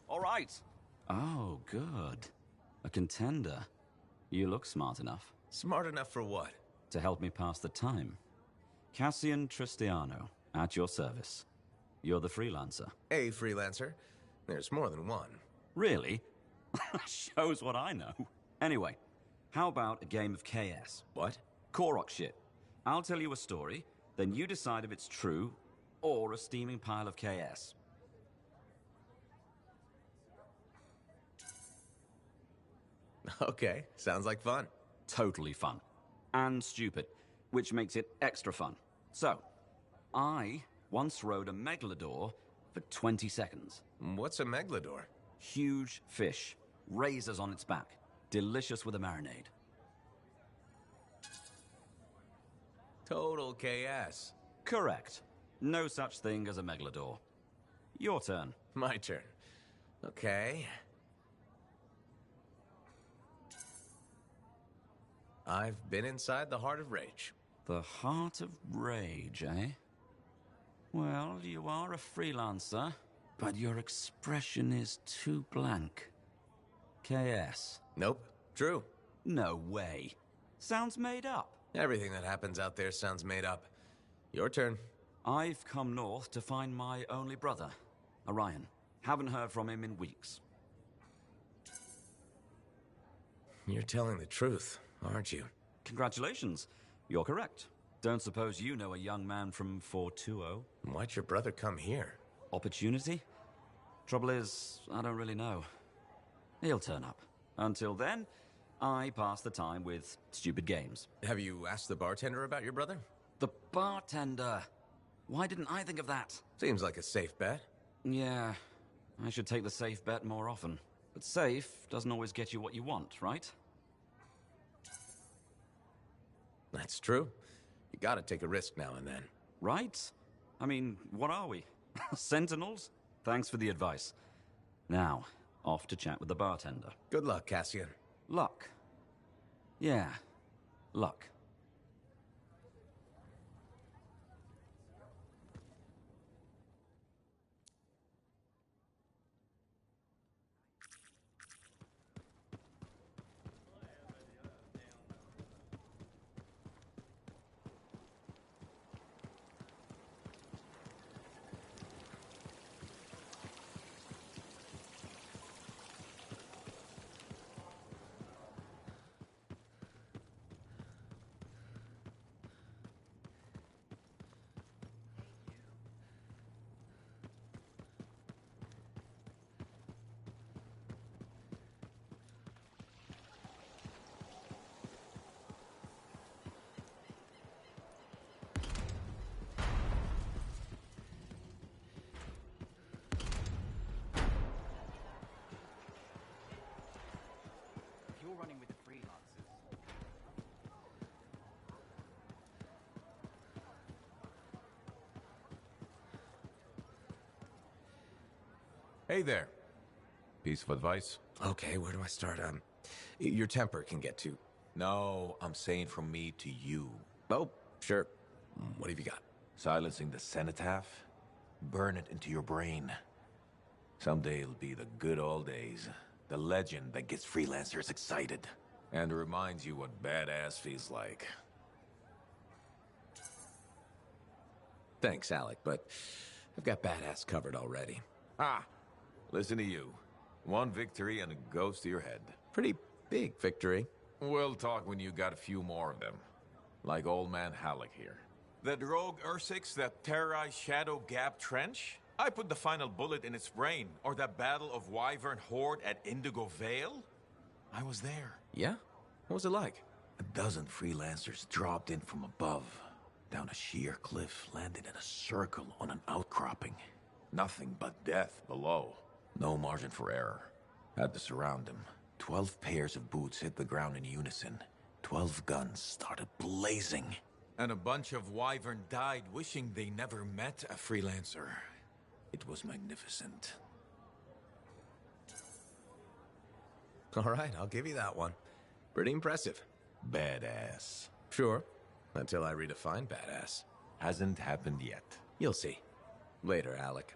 All right. Oh, good. A contender. You look smart enough. Smart enough for what? To help me pass the time. Cassian Tristiano, at your service. You're the freelancer. A freelancer? There's more than one. Really? Shows what I know. Anyway, how about a game of KS? What? Korok shit. I'll tell you a story, then you decide if it's true or a steaming pile of KS. Okay, sounds like fun. totally fun. And stupid, which makes it extra fun. So, I once rode a megalodor for 20 seconds. What's a megalodor? Huge fish, razors on its back, delicious with a marinade. Total chaos. Correct. No such thing as a megalodor. Your turn. My turn. Okay. I've been inside the Heart of Rage. The Heart of Rage, eh? Well, you are a freelancer, but your expression is too blank. KS. Nope. True. No way. Sounds made up. Everything that happens out there sounds made up. Your turn. I've come north to find my only brother, Orion. Haven't heard from him in weeks. You're telling the truth, aren't you? Congratulations. You're correct. Don't suppose you know a young man from 420? Why'd your brother come here? Opportunity? Trouble is, I don't really know. He'll turn up. Until then, I pass the time with stupid games. Have you asked the bartender about your brother? The bartender? Why didn't I think of that? Seems like a safe bet. Yeah, I should take the safe bet more often. But safe doesn't always get you what you want, right? That's true. You gotta take a risk now and then. Right? I mean, what are we? Sentinels? Thanks for the advice. Now, off to chat with the bartender. Good luck, Cassian. Luck. Yeah, luck. You're running with the freelancers. Hey there. Piece of advice? Okay, where do I start? Your temper can get to. No, I'm saying from me to you. Oh, sure. What have you got? Silencing the cenotaph? Burn it into your brain. Someday it'll be the good old days. The legend that gets freelancers excited. And reminds you what badass feels like. Thanks, Alec, but I've got badass covered already. Ah! Listen to you. One victory and it goes to your head. Pretty big victory. We'll talk when you got a few more of them. Like old man Halleck here. That rogue Ursix that terrorized Shadow Gap Trench? I put the final bullet in its brain. Or that battle of Wyvern Horde at Indigo Vale? I was there. Yeah? What was it like? A dozen freelancers dropped in from above. Down a sheer cliff, landed in a circle on an outcropping. Nothing but death below. No margin for error. Had to surround them. 12 pairs of boots hit the ground in unison. 12 guns started blazing. And a bunch of Wyvern died wishing they never met a freelancer. It was magnificent. All right, I'll give you that one. Pretty impressive. Badass. Sure. Until I redefine badass. Hasn't happened yet. You'll see. Later, Alec.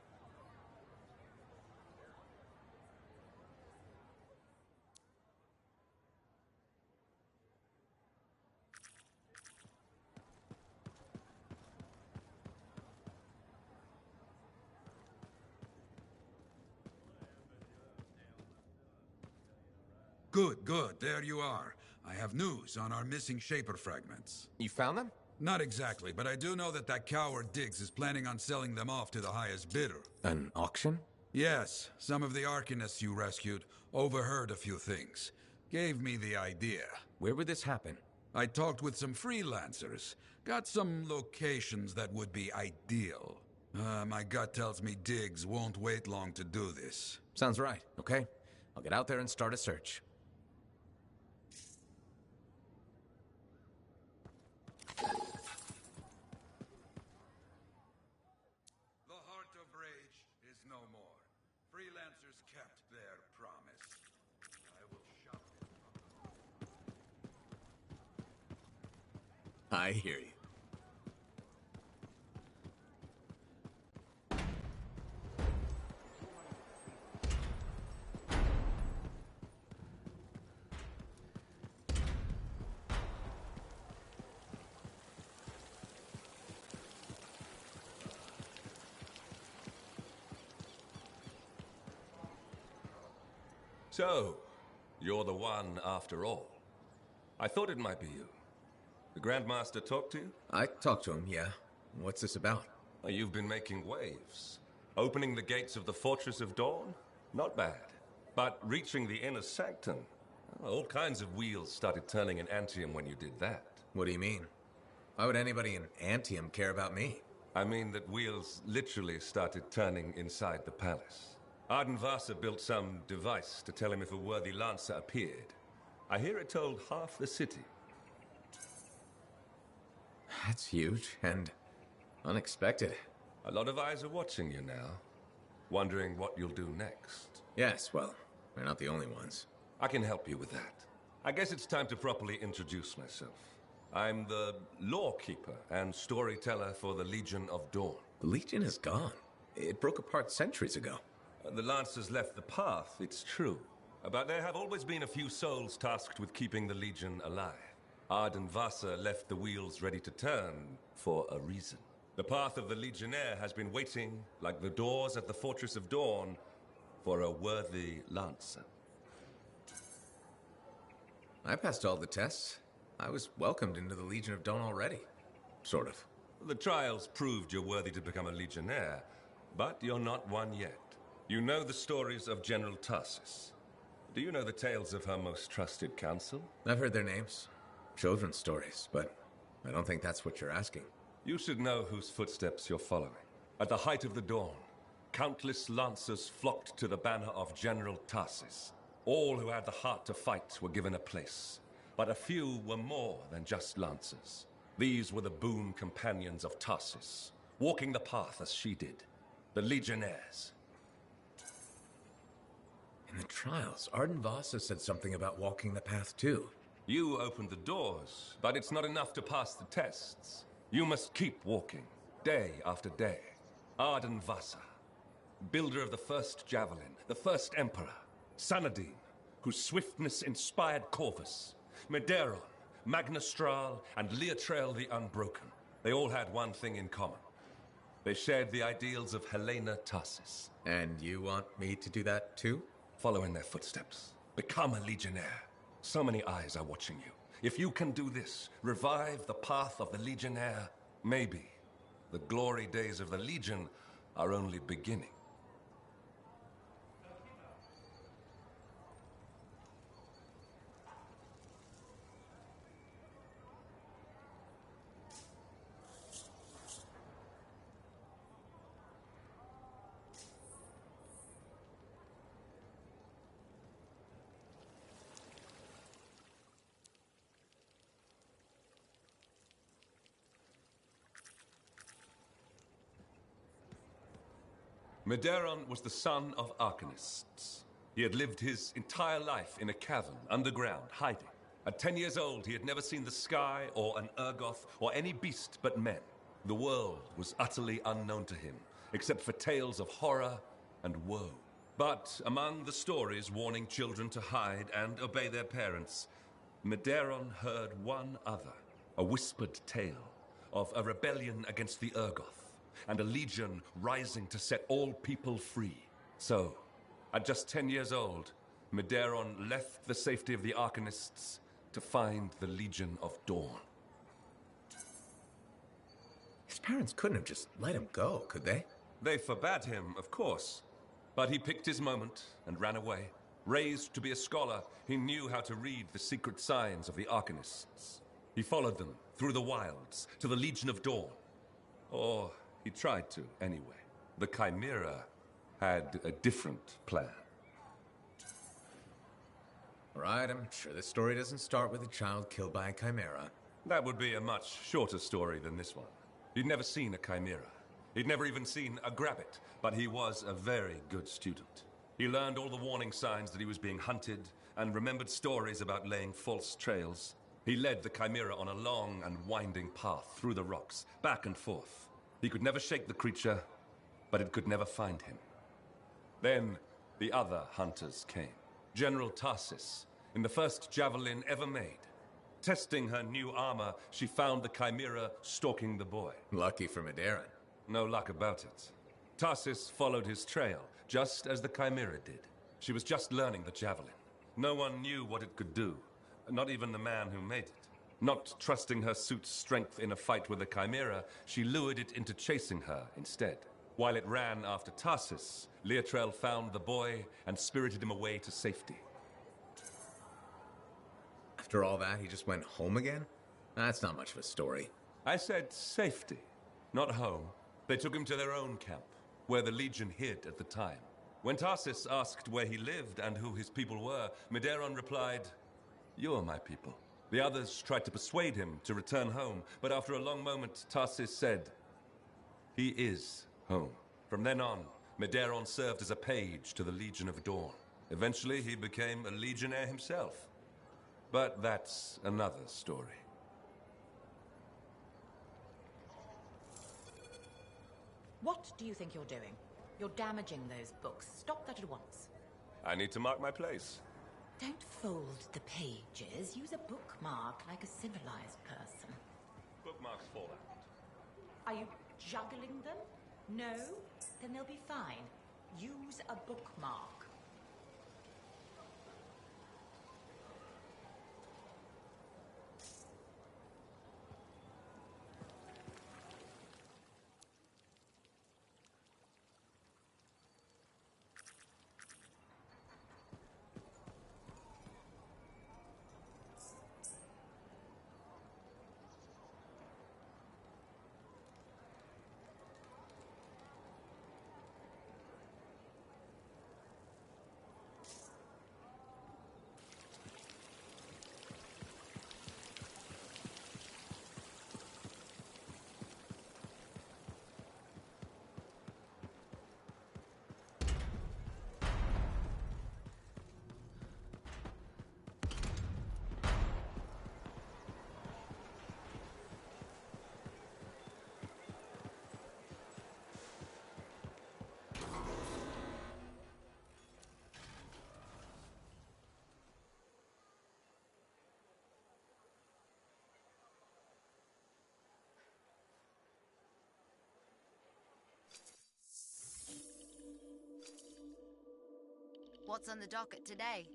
Good, good. There you are. I have news on our missing Shaper fragments. You found them? Not exactly, but I do know that coward Diggs is planning on selling them off to the highest bidder. An auction? Yes, some of the Arcanists you rescued overheard a few things. Gave me the idea. Where would this happen? I talked with some freelancers. Got some locations that would be ideal. My gut tells me Diggs won't wait long to do this. Sounds right, okay? I'll get out there and start a search. The Heart of Rage is no more. Freelancers kept their promise. I will shop it. I hear you. So, you're the one after all. I thought it might be you. The Grandmaster talked to you? I talked to him, yeah. What's this about? Well, you've been making waves. Opening the gates of the Fortress of Dawn? Not bad. But reaching the inner sanctum? Well, all kinds of wheels started turning in Antium when you did that. What do you mean? Why would anybody in Antium care about me? I mean that wheels literally started turning inside the palace. Ardenvasa built some device to tell him if a worthy lancer appeared. I hear it told half the city. That's huge and unexpected. A lot of eyes are watching you now, wondering what you'll do next. Yes, well, we're not the only ones. I can help you with that. I guess it's time to properly introduce myself. I'm the lawkeeper and storyteller for the Legion of Dawn. The Legion is gone. It broke apart centuries ago. The Lancers left the path, it's true. But there have always been a few souls tasked with keeping the Legion alive. Ardenvasa left the wheels ready to turn for a reason. The path of the Legionnaire has been waiting, like the doors at the Fortress of Dawn, for a worthy Lancer. I passed all the tests. I was welcomed into the Legion of Dawn already. Sort of. The trials proved you're worthy to become a Legionnaire, but you're not one yet. You know the stories of General Tarsus. Do you know the tales of her most trusted council? I've heard their names. Children's stories, but I don't think that's what you're asking. You should know whose footsteps you're following. At the height of the dawn, countless lancers flocked to the banner of General Tarsus. All who had the heart to fight were given a place. But a few were more than just lancers. These were the boon companions of Tarsus, walking the path as she did. The Legionnaires. In the trials, Ardenvasa said something about walking the path too. You opened the doors, but it's not enough to pass the tests. You must keep walking, day after day. Ardenvasa, builder of the first javelin, the first emperor. Sanadine, whose swiftness inspired Corvus. Medeiron, Magnastral, and Leotrail the Unbroken. They all had one thing in common. They shared the ideals of Helena Tarsus. And you want me to do that too? Follow in their footsteps. Become a Legionnaire. So many eyes are watching you. If you can do this, revive the path of the Legionnaire, maybe the glory days of the Legion are only beginning. Medeiron was the son of arcanists. He had lived his entire life in a cavern, underground, hiding. At 10 years old, he had never seen the sky or an Urgoth or any beast but men. The world was utterly unknown to him, except for tales of horror and woe. But among the stories warning children to hide and obey their parents, Medeiron heard one other, a whispered tale of a rebellion against the Urgoth, and a legion rising to set all people free. So, at just 10 years old, Medeiron left the safety of the Arcanists to find the Legion of Dawn. His parents couldn't have just let him go, could they? They forbade him, of course, but he picked his moment and ran away. Raised to be a scholar, he knew how to read the secret signs of the Arcanists. He followed them through the wilds to the Legion of Dawn. Or he tried to, anyway. The Chimera had a different plan. Right, I'm sure this story doesn't start with a child killed by a chimera. That would be a much shorter story than this one. He'd never seen a chimera. He'd never even seen a grabbit, but he was a very good student. He learned all the warning signs that he was being hunted and remembered stories about laying false trails. He led the chimera on a long and winding path through the rocks, back and forth. He could never shake the creature, but it could never find him. Then the other hunters came. General Tarsis, in the first javelin ever made. Testing her new armor, she found the chimera stalking the boy. Lucky for Medeiros. No luck about it. Tarsis followed his trail, just as the chimera did. She was just learning the javelin. No one knew what it could do, not even the man who made it. Not trusting her suit's strength in a fight with the chimera, she lured it into chasing her instead. While it ran after Tarsis, Leotrel found the boy and spirited him away to safety. After all that, he just went home again? That's not much of a story. I said safety, not home. They took him to their own camp, where the Legion hid at the time. When Tarsis asked where he lived and who his people were, Medeiros replied, "You're my people." The others tried to persuade him to return home, but after a long moment, Tarsis said, "He is home." From then on, Medeiros served as a page to the Legion of Dawn. Eventually, he became a legionnaire himself. But that's another story. What do you think you're doing? You're damaging those books. Stop that at once. I need to mark my place. Don't fold the pages. Use a bookmark like a civilized person. Bookmarks fall out. Are you juggling them? No? Then they'll be fine. Use a bookmark. What's on the docket today?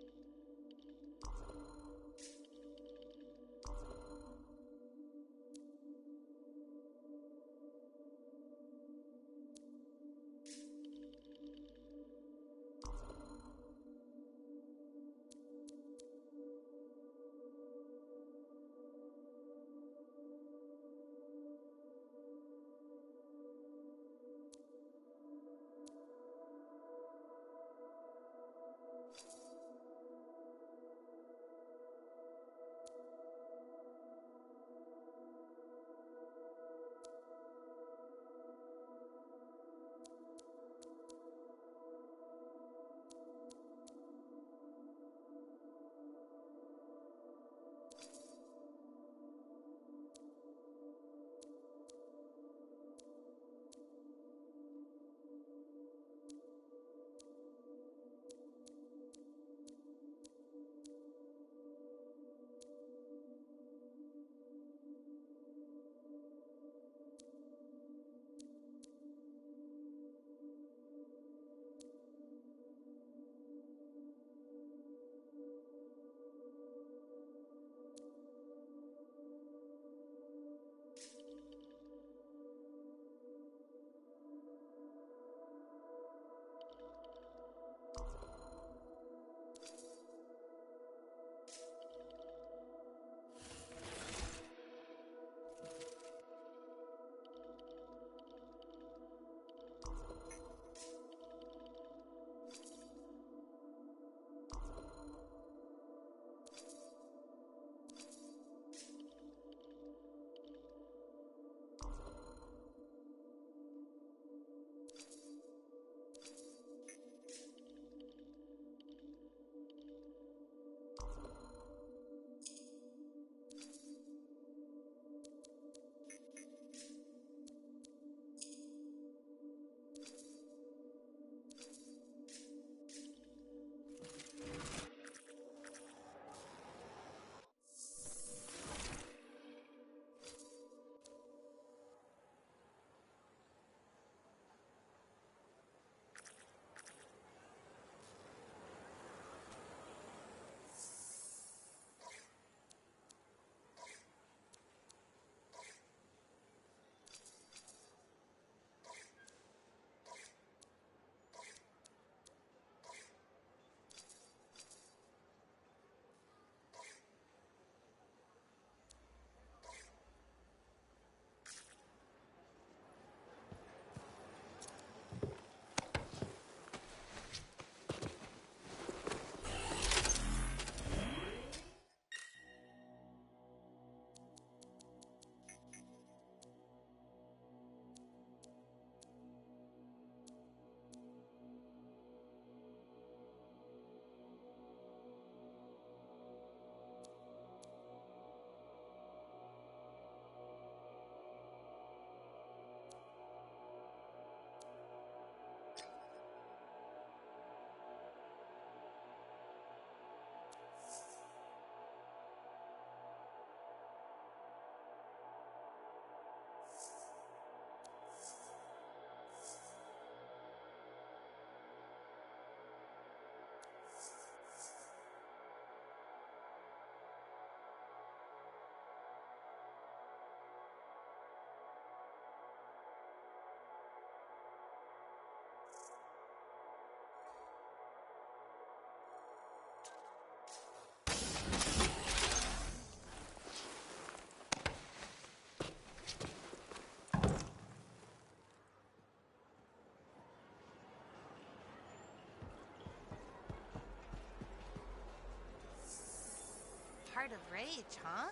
Heart of Rage, huh?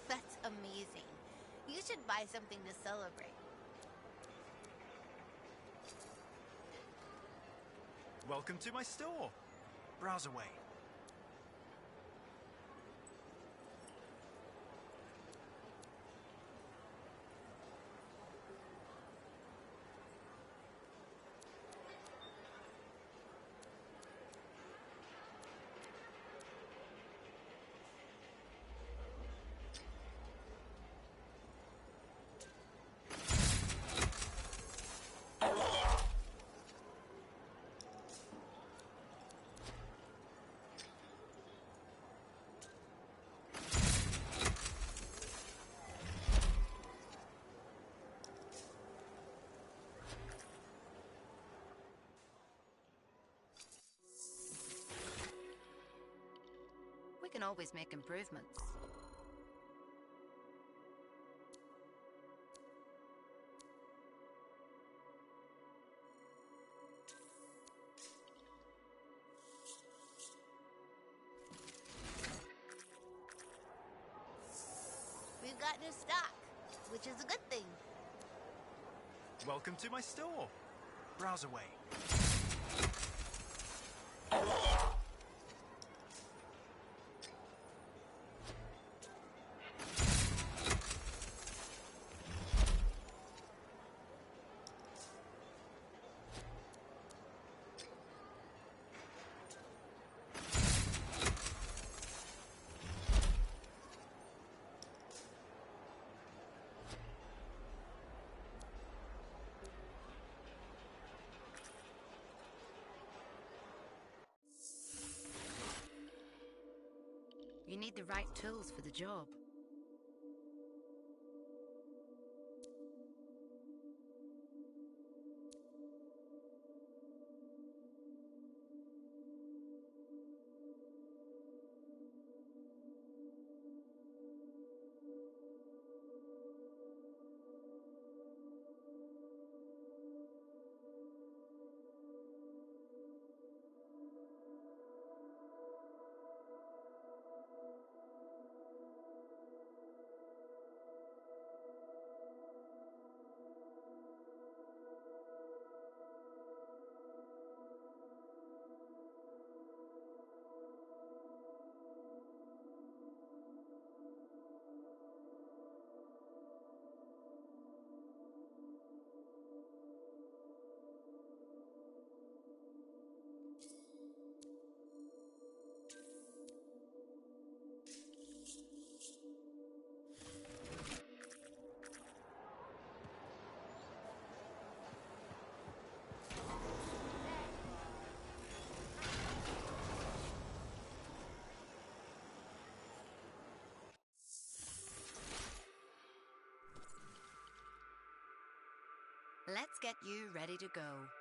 That's amazing. You should buy something to celebrate. Welcome to my store. Browse away. We can always make improvements. We've got new stock, which is a good thing. Welcome to my store. Browse away. You need the right tools for the job. Let's get you ready to go.